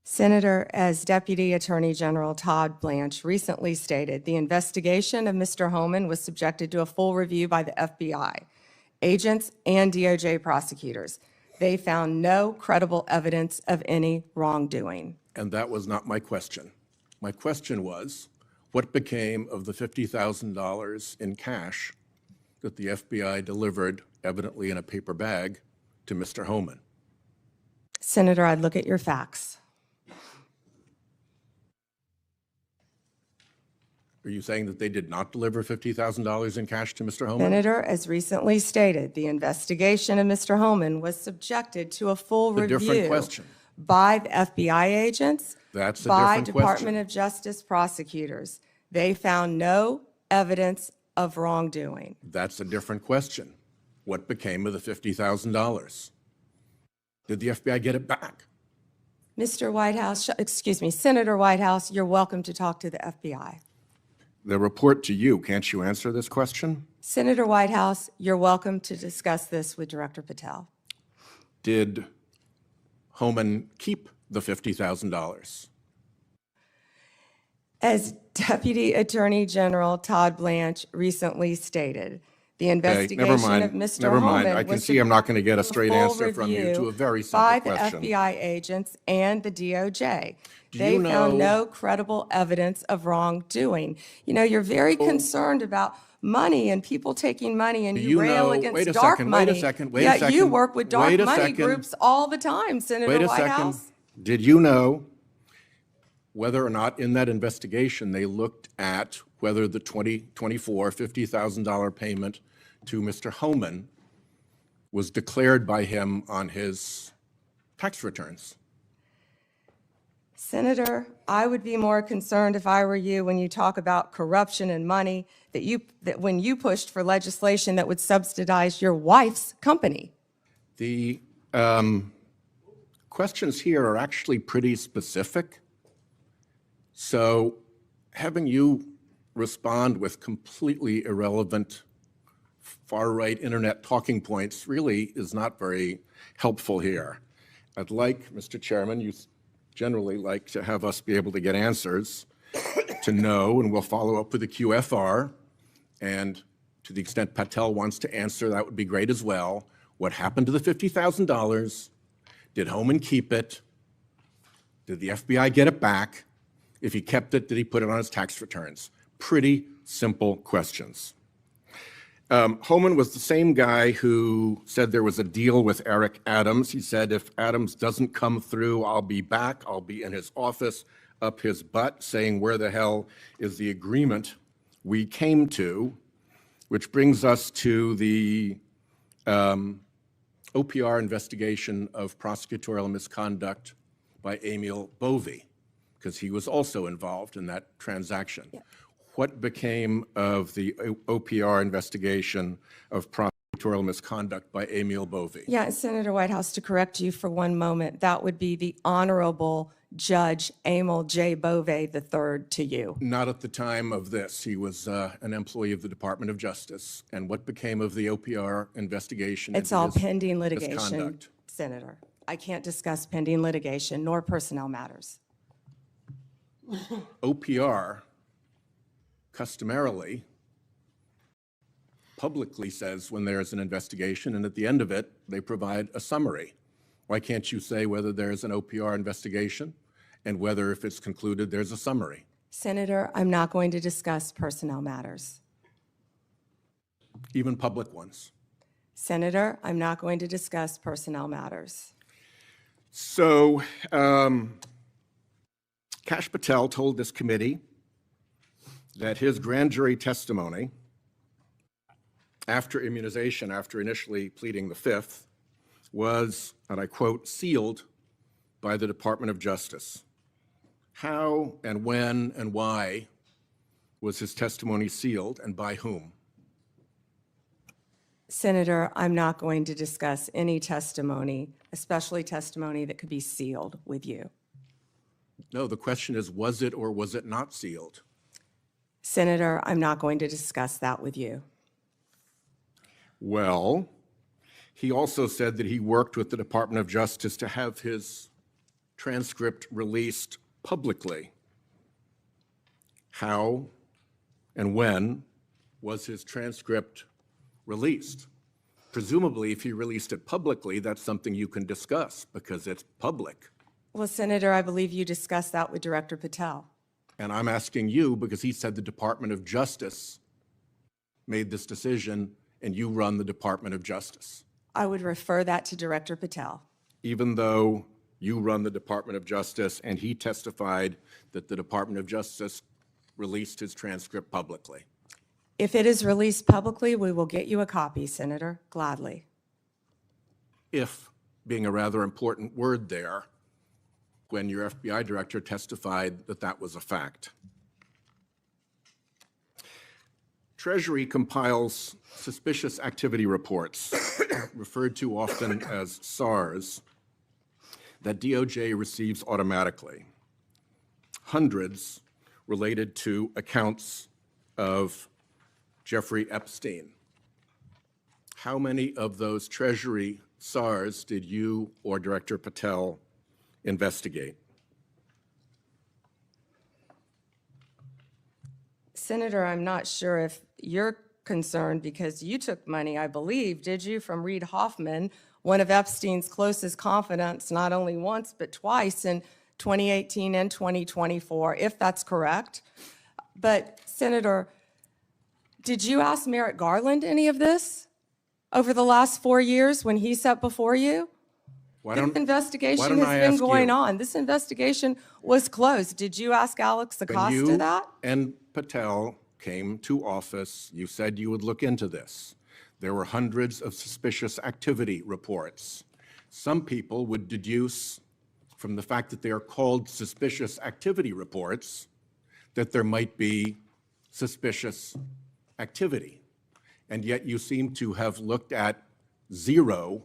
Senator, as Deputy Attorney General Todd Blanche recently stated, the investigation of Mr. Homan was subjected to a full review by the FBI, agents, and DOJ prosecutors. They found no credible evidence of any wrongdoing. And that was not my question. My question was, what became of the $50,000 in cash that the FBI delivered, evidently in a paper bag, to Mr. Homan? Senator, I'd look at your facts. Are you saying that they did not deliver $50,000 in cash to Mr. Homan? Senator, as recently stated, the investigation of Mr. Homan was subjected to a full A different review question. by the FBI agents, That's a by different Department question. of Justice prosecutors. They found no evidence of wrongdoing. That's a different question. What became of the $50,000? Did the FBI get it back? Mr. Whitehouse, excuse me, Senator Whitehouse, you're welcome to talk to the FBI. The report to you, can't you answer this question? Senator Whitehouse, you're welcome to discuss this with Director Patel. Did Homan keep the $50,000? As Deputy Attorney General Todd Blanche recently stated, the Okay, investigation never mind. of Mr. Never mind. Homan I can was see I'm not going to get a subject straight to full answer from you to review a very simple by question. the FBI agents and the DOJ. Do They you found know- no credible evidence of wrongdoing. You know, you're very concerned about money and people taking money, and Do you you rail know- against wait a dark second, money. wait a second, wait a Yet you second, work with dark wait a money second. groups all the time, Senator Wait a Whitehouse. second. Did you know whether or not in that investigation they looked at whether the $50,000 payment to Mr. Homan was declared by him on his tax returns? Senator, I would be more concerned if I were you when you talk about corruption and money, that when you pushed for legislation that would subsidize your wife's company. The questions here are actually pretty specific. So having you respond with completely irrelevant far-right internet talking points really is not very helpful here. I'd like, Mr. Chairman, you generally like to have us be able to get answers to know, and we'll follow up with the QFR. And to the extent Patel wants to answer, that would be great as well. What happened to the $50,000? Did Homan keep it? Did the FBI get it back? If he kept it, did he put it on his tax returns? Pretty simple questions. Homan was the same guy who said there was a deal with Eric Adams. He said, if Adams doesn't come through, I'll be back. I'll be in his office, up his butt, saying, where the hell is the agreement we came to? Which brings us to the OPR investigation of prosecutorial misconduct by Emil Bovee, because he was also involved in that transaction. Yeah. What became of the OPR investigation of prosecutorial misconduct by Emil Bovee? Yeah, Senator Whitehouse, to correct you for one moment, that would be the Honorable Judge Emil J. Bovee III to you. Not at the time of this. He was an employee of the Department of Justice. And what became of the OPR investigation? It's into all his pending litigation, misconduct? Senator. I can't discuss pending litigation nor personnel matters. OPR customarily publicly says when there's an investigation, and at the end of it, they provide a summary. Why can't you say whether there's an OPR investigation and whether, if it's concluded, there's a summary? Senator, I'm not going to discuss personnel matters. Even public ones. Senator, I'm not going to discuss personnel matters. So, Kash Patel told this committee that his grand jury testimony after immunization, after initially pleading the Fifth, was, and I quote, sealed by the Department of Justice. How and when and why was his testimony sealed, and by whom? Senator, I'm not going to discuss any testimony, especially testimony that could be sealed with you. No, the question is, was it or was it not sealed? Senator, I'm not going to discuss that with you. Well, he also said that he worked with the Department of Justice to have his transcript released publicly. How and when was his transcript released? Presumably, if he released it publicly, that's something you can discuss because it's public. Well, Senator, I believe you discussed that with Director Patel. And I'm asking you because he said the Department of Justice made this decision and you run the Department of Justice. I would refer that to Director Patel. Even though you run the Department of Justice and he testified that the Department of Justice released his transcript publicly? If it is released publicly, we will get you a copy, Senator, gladly. If, being a rather important word there, when your FBI director testified that that was a fact. Treasury compiles suspicious activity reports, referred to often as SARs, that DOJ receives automatically. Hundreds related to accounts of Jeffrey Epstein. How many of those Treasury SARs did you or Director Patel investigate? Senator, I'm not sure if you're concerned because you took money, I believe, did you, from Reid Hoffman, one of Epstein's closest confidants, not only once but twice in 2018 and 2024, if that's correct. But Senator, did you ask Merrick Garland any of this over the last 4 years when he sat before you? This investigation has been going on. This investigation was closed. Did you ask Alex Acosta that? And Patel came to office, you said you would look into this. There were hundreds of suspicious activity reports. Some people would deduce from the fact that they are called suspicious activity reports that there might be suspicious activity. And yet you seem to have looked at 0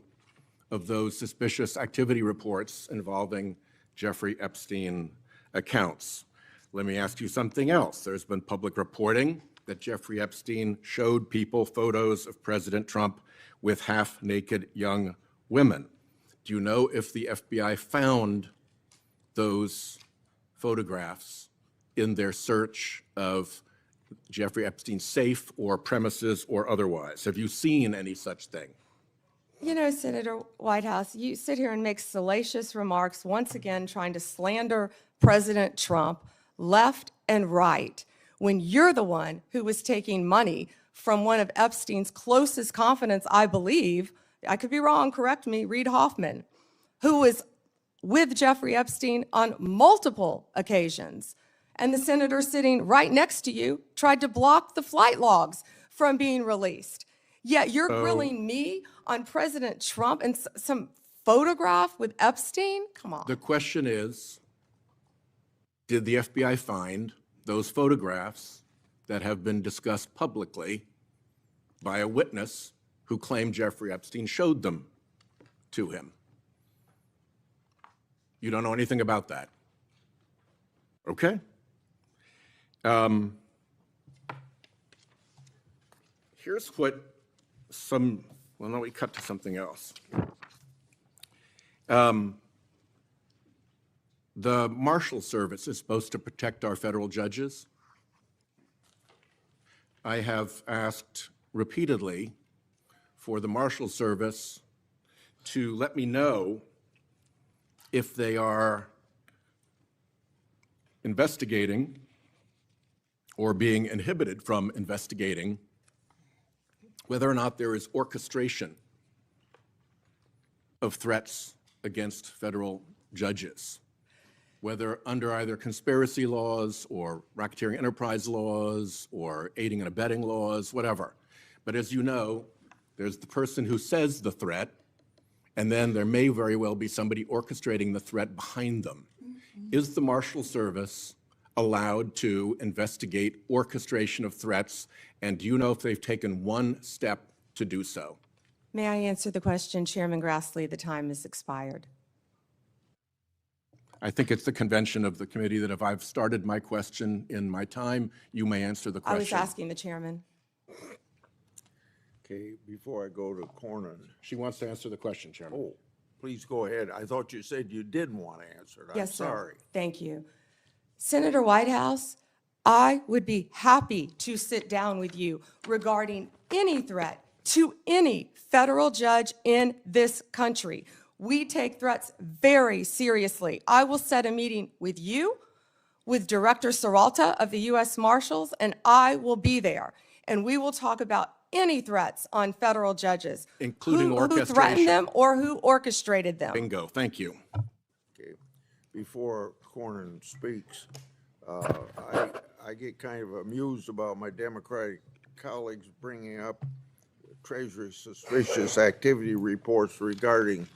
of those suspicious activity reports involving Jeffrey Epstein accounts. Let me ask you something else. There's been public reporting that Jeffrey Epstein showed people photos of President Trump with half-naked young women. Do you know if the FBI found those photographs in their search of Jeffrey Epstein's safe or premises or otherwise? Have you seen any such thing? You know, Senator Whitehouse, you sit here and make salacious remarks, once again trying to slander President Trump left and right, when you're the one who was taking money from one of Epstein's closest confidants, I believe, I could be wrong, correct me, Reid Hoffman, who was with Jeffrey Epstein on multiple occasions. And the senator sitting right next to you tried to block the flight logs from being released. Yet you're grilling me on President Trump and some photograph with Epstein? Come on. The question is, did the FBI find those photographs that have been discussed publicly by a witness who claimed Jeffrey Epstein showed them to him? You don't know anything about that? Okay. Here's what well, no, we cut to something else. The Marshal Service is supposed to protect our federal judges. I have asked repeatedly for the Marshal Service to let me know if they are investigating or being inhibited from investigating whether or not there is orchestration of threats against federal judges, whether under either conspiracy laws or racketeering enterprise laws or aiding and abetting laws, whatever. But as you know, there's the person who says the threat, and then there may very well be somebody orchestrating the threat behind them. Is the Marshal Service allowed to investigate orchestration of threats, and do you know if they've taken one step to do so? May I answer the question, Chairman Grassley? The time has expired. I think it's the convention of the committee that if I've started my question in my time, you may answer the question. I was asking the chairman. Okay, before I go to Cornyn. She wants to answer the question, Chairman. Oh, please go ahead. I thought you said you didn't want to answer it. Yes, sir. I'm sorry. Thank you. Senator Whitehouse, I would be happy to sit down with you regarding any threat to any federal judge in this country. We take threats very seriously. I will set a meeting with you, with Director Serralta of the U.S. Marshals, and I will be there. And we will talk about any threats on federal judges. Including who orchestration. threatened them or who orchestrated them. Bingo, thank you. Okay, before Cornyn speaks, I I get kind of amused about my Democratic colleagues bringing up Treasury suspicious activity reports regarding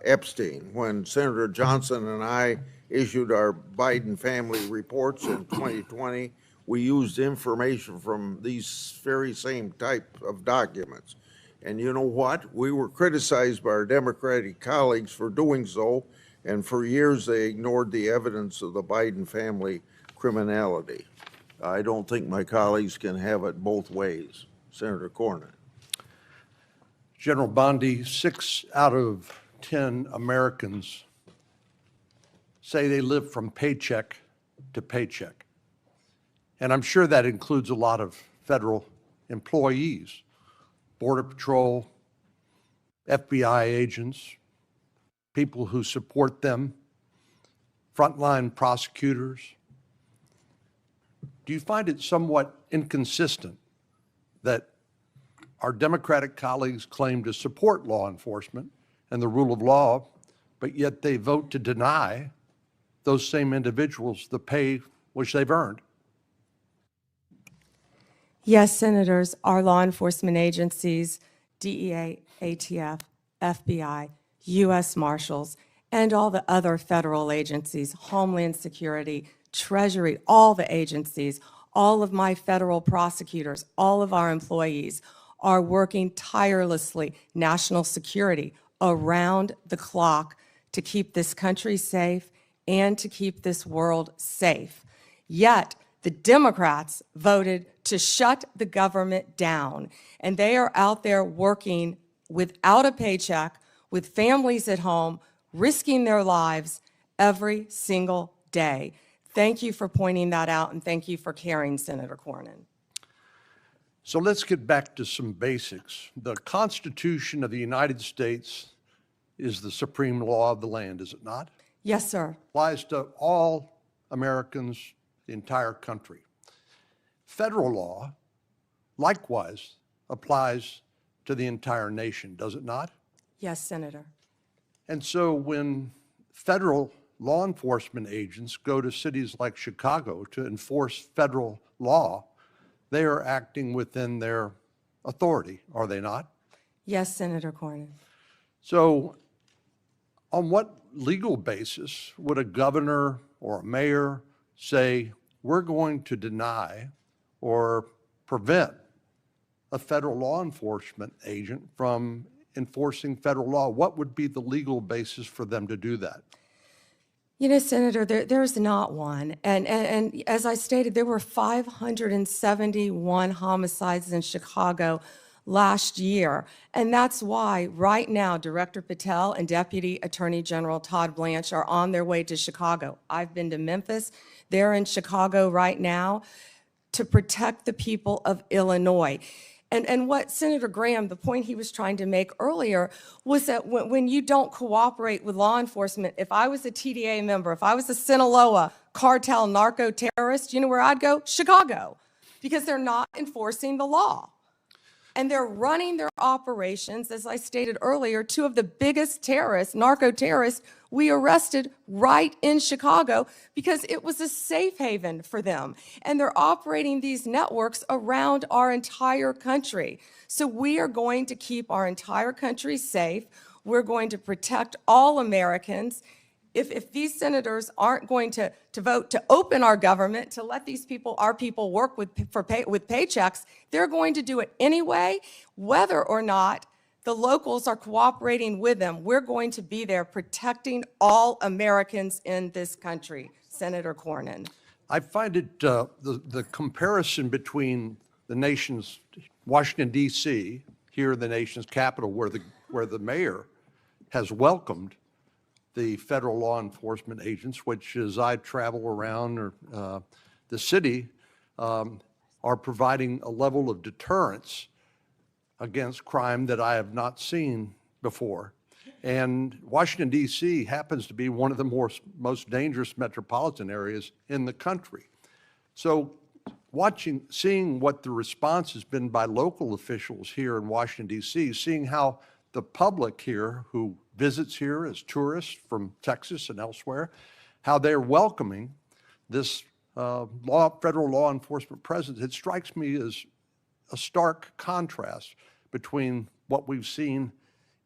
Epstein. When Senator Johnson and I issued our Biden family reports in 2020, we used information from these very same type of documents. And you know what? We were criticized by our Democratic colleagues for doing so, and for years they ignored the evidence of the Biden family criminality. I don't think my colleagues can have it both ways. Senator Cornyn. General Bondi, 6 out of 10 Americans say they live from paycheck to paycheck. And I'm sure that includes a lot of federal employees, Border Patrol, FBI agents, people who support them, frontline prosecutors. Do you find it somewhat inconsistent that our Democratic colleagues claim to support law enforcement and the rule of law, but yet they vote to deny those same individuals the pay which they've earned? Yes, Senators, our law enforcement agencies, DEA, ATF, FBI, U.S. Marshals, and all the other federal agencies, Homeland Security, Treasury, all the agencies, all of my federal prosecutors, all of our employees are working tirelessly, national security, around the clock to keep this country safe and to keep this world safe. Yet, the Democrats voted to shut the government down, and they are out there working without a paycheck, with families at home, risking their lives every single day. Thank you for pointing that out, and thank you for caring, Senator Cornyn. So let's get back to some basics. The Constitution of the United States is the supreme law of the land, is it not? Yes, sir. Applies to all Americans, the entire country. Federal law, likewise, applies to the entire nation, does it not? Yes, Senator. And so when federal law enforcement agents go to cities like Chicago to enforce federal law, they are acting within their authority, are they not? Yes, Senator Cornyn. So on what legal basis would a governor or a mayor say, we're going to deny or prevent a federal law enforcement agent from enforcing federal law? What would be the legal basis for them to do that? You know, Senator, there's not one. And as I stated, there were 571 homicides in Chicago last year. And that's why right now, Director Patel and Deputy Attorney General Todd Blanche are on their way to Chicago. I've been to Memphis. They're in Chicago right now to protect the people of Illinois. And what Senator Graham, the point he was trying to make earlier, was that when you don't cooperate with law enforcement, if I was a TDA member, if I was a Sinaloa cartel narco terrorist, you know where I'd go? Chicago, because they're not enforcing the law. And they're running their operations, as I stated earlier, 2 of the biggest terrorists, narco terrorists, we arrested right in Chicago because it was a safe haven for them. And they're operating these networks around our entire country. So we are going to keep our entire country safe. We're going to protect all Americans. If these senators aren't going to vote to open our government, to let these people, our people, work with paychecks, they're going to do it anyway, whether or not the locals are cooperating with them. We're going to be there protecting all Americans in this country, Senator Cornyn. I find it, the comparison between the nation's, Washington, D.C., here in the nation's capital, where the mayor has welcomed the federal law enforcement agents, which as I travel around the city, are providing a level of deterrence against crime that I have not seen before. And Washington, D.C. happens to be one of the most dangerous metropolitan areas in the country. So seeing what the response has been by local officials here in Washington, D.C., seeing how the public here who visits here as tourists from Texas and elsewhere, how they're welcoming this federal law enforcement presence, it strikes me as a stark contrast between what we've seen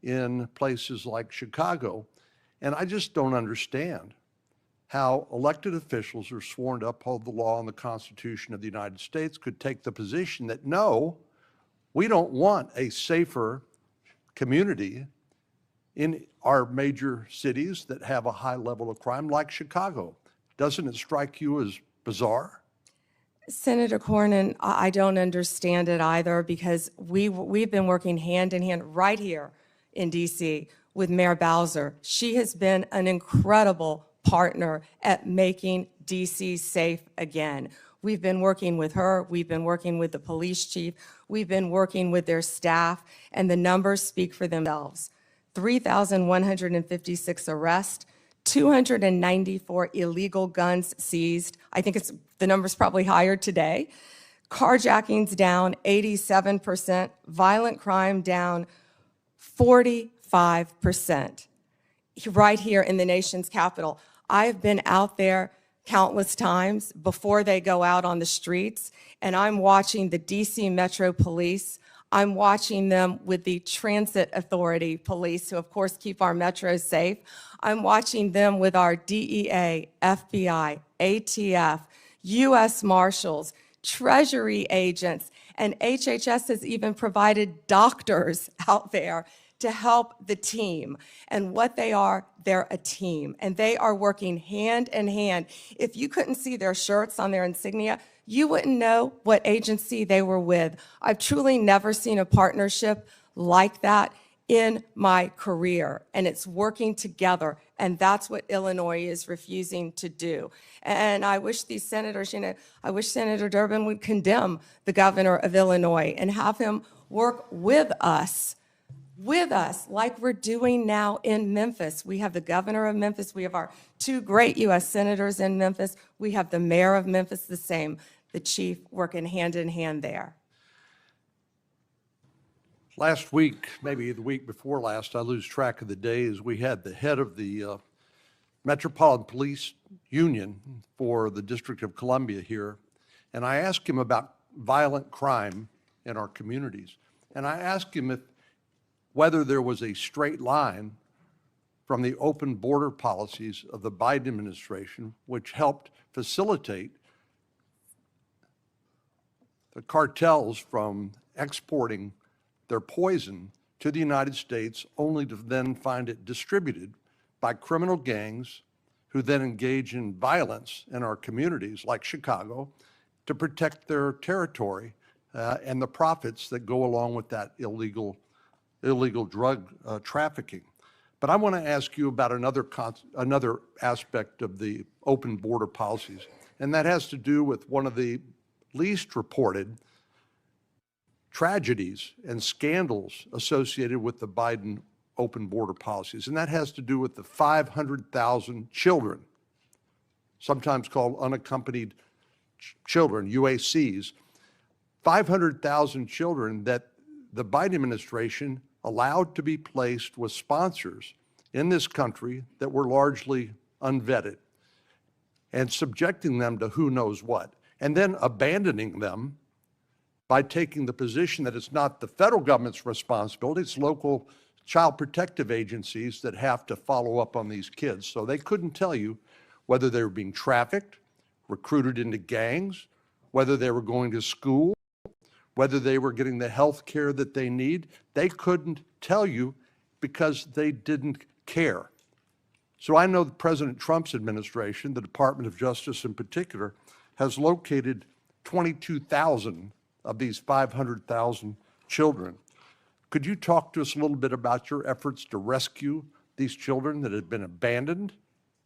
in places like Chicago. And I just don't understand how elected officials who are sworn to uphold the law and the Constitution of the United States could take the position that, no, we don't want a safer community in our major cities that have a high level of crime like Chicago. Doesn't it strike you as bizarre? Senator Cornyn, I don't understand it either, because we've been working hand in hand right here in DC with Mayor Bowser. She has been an incredible partner at making DC safe again. We've been working with her, we've been working with the police chief, we've been working with their staff, and the numbers speak for themselves. 3,156 arrests, 294 illegal guns seized. I think the number's probably higher today. Carjackings down 87%, violent crime down 45%. Right here in the nation's capital. I've been out there countless times before they go out on the streets, and I'm watching the DC Metro Police. I'm watching them with the Transit Authority Police, who of course keep our metros safe. I'm watching them with our DEA, FBI, ATF, U.S. Marshals, Treasury agents, and HHS has even provided doctors out there to help the team. And what they are, they're a team, and they are working hand in hand. If you couldn't see their shirts on their insignia, you wouldn't know what agency they were with. I've truly never seen a partnership like that in my career, and it's working together, and that's what Illinois is refusing to do. And I wish these senators, I wish Senator Durbin would condemn the governor of Illinois and have him work with us like we're doing now in Memphis. We have the governor of Memphis. We have our two great U.S. senators in Memphis. We have the mayor of Memphis, the same, the chief, working hand in hand there. Last week, maybe the week before last, I lose track of the days, we had the head of the Metropolitan Police Union for the District of Columbia here, and I asked him about violent crime in our communities. And I asked him whether there was a straight line from the open border policies of the Biden administration, which helped facilitate the cartels from exporting their poison to the United States, only to then find it distributed by criminal gangs who then engage in violence in our communities like Chicago to protect their territory and the profits that go along with that illegal drug trafficking. But I want to ask you about another aspect of the open border policies, and that has to do with one of the least reported tragedies and scandals associated with the Biden open border policies, and that has to do with the 500,000 children, sometimes called unaccompanied children, UACs, 500,000 children that the Biden administration allowed to be placed with sponsors in this country that were largely unvetted, and subjecting them to who knows what, and then abandoning them by taking the position that it's not the federal government's responsibility, it's local child protective agencies that have to follow up on these kids. So they couldn't tell you whether they were being trafficked, recruited into gangs, whether they were going to school, whether they were getting the health care that they need. They couldn't tell you because they didn't care. So I know that President Trump's administration, the Department of Justice in particular, has located 22,000 of these 500,000 children. Could you talk to us a little bit about your efforts to rescue these children that had been abandoned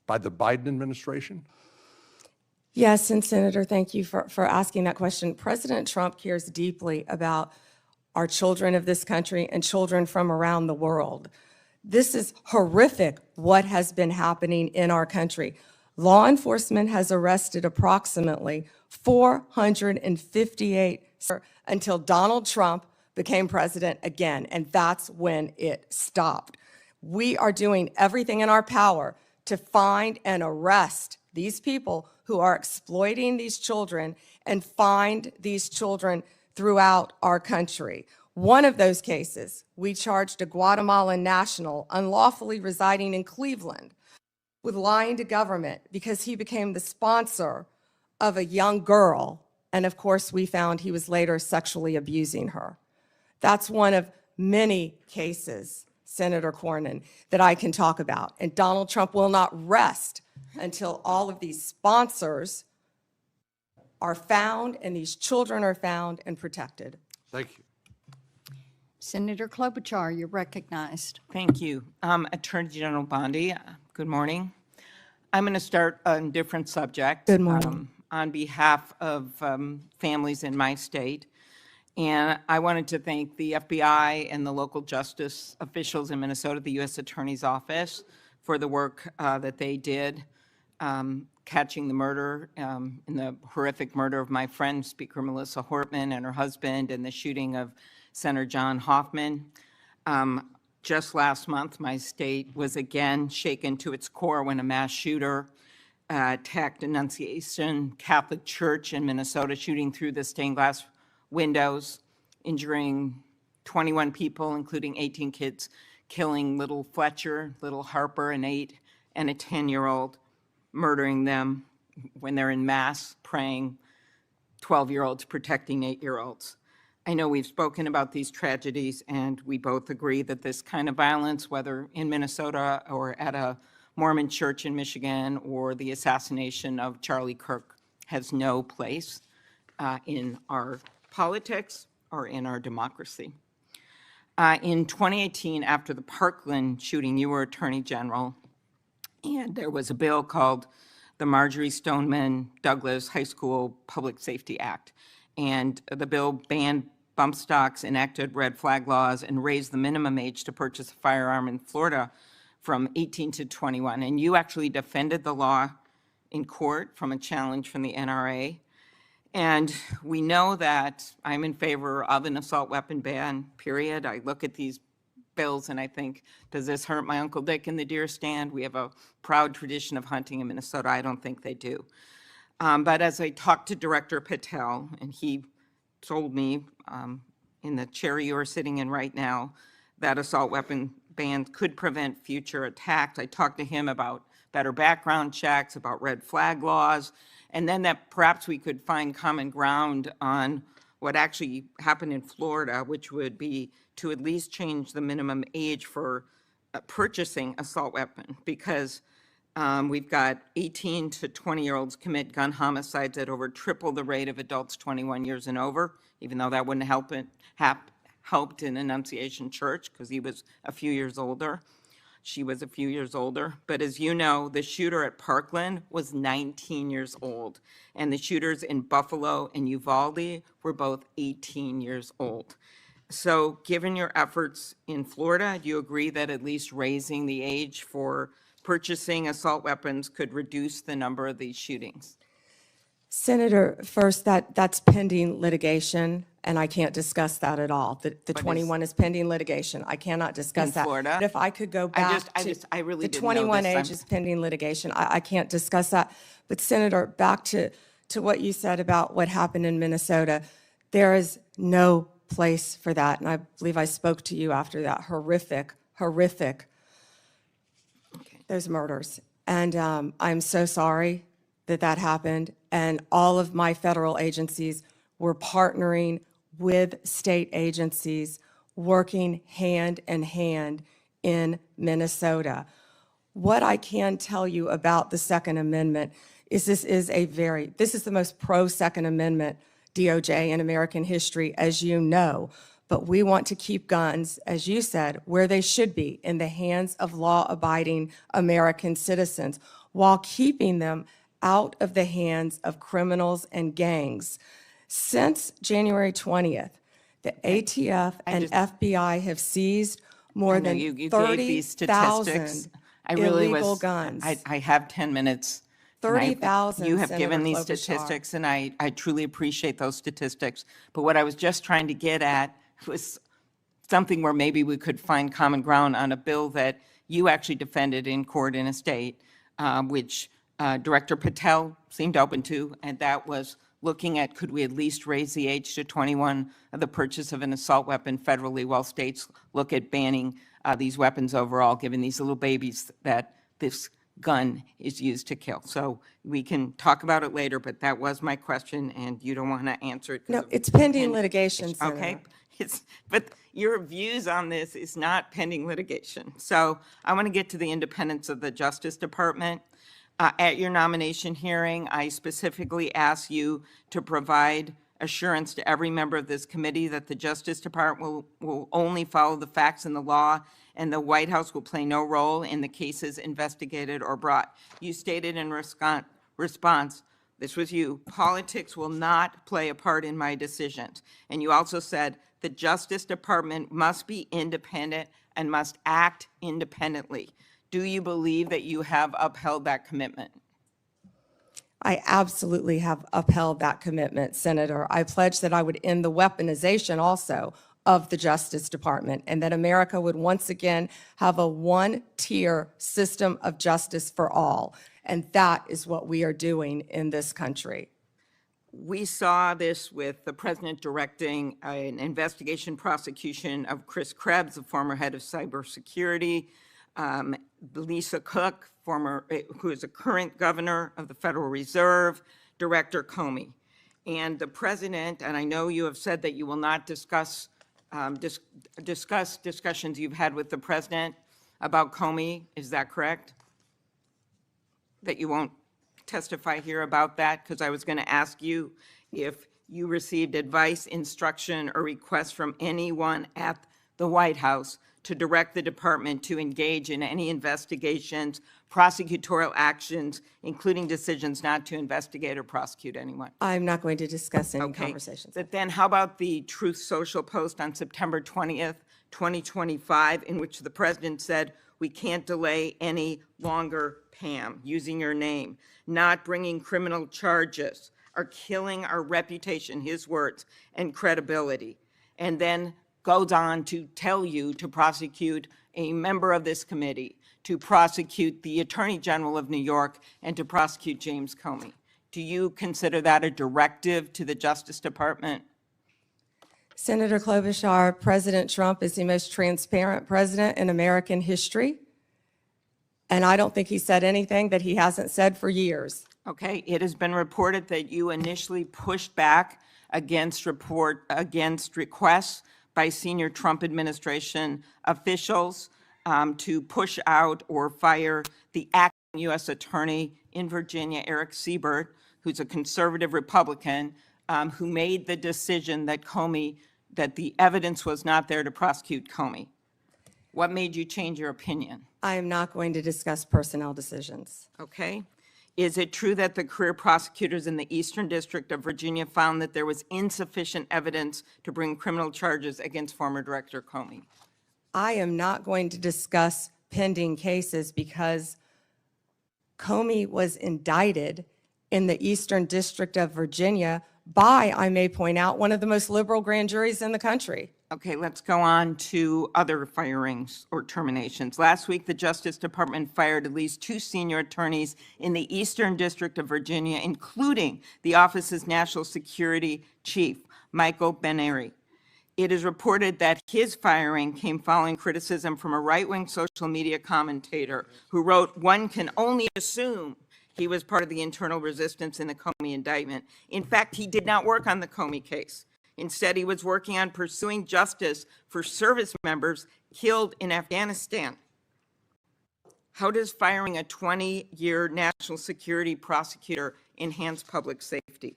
by the Biden administration? Yes, and Senator, thank you for asking that question. President Trump cares deeply about our children of this country and children from around the world. This is horrific what has been happening in our country. Law enforcement has arrested approximately 458 until Donald Trump became president again, and that's when it stopped. We are doing everything in our power to find and arrest these people who are exploiting these children and find these children throughout our country. One of those cases, we charged a Guatemalan national unlawfully residing in Cleveland with lying to government because he became the sponsor of a young girl. And of course, we found he was later sexually abusing her. That's one of many cases, Senator Cornyn, that I can talk about. And Donald Trump will not rest until all of these sponsors are found and these children are found and protected. Thank you. Senator Klobuchar, you're recognized. Thank you. Attorney General Bondi, good morning. I'm going to start on a different subject. Good morning. On behalf of families in my state. And I wanted to thank the FBI and the local justice officials in Minnesota, the U.S. Attorney's Office, for the work that they did catching the murder, in the horrific murder of my friend, Speaker Melissa Hortman, and her husband, and the shooting of Senator John Hoffman. Just last month, my state was again shaken to its core when a mass shooter attacked Annunciation Catholic Church in Minnesota, shooting through the stained glass windows, injuring 21 people, including 18 kids, killing little Fletcher, little Harper, an 8 and a 10-year-old, murdering them when they're in mass praying, 12-year-olds protecting 8-year-olds. I know we've spoken about these tragedies, and we both agree that this kind of violence, whether in Minnesota or at a Mormon church in Michigan or the assassination of Charlie Kirk, has no place in our politics or in our democracy. In 2018, after the Parkland shooting, you were Attorney General, and there was a bill called the Marjorie Stoneman Douglas High School Public Safety Act. And the bill banned bump stocks, enacted red flag laws, and raised the minimum age to purchase a firearm in Florida from 18 to 21. And you actually defended the law in court from a challenge from the NRA. And we know that I'm in favor of an assault weapon ban, period. I look at these bills and I think, does this hurt my Uncle Dick in the deer stand? We have a proud tradition of hunting in Minnesota. I don't think they do. But as I talked to Director Patel, and he told me in the chair you are sitting in right now, that assault weapon ban could prevent future attacks. I talked to him about better background checks, about red flag laws, and then that perhaps we could find common ground on what actually happened in Florida, which would be to at least change the minimum age for purchasing assault weapon, because we've got 18 to 20-year-olds commit gun homicides at over triple the rate of adults 21 years and over, even though that wouldn't helped in Annunciation Church because he was a few years older. She was a few years older. But as you know, the shooter at Parkland was 19 years old, and the shooters in Buffalo and Uvalde were both 18 years old. So given your efforts in Florida, do you agree that at least raising the age for purchasing assault weapons could reduce the number of these shootings? Senator, first, that's pending litigation, and I can't discuss that at all. The 21 is pending litigation. I cannot discuss In that. Florida? But if I could go back I really the didn't know 21 this. age is pending litigation. I can't discuss that. But Senator, back to what you said about what happened in Minnesota, there is no place for that. And I believe I spoke to you after that horrific, those murders. And I'm so sorry that happened. And all of my federal agencies were partnering with state agencies, working hand in hand in Minnesota. What I can tell you about the Second Amendment is this is the most pro-Second Amendment DOJ in American history, as you know. But we want to keep guns, as you said, where they should be, in the hands of law-abiding American citizens, while keeping them out of the hands of criminals and gangs. Since January 20th, the ATF and FBI have seized more than you gave these statistics. 30,000 illegal guns. I have 10 minutes. 30,000, You have Senator given these Klobuchar. statistics, and I truly appreciate those statistics. But what I was just trying to get at was something where maybe we could find common ground on a bill that you actually defended in court in a state, which Director Patel seemed open to, and that was looking at could we at least raise the age to 21 of the purchase of an assault weapon federally while states look at banning these weapons overall, given these little babies that this gun is used to kill. So we can talk about it later, but that was my question, and you don't want to answer it. No, it's pending litigation, Senator. Okay, but your views on this is not pending litigation. So I want to get to the independence of the Justice Department. At your nomination hearing, I specifically asked you to provide assurance to every member of this committee that the Justice Department will only follow the facts and the law, and the White House will play no role in the cases investigated or brought. You stated in response, this was you, politics will not play a part in my decisions. And you also said the Justice Department must be independent and must act independently. Do you believe that you have upheld that commitment? I absolutely have upheld that commitment, Senator. I pledged that I would end the weaponization also of the Justice Department, and that America would once again have a one-tier system of justice for all. And that is what we are doing in this country. We saw this with the president directing an investigation prosecution of Chris Krebs, the former head of cybersecurity, Lisa Cook, who is a current governor of the Federal Reserve, Director Comey. And the president, and I know you have said that you will not discuss discussions you've had with the president about Comey. Is that correct? That you won't testify here about that? Because I was going to ask you if you received advice, instruction, or request from anyone at the White House to direct the department to engage in any investigations, prosecutorial actions, including decisions not to investigate or prosecute anyone. I'm not going to discuss any Okay. conversations. But then how about the Truth Social post on September 20th, 2025, in which the president said, we can't delay any longer, Pam, using your name, not bringing criminal charges, are killing our reputation, his words, and credibility. And then goes on to tell you to prosecute a member of this committee, to prosecute the Attorney General of New York, and to prosecute James Comey. Do you consider that a directive to the Justice Department? Senator Klobuchar, President Trump is the most transparent president in American history. And I don't think he said anything that he hasn't said for years. Okay, it has been reported that you initially pushed back against requests by senior Trump administration officials to push out or fire the acting U.S. Attorney in Virginia, Eric Siebert, who's a conservative Republican, who made the decision that that the evidence was not there to prosecute Comey. What made you change your opinion? I am not going to discuss personnel decisions. Okay. Is it true that the career prosecutors in the Eastern District of Virginia found that there was insufficient evidence to bring criminal charges against former Director Comey? I am not going to discuss pending cases because Comey was indicted in the Eastern District of Virginia by, I may point out, one of the most liberal grand juries in the country. Okay, let's go on to other firings or terminations. Last week, the Justice Department fired at least 2 senior attorneys in the Eastern District of Virginia, including the office's national security chief, Michael Benary. It is reported that his firing came following criticism from a right-wing social media commentator who wrote, "One can only assume he was part of the internal resistance in the Comey indictment." In fact, he did not work on the Comey case. Instead, he was working on pursuing justice for service members killed in Afghanistan. How does firing a 20-year national security prosecutor enhance public safety?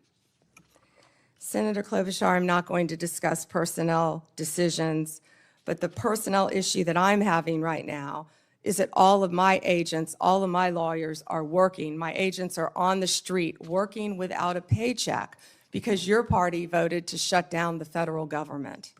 Senator Klobuchar, I'm not going to discuss personnel decisions, but the personnel issue that I'm having right now is that all of my agents, all of my lawyers are working. My agents are on the street working without a paycheck because your party voted to shut down the federal government.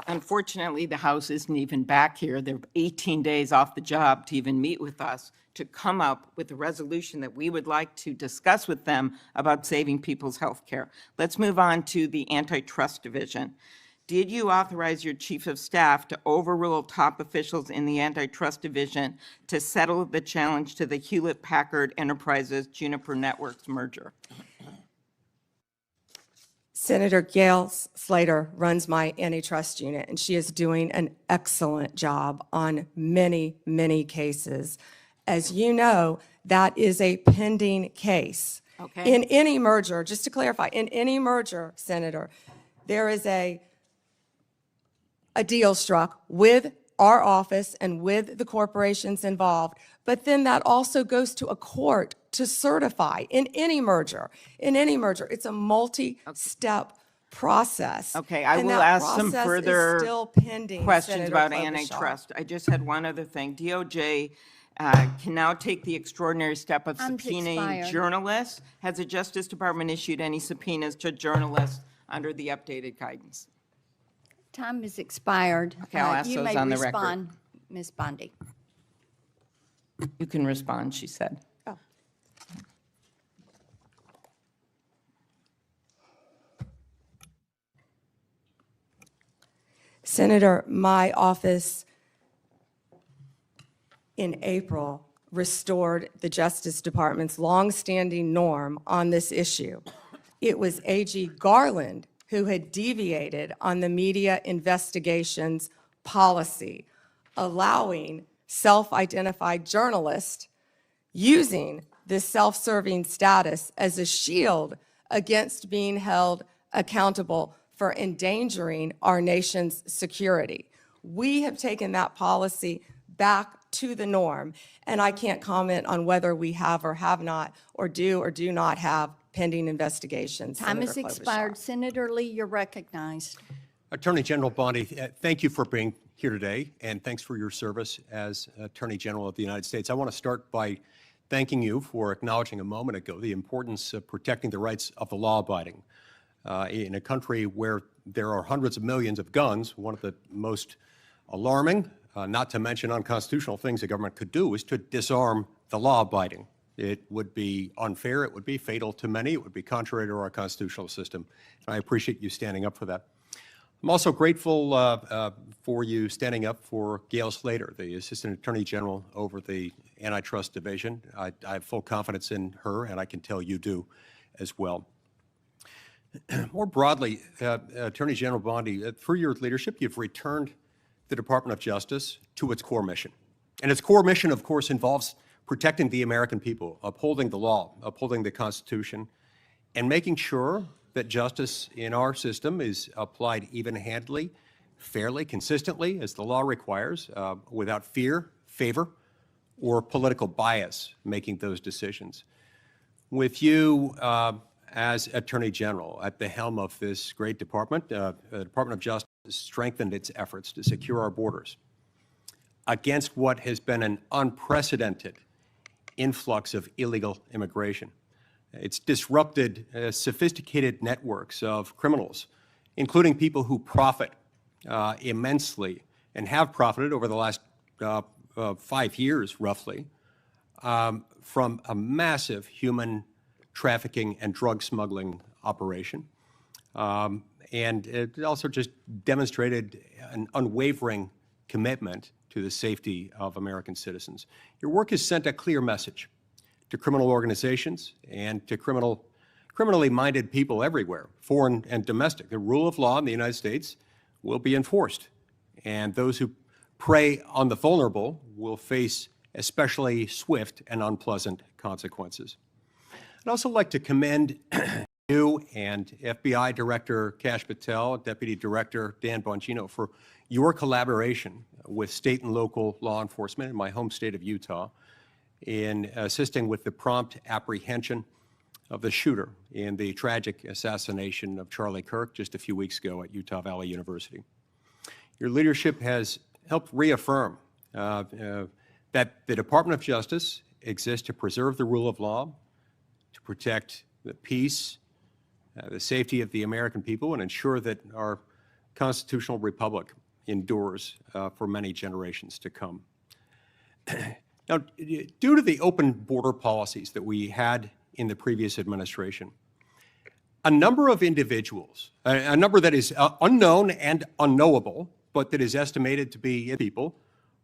Unfortunately, the House isn't even back here. They're 18 days off the job to even meet with us to come up with a resolution that we would like to discuss with them about saving people's health care. Let's move on to the Antitrust Division. Did you authorize your chief of staff to overrule top officials in the antitrust division to settle the challenge to the Hewlett-Packard Enterprises Juniper Networks merger? Senator Gail Slater runs my antitrust unit, and she is doing an excellent job on many, many cases. As you know, that is a pending case. Okay. In any merger, just to clarify, in any merger, Senator, there is a deal struck with our office and with the corporations involved, but then that also goes to a court to certify in any merger. In any merger, it's a multi-step process. Okay, I and will that ask some process is further still pending, questions Senator about Klobuchar. antitrust. I just had one other thing. DOJ can now take the extraordinary step of Time's subpoenaing expired. journalists. Has the Justice Department issued any subpoenas to journalists under the updated guidance? Time is expired. Okay, I'll ask You those may on the record. respond, Ms. Bondi. You can respond, she said. Oh. Senator, my office in April restored the Justice Department's longstanding norm on this issue. It was AG Garland who had deviated on the media investigations policy, allowing self-identified journalists using this self-serving status as a shield against being held accountable for endangering our nation's security. We have taken that policy back to the norm, and I can't comment on whether we have or have not, or do not have pending investigations. Time is Senator Klobuchar. expired. Senator Lee, you're recognized. Attorney General Bondi, thank you for being here today, and thanks for your service as Attorney General of the United States. I want to start by thanking you for acknowledging a moment ago the importance of protecting the rights of the law-abiding. In a country where there are hundreds of millions of guns, one of the most alarming, not to mention unconstitutional things the government could do is to disarm the law-abiding. It would be unfair, it would be fatal to many, it would be contrary to our constitutional system. And I appreciate you standing up for that. I'm also grateful for you standing up for Gail Slater, the Assistant Attorney General over the Antitrust Division. I have full confidence in her, and I can tell you do as well. More broadly, Attorney General Bondi, through your leadership, you've returned the Department of Justice to its core mission. And its core mission, of course, involves protecting the American people, upholding the law, upholding the Constitution, and making sure that justice in our system is applied even-handedly, fairly, consistently, as the law requires, without fear, favor, or political bias making those decisions. With you as Attorney General at the helm of this great department, the Department of Justice has strengthened its efforts to secure our borders against what has been an unprecedented influx of illegal immigration. It's disrupted sophisticated networks of criminals, including people who profit immensely and have profited over the last 5 years, roughly, from a massive human trafficking and drug smuggling operation. And it also just demonstrated an unwavering commitment to the safety of American citizens. Your work has sent a clear message to criminal organizations and to criminally minded people everywhere, foreign and domestic. The rule of law in the United States will be enforced, and those who prey on the vulnerable will face especially swift and unpleasant consequences. I'd also like to commend you and FBI Director Kash Patel, Deputy Director Dan Bongino for your collaboration with state and local law enforcement in my home state of Utah in assisting with the prompt apprehension of the shooter in the tragic assassination of Charlie Kirk just a few weeks ago at Utah Valley University. Your leadership has helped reaffirm that the Department of Justice exists to preserve the rule of law, to protect the peace, the safety of the American people, and ensure that our constitutional republic endures for many generations to come. Now, due to the open border policies that we had in the previous administration, a number of individuals, a number that is unknown and unknowable, but that is estimated to be people,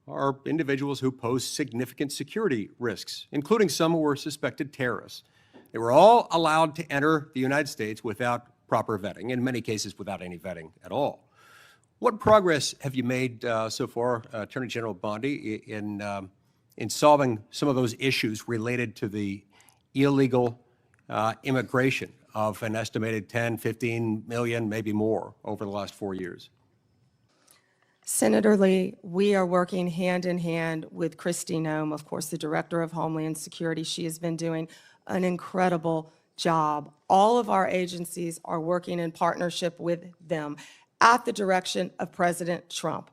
are individuals who pose significant security risks, including some who were suspected terrorists. They were all allowed to enter the United States without proper vetting, in many cases without any vetting at all. What progress have you made so far, Attorney General Bondi, in solving some of those issues related to the illegal immigration of an estimated 10, 15 million, maybe more, over the last 4 years? Senator Lee, we are working hand in hand with Kristi Noem, of course, the Director of Homeland Security. She has been doing an incredible job. All of our agencies are working in partnership with them at the direction of President Trump.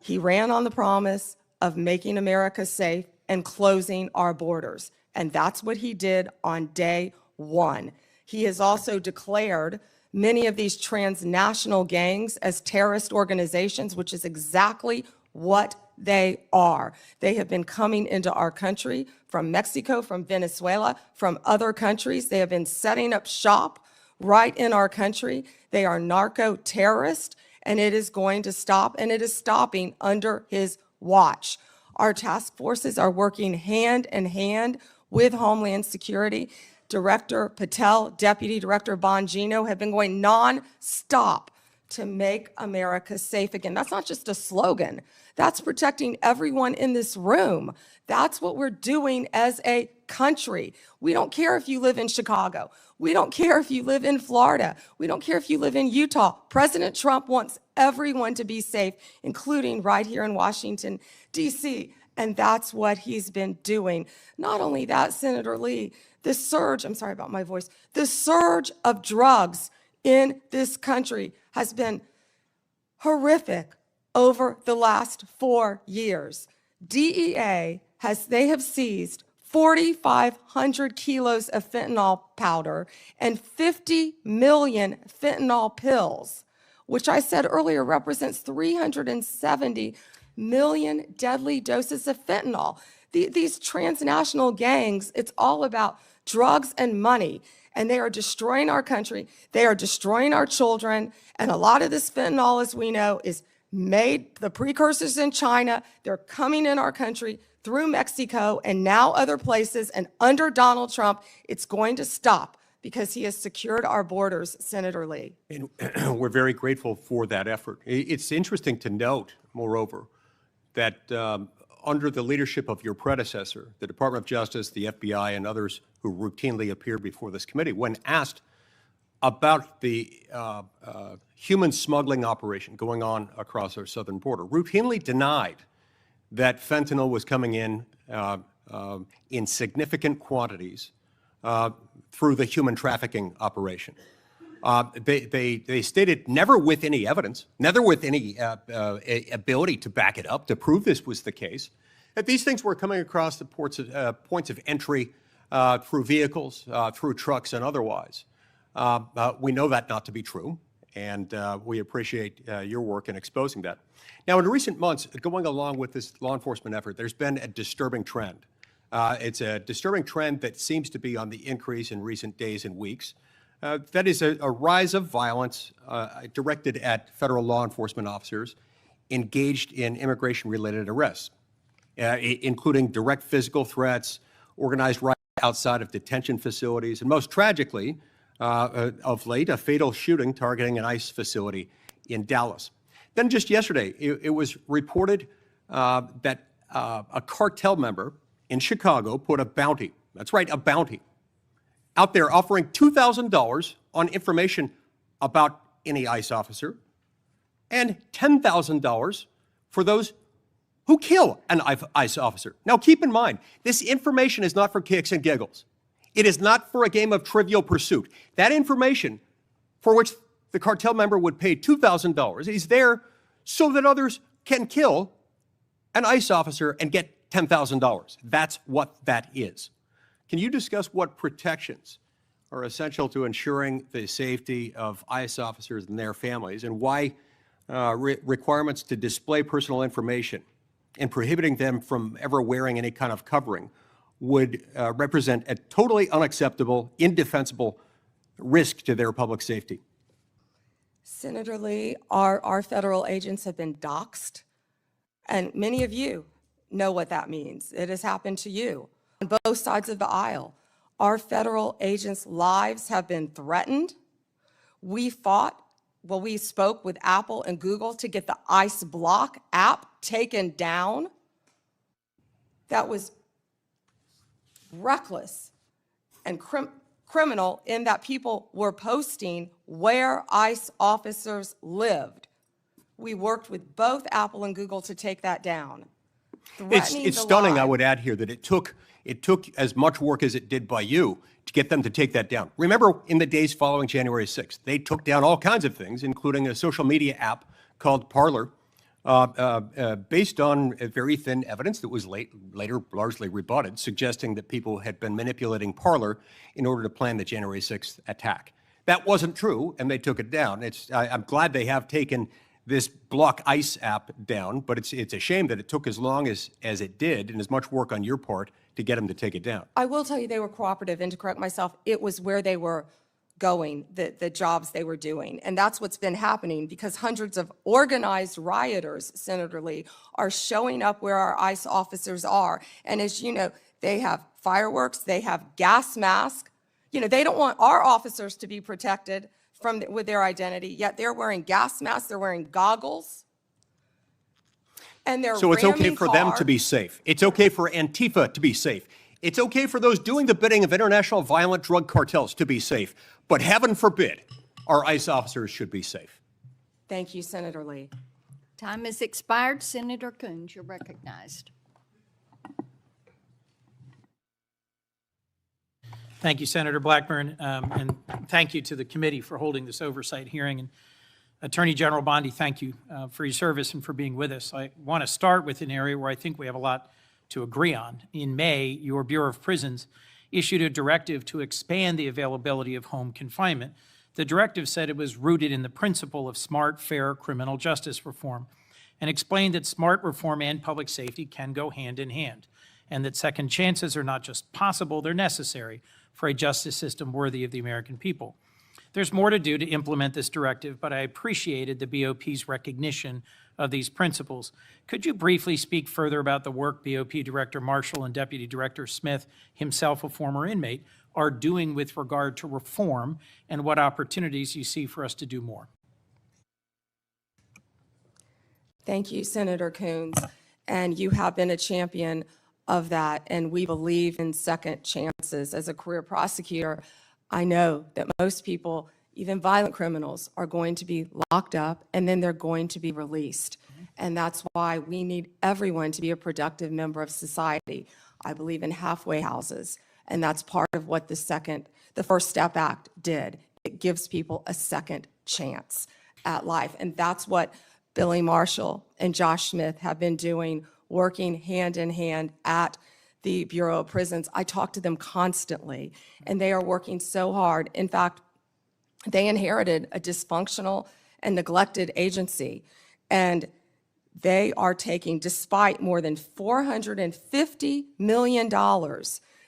He ran on the promise of making America safe and closing our borders, and that's what he did on day one. He has also declared many of these transnational gangs as terrorist organizations, which is exactly what they are. They have been coming into our country from Mexico, from Venezuela, from other countries. They have been setting up shop right in our country. They are narco-terrorists, and it is going to stop, and it is stopping under his watch. Our task forces are working hand in hand with Homeland Security. Director Patel, Deputy Director Bongino have been going non-stop to make America safe again. That's not just a slogan. That's protecting everyone in this room. That's what we're doing as a country. We don't care if you live in Chicago. We don't care if you live in Florida. We don't care if you live in Utah. President Trump wants everyone to be safe, including right here in Washington, D.C., and that's what he's been doing. Not only that, Senator Lee, the surge of drugs in this country has been horrific over the last 4 years. DEA they have seized 4,500 kilos of fentanyl powder and 50 million fentanyl pills, which I said earlier represents 370 million deadly doses of fentanyl. These transnational gangs, it's all about drugs and money, and they are destroying our country. They are destroying our children, and a lot of this fentanyl, as we know, is made, the precursors in China. They're coming in our country through Mexico and now other places, and under Donald Trump, it's going to stop because he has secured our borders, Senator Lee. And we're very grateful for that effort. It's interesting to note, moreover, that under the leadership of your predecessor, the Department of Justice, the FBI, and others who routinely appear before this committee, when asked about the human smuggling operation going on across our southern border, routinely denied that fentanyl was coming in significant quantities through the human trafficking operation. They stated never with any evidence, never with any ability to back it up, to prove this was the case, that these things were coming across the points of entry through vehicles, through trucks, and otherwise. We know that not to be true, and we appreciate your work in exposing that. Now, in recent months, going along with this law enforcement effort, there's been a disturbing trend. It's a disturbing trend that seems to be on the increase in recent days and weeks. That is a rise of violence directed at federal law enforcement officers engaged in immigration-related arrests, including direct physical threats, organized riots outside of detention facilities, and most tragically, of late, a fatal shooting targeting an ICE facility in Dallas. Then just yesterday, it was reported that a cartel member in Chicago put a bounty, that's right, a bounty, out there offering $2,000 on information about any ICE officer and $10,000 for those who kill an ICE officer. Now, keep in mind, this information is not for kicks and giggles. It is not for a game of Trivial Pursuit. That information, for which the cartel member would pay $2,000, is there so that others can kill an ICE officer and get $10,000. That's what that is. Can you discuss what protections are essential to ensuring the safety of ICE officers and their families, and why requirements to display personal information and prohibiting them from ever wearing any kind of covering would represent a totally unacceptable, indefensible risk to their public safety? Senator Lee, our federal agents have been doxxed, and many of you know what that means. It has happened to you on both sides of the aisle. Our federal agents' lives have been threatened. We spoke with Apple and Google to get the ICE Block app taken down. That was reckless and criminal in that people were posting where ICE officers lived. We worked with both Apple and Google to take that down. It's stunning, I would add here, that it took as much work as it did by you to get them to take that down. Remember, in the days following January 6th, they took down all kinds of things, including a social media app called Parler, based on very thin evidence that was later largely rebutted, suggesting that people had been manipulating Parler in order to plan the January 6th attack. That wasn't true, and they took it down. I'm glad they have taken this Block ICE app down, but it's a shame that it took as long as it did and as much work on your part to get them to take it down. I will tell you they were cooperative, and to correct myself, it was where they were going, the jobs they were doing. And that's what's been happening, because hundreds of organized rioters, Senator Lee, are showing up where our ICE officers are. And as you know, they have fireworks, they have gas masks. You know, they don't want our officers to be protected with their identity, yet they're wearing gas masks, they're wearing goggles. And they're So it's okay ramming for them to cars. be safe. It's okay for Antifa to be safe. It's okay for those doing the bidding of international violent drug cartels to be safe. But heaven forbid, our ICE officers should be safe. Thank you, Senator Lee. Time has expired. Senator Coons, you're recognized. Thank you, Senator Blackburn, and thank you to the committee for holding this oversight hearing. And Attorney General Bondi, thank you for your service and for being with us. I want to start with an area where I think we have a lot to agree on. In May, your Bureau of Prisons issued a directive to expand the availability of home confinement. The directive said it was rooted in the principle of smart, fair criminal justice reform, and explained that smart reform and public safety can go hand in hand, and that second chances are not just possible, they're necessary for a justice system worthy of the American people. There's more to do to implement this directive, but I appreciated the BOP's recognition of these principles. Could you briefly speak further about the work BOP Director Marshall and Deputy Director Smith, himself a former inmate, are doing with regard to reform, and what opportunities you see for us to do more? Thank you, Senator Coons. And you have been a champion of that, and we believe in second chances. As a career prosecutor, I know that most people, even violent criminals, are going to be locked up and then they're going to be released. And that's why we need everyone to be a productive member of society. I believe in halfway houses, and that's part of what the First Step Act did. It gives people a second chance at life. And that's what Billy Marshall and Josh Smith have been doing, working hand in hand at the Bureau of Prisons. I talk to them constantly, and they are working so hard. In fact, they inherited a dysfunctional and neglected agency, and they are taking, despite more than $450 million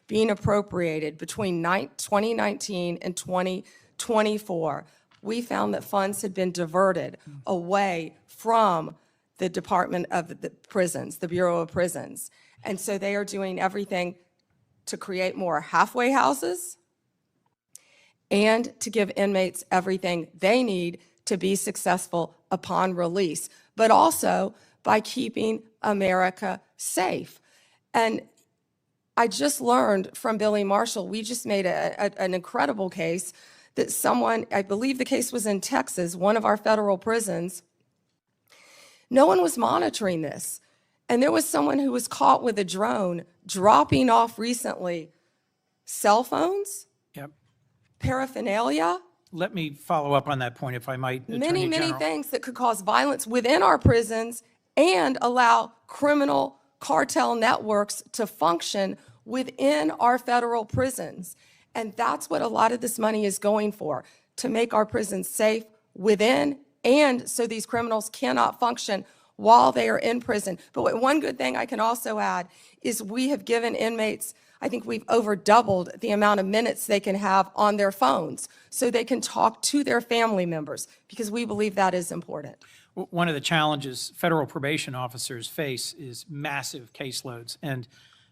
being appropriated between 2019 and 2024, we found that funds had been diverted away from the Department of the Prisons, the Bureau of Prisons. And so they are doing everything to create more halfway houses and to give inmates everything they need to be successful upon release, but also by keeping America safe. And I just learned from Billy Marshall, we just made an incredible case that someone, I believe the case was in Texas, one of our federal prisons, no one was monitoring this. And there was someone who was caught with a drone dropping off recently cell phones, Yep. paraphernalia, Let me follow up on that point, if I might, Attorney many General. things that could cause violence within our prisons and allow criminal cartel networks to function within our federal prisons. And that's what a lot of this money is going for, to make our prisons safe within and so these criminals cannot function while they are in prison. But one good thing I can also add is we have given inmates I think we've over doubled the amount of minutes they can have on their phones so they can talk to their family members, because we believe that is important. One of the challenges federal probation officers face is massive caseloads. And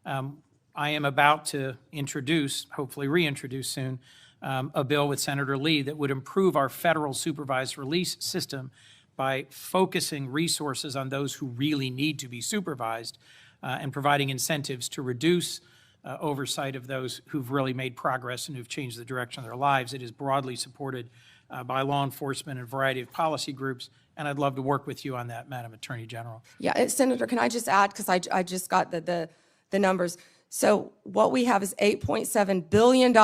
I am about to introduce, hopefully reintroduce soon, a bill with Senator Lee that would improve our federal supervised release system by focusing resources on those who really need to be supervised and providing incentives to reduce oversight of those who've really made progress and who've changed the direction of their lives. It is broadly supported by law enforcement and a variety of policy groups, and I'd love to work with you on that, Madam Attorney General. Yeah, Senator, can I just add, because I just got the numbers. So what we have is $8.7 billion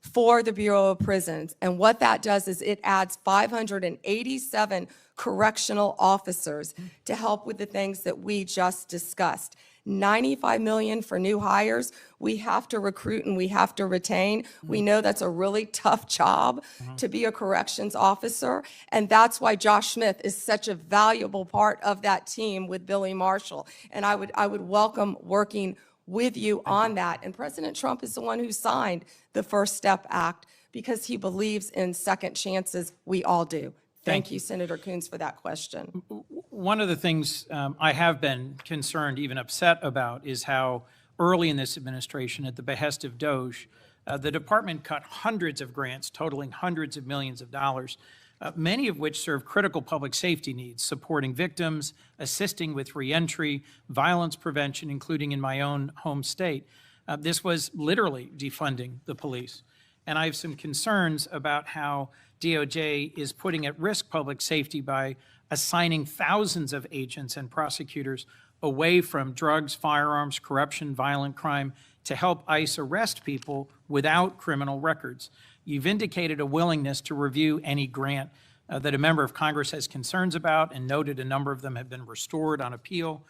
for the Bureau of Prisons, and what that does is it adds 587 correctional officers to help with the things that we just discussed. $95 million for new hires. We have to recruit and we have to retain. We know that's a really tough job to be a corrections officer, and that's why Josh Smith is such a valuable part of that team with Billy Marshall. And I would welcome working with you on that. And President Trump is the one who signed the First Step Act because he believes in second chances. We all do. Thank you, Senator Coons, for that question. One of the things I have been concerned, even upset about, is how early in this administration, at the behest of DOJ, the department cut hundreds of grants totaling hundreds of millions of dollars, many of which serve critical public safety needs, supporting victims, assisting with reentry, violence prevention, including in my own home state. This was literally defunding the police. And I have some concerns about how DOJ is putting at risk public safety by assigning thousands of agents and prosecutors away from drugs, firearms, corruption, violent crime to help ICE arrest people without criminal records. You've indicated a willingness to review any grant that a member of Congress has concerns about, and noted a number of them have been restored on appeal.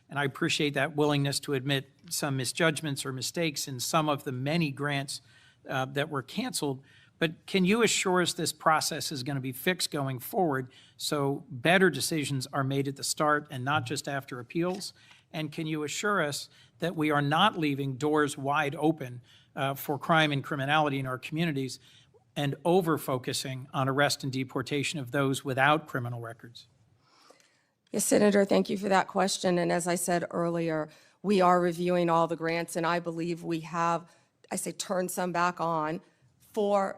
And I appreciate that willingness to admit some misjudgments or mistakes in some of the many grants that were canceled. But can you assure us this process is going to be fixed going forward so better decisions are made at the start and not just after appeals? And can you assure us that we are not leaving doors wide open for crime and criminality in our communities and over-focusing on arrest and deportation of those without criminal records? Yes, Senator, thank you for that question. And as I said earlier, we are reviewing all the grants, and I believe we have, I say, turned some back on for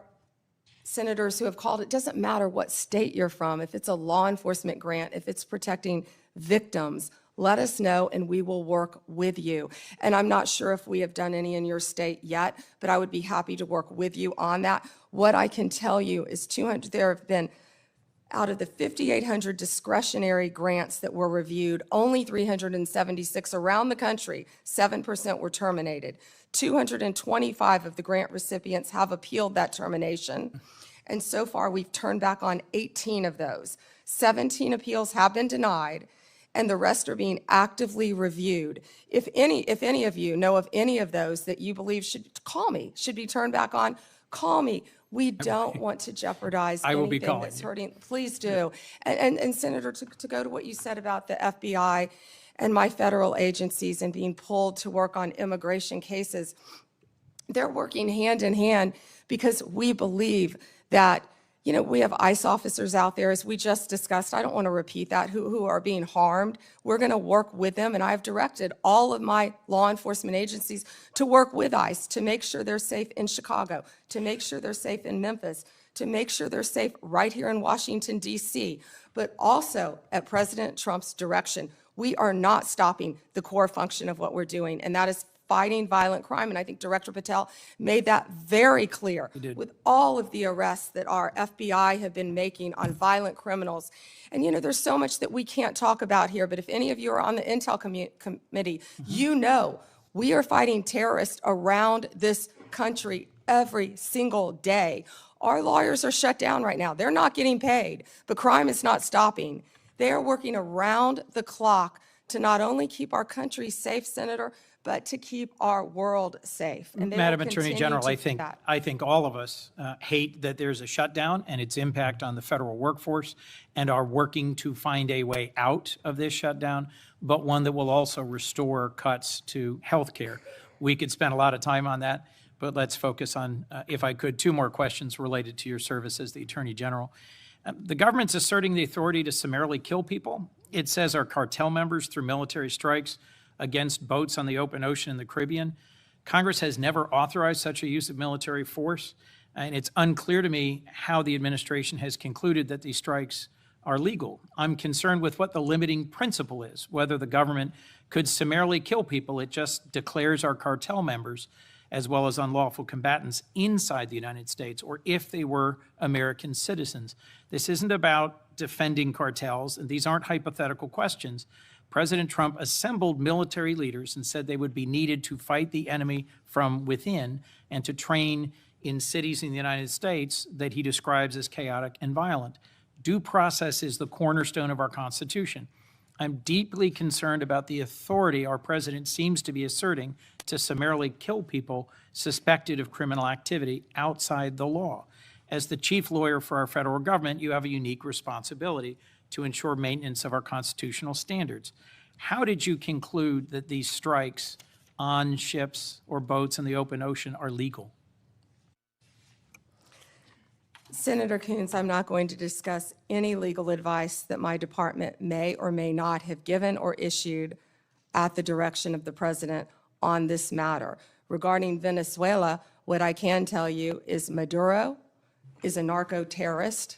senators who have called. It doesn't matter what state you're from. If it's a law enforcement grant, if it's protecting victims, let us know and we will work with you. And I'm not sure if we have done any in your state yet, but I would be happy to work with you on that. What I can tell you is there have been, out of the 5,800 discretionary grants that were reviewed, only 376 around the country, 7% were terminated. 225 of the grant recipients have appealed that termination. And so far, we've turned back on 18 of those. 17 appeals have been denied, and the rest are being actively reviewed. If any of you know of any of those that you believe should be turned back on, call me. We don't want to jeopardize anything that's hurting. Please do. And Senator, to go to what you said about the FBI and my federal agencies and being pulled to work on immigration cases, they're working hand in hand because we believe that, you know, we have ICE officers out there, as we just discussed, I don't want to repeat that, who are being harmed. We're going to work with them, and I've directed all of my law enforcement agencies to work with ICE to make sure they're safe in Chicago, to make sure they're safe in Memphis, to make sure they're safe right here in Washington, D.C., but also at President Trump's direction. We are not stopping the core function of what we're doing, and that is fighting violent crime. And I think Director Patel made that very clear with all of the arrests that our FBI have been making on violent criminals. And, you know, there's so much that we can't talk about here, but if any of you are on the Intel Committee, you know we are fighting terrorists around this country every single day. Our lawyers are shut down right now. They're not getting paid, but crime is not stopping. They are working around the clock to not only keep our country safe, Senator, but to keep our world safe. And Madam Attorney General, I think all of us hate that there's a shutdown and its impact on the federal workforce, and are working to find a way out of this shutdown, but one that will also restore cuts to health care. we could spend a lot of time on that, but let's focus on, if I could, two more questions related to your service as the Attorney General. The government's asserting the authority to summarily kill people. It says our cartel members through military strikes against boats on the open ocean in the Caribbean. Congress has never authorized such a use of military force, and it's unclear to me how the administration has concluded that these strikes are legal. I'm concerned with what the limiting principle is, whether the government could summarily kill people. It just declares our cartel members as well as unlawful combatants inside the United States, or if they were American citizens. This isn't about defending cartels, and these aren't hypothetical questions. President Trump assembled military leaders and said they would be needed to fight the enemy from within and to train in cities in the United States that he describes as chaotic and violent. Due process is the cornerstone of our Constitution. I'm deeply concerned about the authority our president seems to be asserting to summarily kill people suspected of criminal activity outside the law. As the chief lawyer for our federal government, you have a unique responsibility to ensure maintenance of our constitutional standards. How did you conclude that these strikes on ships or boats in the open ocean are legal? Senator Coons, I'm not going to discuss any legal advice that my department may or may not have given or issued at the direction of the president on this matter. Regarding Venezuela, what I can tell you is Maduro is a narco-terrorist,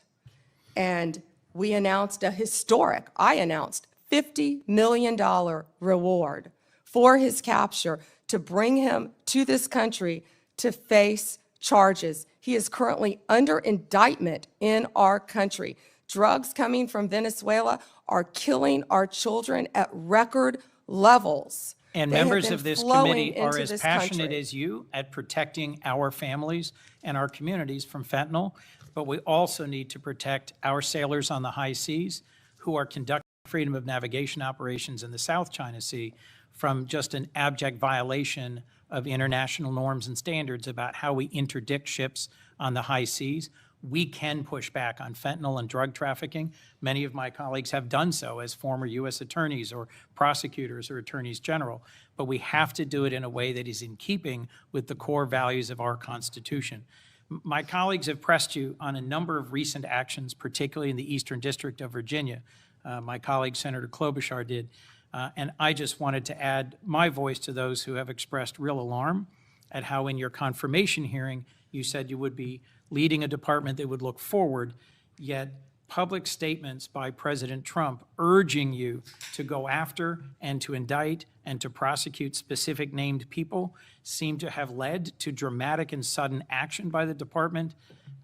and we announced I announced $50 million reward for his capture to bring him to this country to face charges. He is currently under indictment in our country. Drugs coming from Venezuela are killing our children at record levels. And They have members been of this flowing committee are into as this passionate country. as you at protecting our families and our communities from fentanyl, but we also need to protect our sailors on the high seas who are conducting freedom of navigation operations in the South China Sea from just an abject violation of international norms and standards about how we interdict ships on the high seas. We can push back on fentanyl and drug trafficking. Many of my colleagues have done so as former U.S. attorneys or prosecutors or attorneys general, but we have to do it in a way that is in keeping with the core values of our Constitution. My colleagues have pressed you on a number of recent actions, particularly in the Eastern District of Virginia. My colleague, Senator Klobuchar, did. And I just wanted to add my voice to those who have expressed real alarm at how in your confirmation hearing, you said you would be leading a department that would look forward, yet public statements by President Trump urging you to go after and to indict and to prosecute specific named people seem to have led to dramatic and sudden action by the department.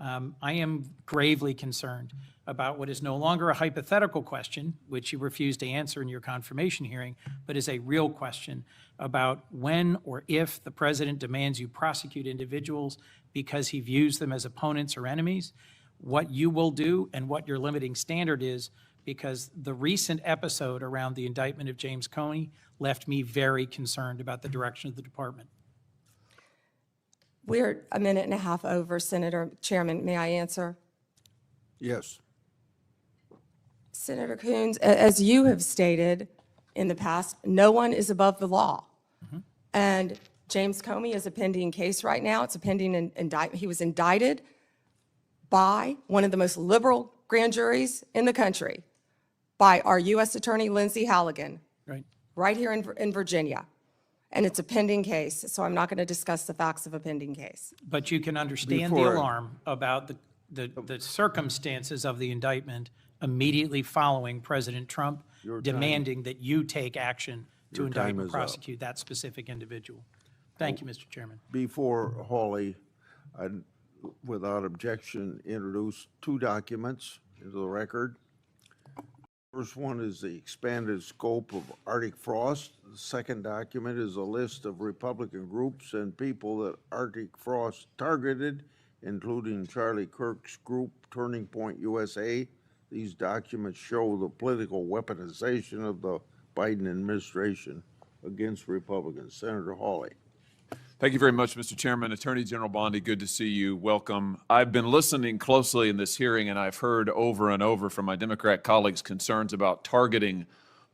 I am gravely concerned about what is no longer a hypothetical question, which you refused to answer in your confirmation hearing, but is a real question about when or if the president demands you prosecute individuals because he views them as opponents or enemies, what you will do and what your limiting standard is, because the recent episode around the indictment of James Comey left me very concerned about the direction of the department. We're a minute and a half over, Senator Chairman. May I answer? Yes. Senator Coons, as you have stated in the past, no one is above the law. And James Comey is a pending case right now. It's a pending indictment. He was indicted by one of the most liberal grand juries in the country, by our U.S. Attorney Lindsay Halligan, right here in Virginia. And it's a pending case, so I'm not going to discuss the facts of a pending case. But you can understand the alarm about the circumstances of the indictment immediately following President Trump demanding that you take action to indict and prosecute that specific individual. Thank you, Mr. Chairman. Before Hawley, I'd, without objection, introduce two documents into the record. First one is the expanded scope of Arctic frost. The second document is a list of Republican groups and people that Arctic frost targeted, including Charlie Kirk's group, Turning Point USA. These documents show the political weaponization of the Biden administration against Republicans. Senator Hawley. Thank you very much, Mr. Chairman. Attorney General Bondi, good to see you. Welcome. I've been listening closely in this hearing, and I've heard over and over from my Democrat colleagues concerns about targeting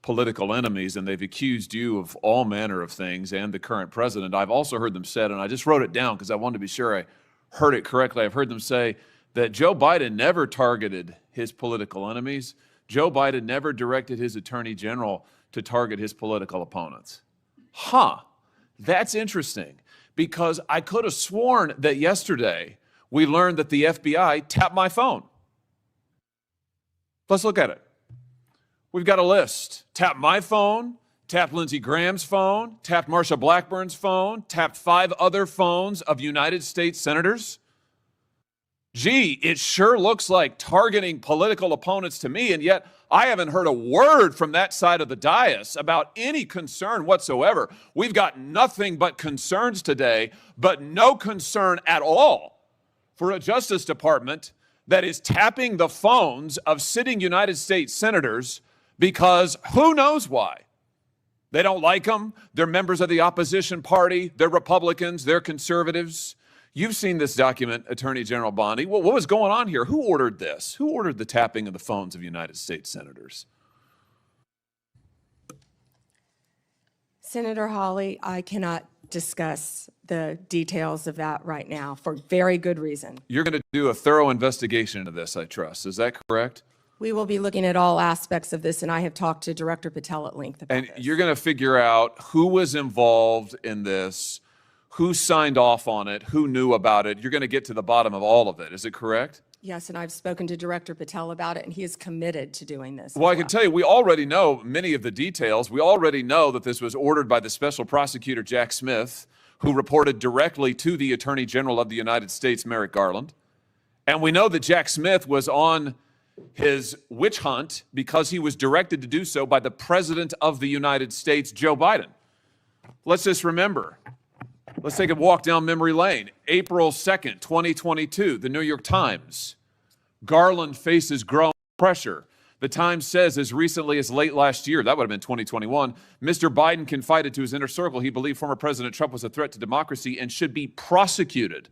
political enemies, and they've accused you of all manner of things and the current president. I've also heard them said, and I just wrote it down because I wanted to be sure I heard it correctly. I've heard them say that Joe Biden never targeted his political enemies. Joe Biden never directed his attorney general to target his political opponents. Huh, that's interesting, because I could have sworn that yesterday we learned that the FBI tapped my phone. Let's look at it. We've got a list. Tapped my phone, tapped Lindsey Graham's phone, tapped Marsha Blackburn's phone, tapped 5 other phones of United States senators. Gee, it sure looks like targeting political opponents to me, and yet I haven't heard a word from that side of the dais about any concern whatsoever. We've got nothing but concerns today, but no concern at all for a Justice Department that is tapping the phones of sitting United States senators because who knows why. They don't like them. They're members of the opposition party. They're Republicans. They're conservatives. You've seen this document, Attorney General Bondi. What was going on here? Who ordered this? Who ordered the tapping of the phones of United States senators? Senator Hawley, I cannot discuss the details of that right now for very good reason. You're going to do a thorough investigation into this, I trust. Is that correct? We will be looking at all aspects of this, and I have talked to Director Patel at length about And this. you're going to figure out who was involved in this, who signed off on it, who knew about it. You're going to get to the bottom of all of it. Is it correct? Yes, and I've spoken to Director Patel about it, and he is committed to doing this. Well, I can tell you, we already know many of the details. We already know that this was ordered by the Special Prosecutor Jack Smith, who reported directly to the Attorney General of the United States, Merrick Garland. And we know that Jack Smith was on his witch hunt because he was directed to do so by the President of the United States, Joe Biden. Let's just remember. Let's take a walk down memory lane. April 2nd, 2022, the New York Times. Garland faces growing pressure. The Times says as recently as late last year, that would have been 2021, Mr. Biden confided to his inner circle he believed former President Trump was a threat to democracy and should be prosecuted.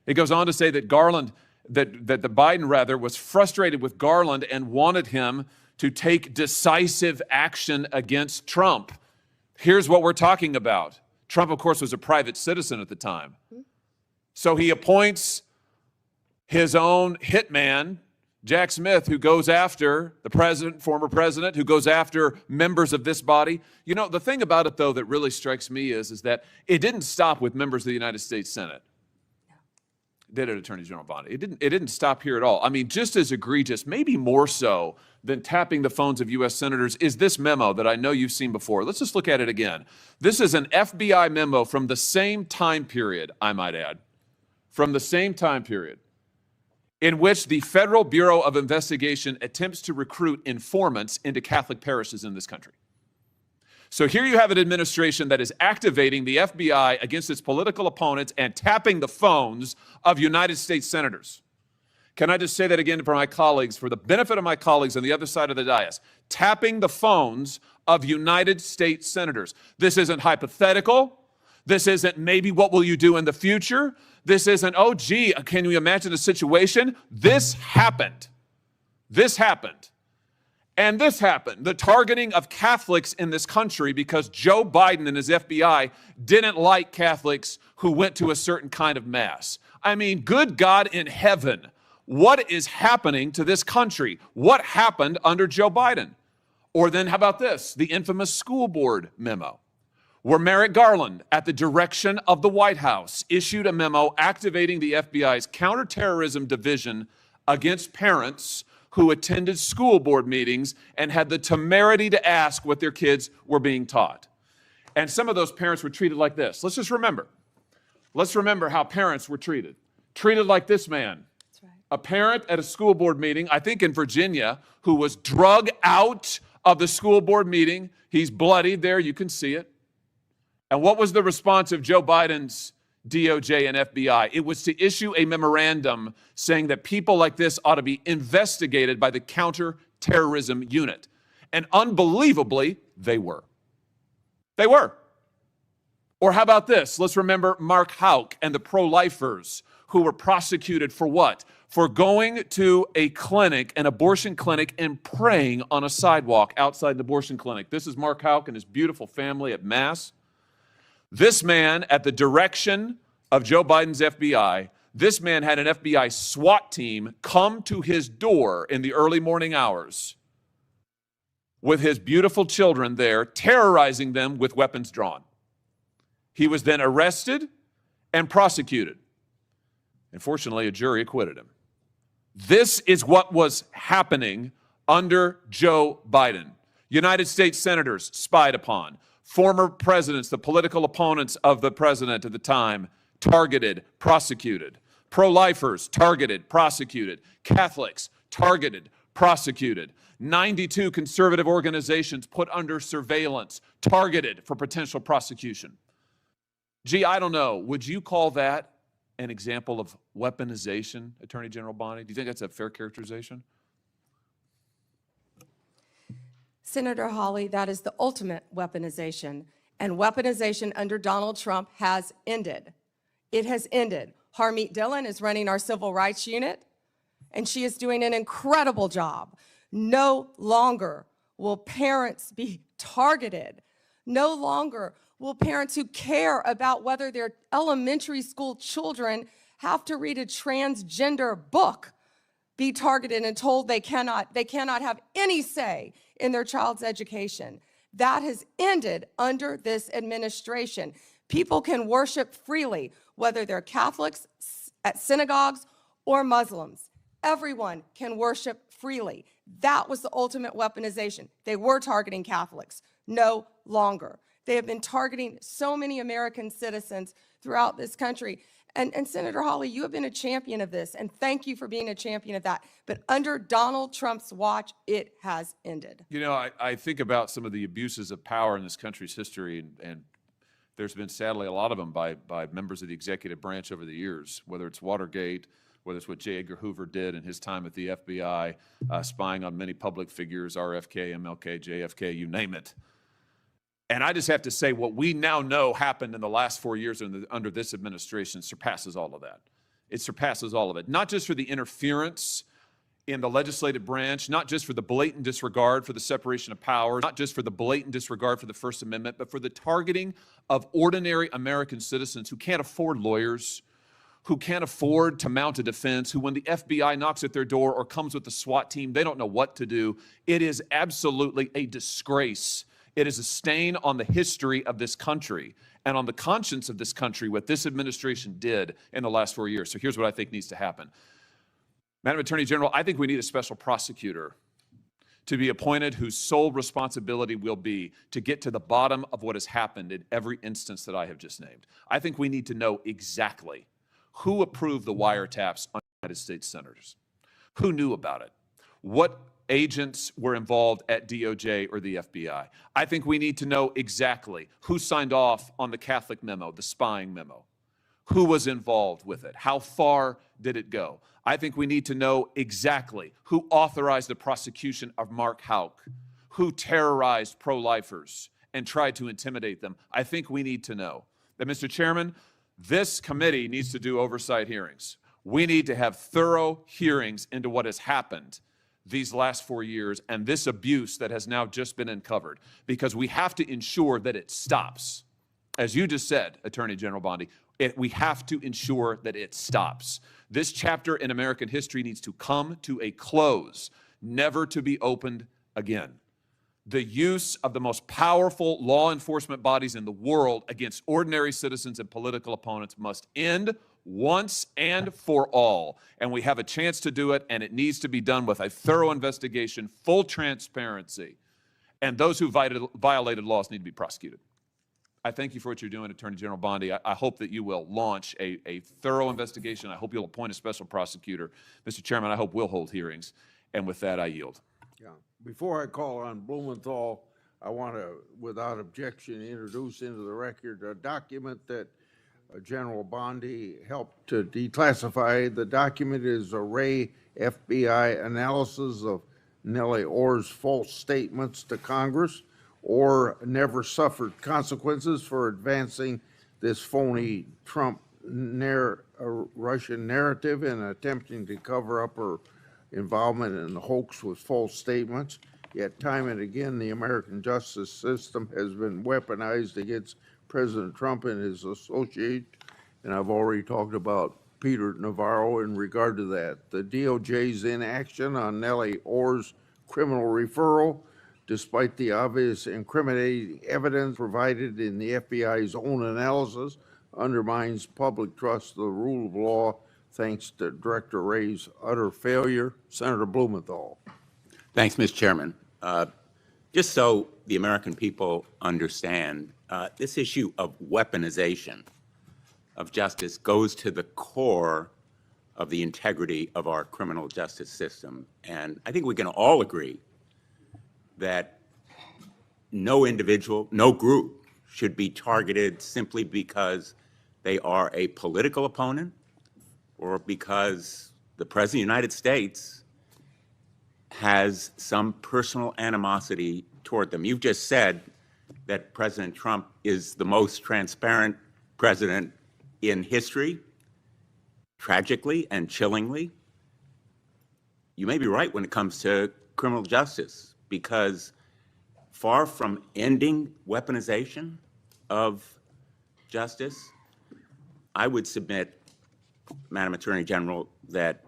It goes on to say that the Biden was frustrated with Garland and wanted him to take decisive action against Trump. Here's what we're talking about. Trump, of course, was a private citizen at the time. So he appoints his own hitman, Jack Smith, who goes after the president, former president, who goes after members of this body. You know, the thing about it, though, that really strikes me is that it didn't stop with members of the United States Senate. Did it, Attorney General Bondi? It didn't stop here at all. I mean, just as egregious, maybe more so than tapping the phones of U.S. senators, is this memo that I know you've seen before. Let's just look at it again. This is an FBI memo from the same time period, I might add, from the same time period, in which the Federal Bureau of Investigation attempts to recruit informants into Catholic parishes in this country. So here you have an administration that is activating the FBI against its political opponents and tapping the phones of United States senators. Can I just say that again for my colleagues, for the benefit of my colleagues on the other side of the dais? Tapping the phones of United States senators. This isn't hypothetical. This isn't maybe what will you do in the future. This isn't, oh, gee, can you imagine a situation? This happened. This happened. And this happened, the targeting of Catholics in this country because Joe Biden and his FBI didn't like Catholics who went to a certain kind of mass. I mean, good God in heaven, what is happening to this country? What happened under Joe Biden? Or then how about this, the infamous school board memo, where Merrick Garland, at the direction of the White House, issued a memo activating the FBI's counterterrorism division against parents who attended school board meetings and had the temerity to ask what their kids were being taught. And some of those parents were treated like this. Let's just remember. Let's remember how parents were treated. Treated like this man. That's right. A parent at a school board meeting, I think in Virginia, who was drug out of the school board meeting. He's bloodied there, you can see it. And what was the response of Joe Biden's DOJ and FBI? It was to issue a memorandum saying that people like this ought to be investigated by the counterterrorism unit. And unbelievably, they were. They were. Or how about this? Let's remember Mark Houck and the pro-lifers who were prosecuted for what? For going to a clinic, an abortion clinic, and praying on a sidewalk outside an abortion clinic. This is Mark Houck and his beautiful family at Mass. This man, at the direction of Joe Biden's FBI, this man had an FBI SWAT team come to his door in the early morning hours with his beautiful children there, terrorizing them with weapons drawn. He was then arrested and prosecuted. And fortunately, a jury acquitted him. This is what was happening under Joe Biden. United States senators spied upon. Former presidents, the political opponents of the president at the time, targeted, prosecuted. Pro-lifers, targeted, prosecuted. Catholics, targeted, prosecuted. 92 conservative organizations put under surveillance, targeted for potential prosecution. Gee, I don't know. Would you call that an example of weaponization, Attorney General Bondi? Do you think that's a fair characterization? Senator Hawley, that is the ultimate weaponization. And weaponization under Donald Trump has ended. It has ended. Harmeet Dillon is running our civil rights unit, and she is doing an incredible job. No longer will parents be targeted. No longer will parents who care about whether their elementary school children have to read a transgender book be targeted and told they cannot have any say in their child's education. That has ended under this administration. People can worship freely, whether they're Catholics at synagogues or Muslims. Everyone can worship freely. That was the ultimate weaponization. They were targeting Catholics. No longer. They have been targeting so many American citizens throughout this country. And Senator Hawley, you have been a champion of this, and thank you for being a champion of that. But under Donald Trump's watch, it has ended. You know, I think about some of the abuses of power in this country's history, and there's been sadly a lot of them by members of the executive branch over the years, whether it's Watergate, whether it's what J. Edgar Hoover did in his time at the FBI, spying on many public figures, RFK, MLK, JFK, you name it. And I just have to say, what we now know happened in the last 4 years under this administration surpasses all of that. It surpasses all of it. Not just for the interference in the legislative branch, not just for the blatant disregard for the separation of powers, not just for the blatant disregard for the First Amendment, but for the targeting of ordinary American citizens who can't afford lawyers, who can't afford to mount a defense, who when the FBI knocks at their door or comes with the SWAT team, they don't know what to do. It is absolutely a disgrace. It is a stain on the history of this country and on the conscience of this country, what this administration did in the last 4 years. So here's what I think needs to happen. Madam Attorney General, I think we need a special prosecutor to be appointed whose sole responsibility will be to get to the bottom of what has happened in every instance that I have just named. I think we need to know exactly who approved the wiretaps on United States senators, who knew about it, what agents were involved at DOJ or the FBI. I think we need to know exactly who signed off on the Catholic memo, the spying memo, who was involved with it, how far did it go. I think we need to know exactly who authorized the prosecution of Mark Houck, who terrorized pro-lifers and tried to intimidate them. I think we need to know that, Mr. Chairman, this committee needs to do oversight hearings. We need to have thorough hearings into what has happened these last 4 years and this abuse that has now just been uncovered, because we have to ensure that it stops. As you just said, Attorney General Bondi, we have to ensure that it stops. This chapter in American history needs to come to a close, never to be opened again. The use of the most powerful law enforcement bodies in the world against ordinary citizens and political opponents must end once and for all. And we have a chance to do it, and it needs to be done with a thorough investigation, full transparency, and those who violated laws need to be prosecuted. I thank you for what you're doing, Attorney General Bondi. I hope that you will launch a thorough investigation. I hope you'll appoint a special prosecutor. Mr. Chairman, I hope we'll hold hearings. And with that, I yield. Yeah. Before I call on Blumenthal, I want to, without objection, introduce into the record a document that General Bondi helped to declassify. The document is a Ray FBI analysis of Nellie Orr's false statements to Congress. Orr never suffered consequences for advancing this phony Trump Russian narrative in attempting to cover up her involvement in the hoax with false statements. Yet time and again, the American justice system has been weaponized against President Trump and his associates. And I've already talked about Peter Navarro in regard to that. The DOJ's inaction on Nellie Orr's criminal referral, despite the obvious incriminating evidence provided in the FBI's own analysis, undermines public trust in the rule of law thanks to Director Wray's utter failure. Senator Blumenthal. Thanks, Mr. Chairman. Just so the American people understand, this issue of weaponization of justice goes to the core of the integrity of our criminal justice system. And I think we can all agree that no individual, no group should be targeted simply because they are a political opponent or because the President of the United States has some personal animosity toward them. You've just said that President Trump is the most transparent president in history. Tragically and chillingly, you may be right when it comes to criminal justice, because far from ending weaponization of justice, I would submit, Madam Attorney General, that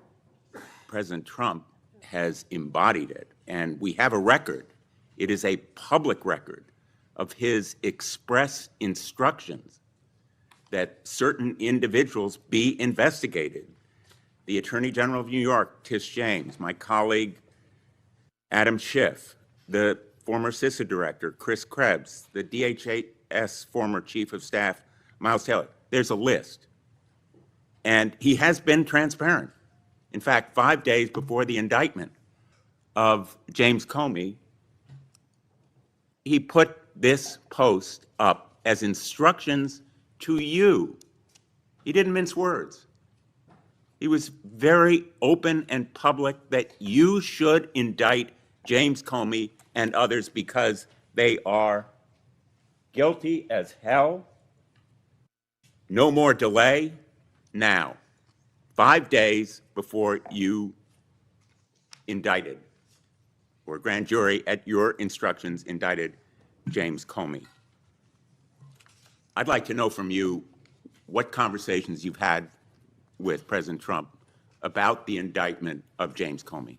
President Trump has embodied it. And we have a record. It is a public record of his express instructions that certain individuals be investigated. The Attorney General of New York, Tish James, my colleague Adam Schiff, the former CISA director, Chris Krebs, the DHS former Chief of Staff, Miles Taylor. There's a list. And he has been transparent. In fact, 5 days before the indictment of James Comey, he put this post up as instructions to you. He didn't mince words. He was very open and public that you should indict James Comey and others because they are guilty as hell. No more delay now. 5 days before you indicted, or grand jury at your instructions indicted James Comey. I'd like to know from you what conversations you've had with President Trump about the indictment of James Comey.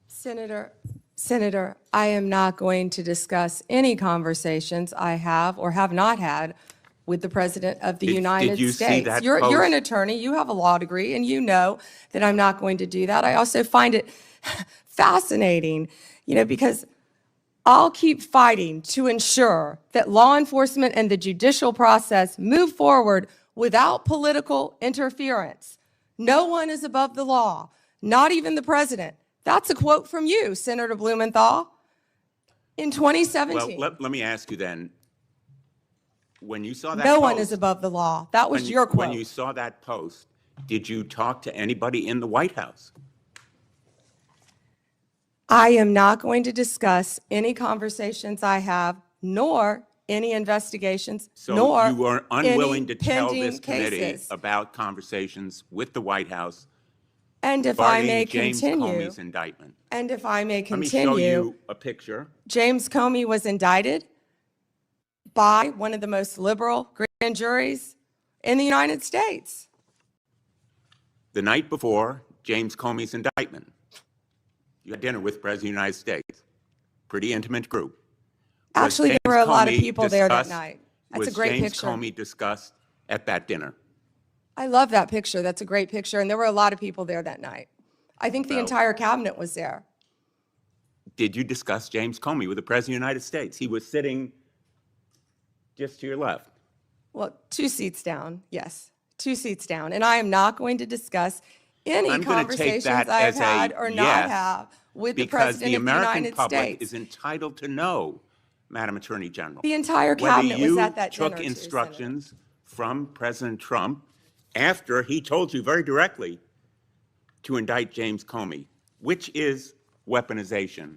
Senator, I am not going to discuss any conversations I have or have not had with the President of the United you States. see that You're post? an attorney, you have a law degree, and you know that I'm not going to do that. I also find it fascinating, because I'll keep fighting to ensure that law enforcement and the judicial process move forward without political interference. No one is above the law, not even the president. That's a quote from you, Senator Blumenthal, in 2017. Well, let me ask you then, when you saw that No post, one is above the law. That was your quote. When you saw that post, did you talk to anybody in the White House? I am not going to discuss any conversations I have, nor any investigations, So nor you are unwilling any to tell pending this committee cases. about conversations with the White House And if I regarding may James continue, Comey's indictment. and if I may Let me show continue, you a picture. James Comey was indicted by one of the most liberal grand juries in the United States. The night before James Comey's indictment, you had dinner with the President of the United States. Pretty intimate group. Was Actually, there James were a lot of Comey people there that discussed- night. That's a great Was James picture. Comey discussed at that dinner? I love that picture. That's a great picture. And there were a lot of people there that night. I think the Well- entire cabinet was there. Did you discuss James Comey with the President of the United States? He was sitting just to your left. Well, 2 seats down, yes, 2 seats down. And I am not going to discuss any I'm going to take conversations that I have as a had or not yes, have with the because President the of the American United public States. is entitled to know, Madam Attorney General. The entire cabinet was at that dinner, Whether too, you took instructions from President Trump after he told you very directly to indict James Comey, which is weaponization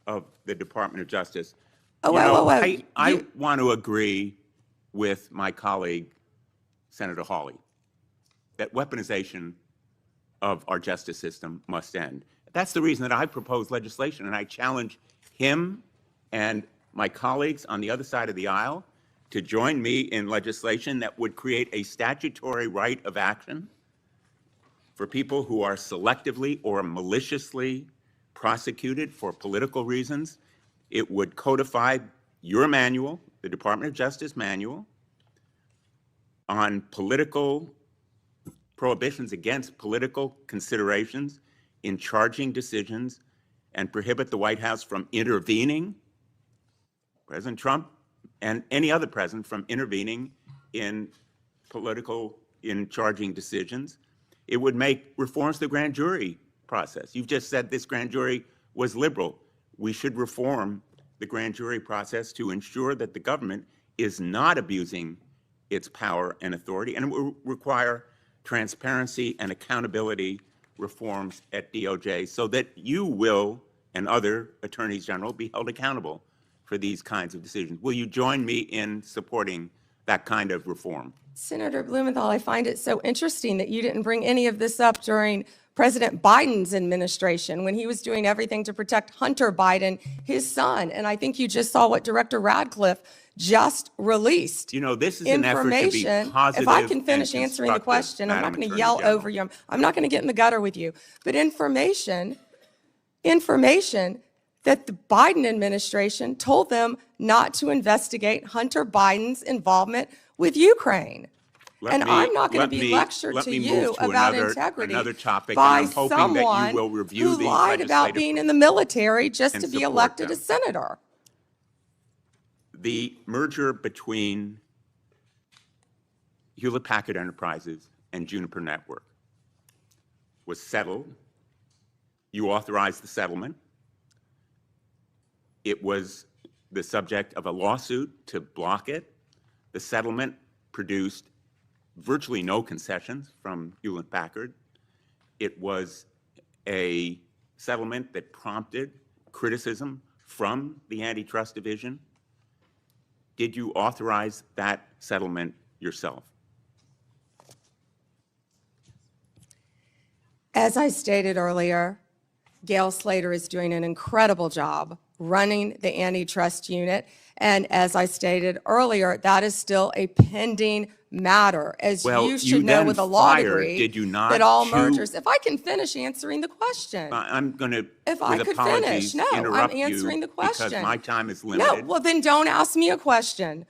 of the Department of Justice. You whoa, know, whoa, whoa. I want to agree with my colleague, Senator Hawley, that weaponization of our justice system must end. That's the reason that I propose legislation, and I challenge him and my colleagues on the other side of the aisle to join me in legislation that would create a statutory right of action for people who are selectively or maliciously prosecuted for political reasons. It would codify your manual, the Department of Justice manual, on political prohibitions against political considerations in charging decisions, and prohibit the White House from intervening, President Trump and any other president from intervening in charging decisions. It would make reforms to the grand jury process. You've just said this grand jury was liberal. We should reform the grand jury process to ensure that the government is not abusing its power and authority, and it will require transparency and accountability reforms at DOJ so that you will and other attorneys general be held accountable for these kinds of decisions. Will you join me in supporting that kind of reform? Senator Blumenthal, I find it so interesting that you didn't bring any of this up during President Biden's administration when he was doing everything to protect Hunter Biden, his son. And I think you just saw what Director Radcliffe just released. You know, this is an effort to be positive. If I can finish answering the question, I'm not going to yell over you. I'm not going to get in the gutter with you. But information that the Biden administration told them not to investigate Hunter Biden's involvement with Ukraine. I'm not going to be lectured to you about integrity by someone who lied about being in the military just to be elected a senator. The merger between Hewlett-Packard Enterprises and Juniper Network was settled. You authorized the settlement. It was the subject of a lawsuit to block it. The settlement produced virtually no concessions from Hewlett-Packard. It was a settlement that prompted criticism from the Antitrust Division. Did you authorize that settlement yourself? As I stated earlier, Gail Slater is doing an incredible job running the antitrust unit. And as I stated earlier, that is still a pending matter, as you should know with a law degree, did you not, that all mergers. If I can finish answering the question. I'm going to, if I could finish, no, I'm answering the question. Because my time is limited. No, well then don't ask me a question.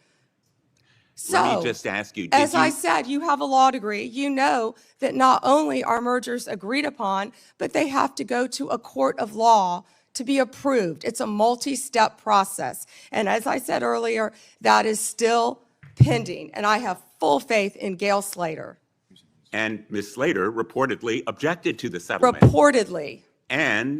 So, let me just ask you, as I said, you have a law degree. You know that not only are mergers agreed upon, but they have to go to a court of law to be approved. It's a multi-step process. And as I said earlier, that is still pending. And I have full faith in Gail Slater. And Ms. Slater reportedly objected to the settlement. Reportedly. And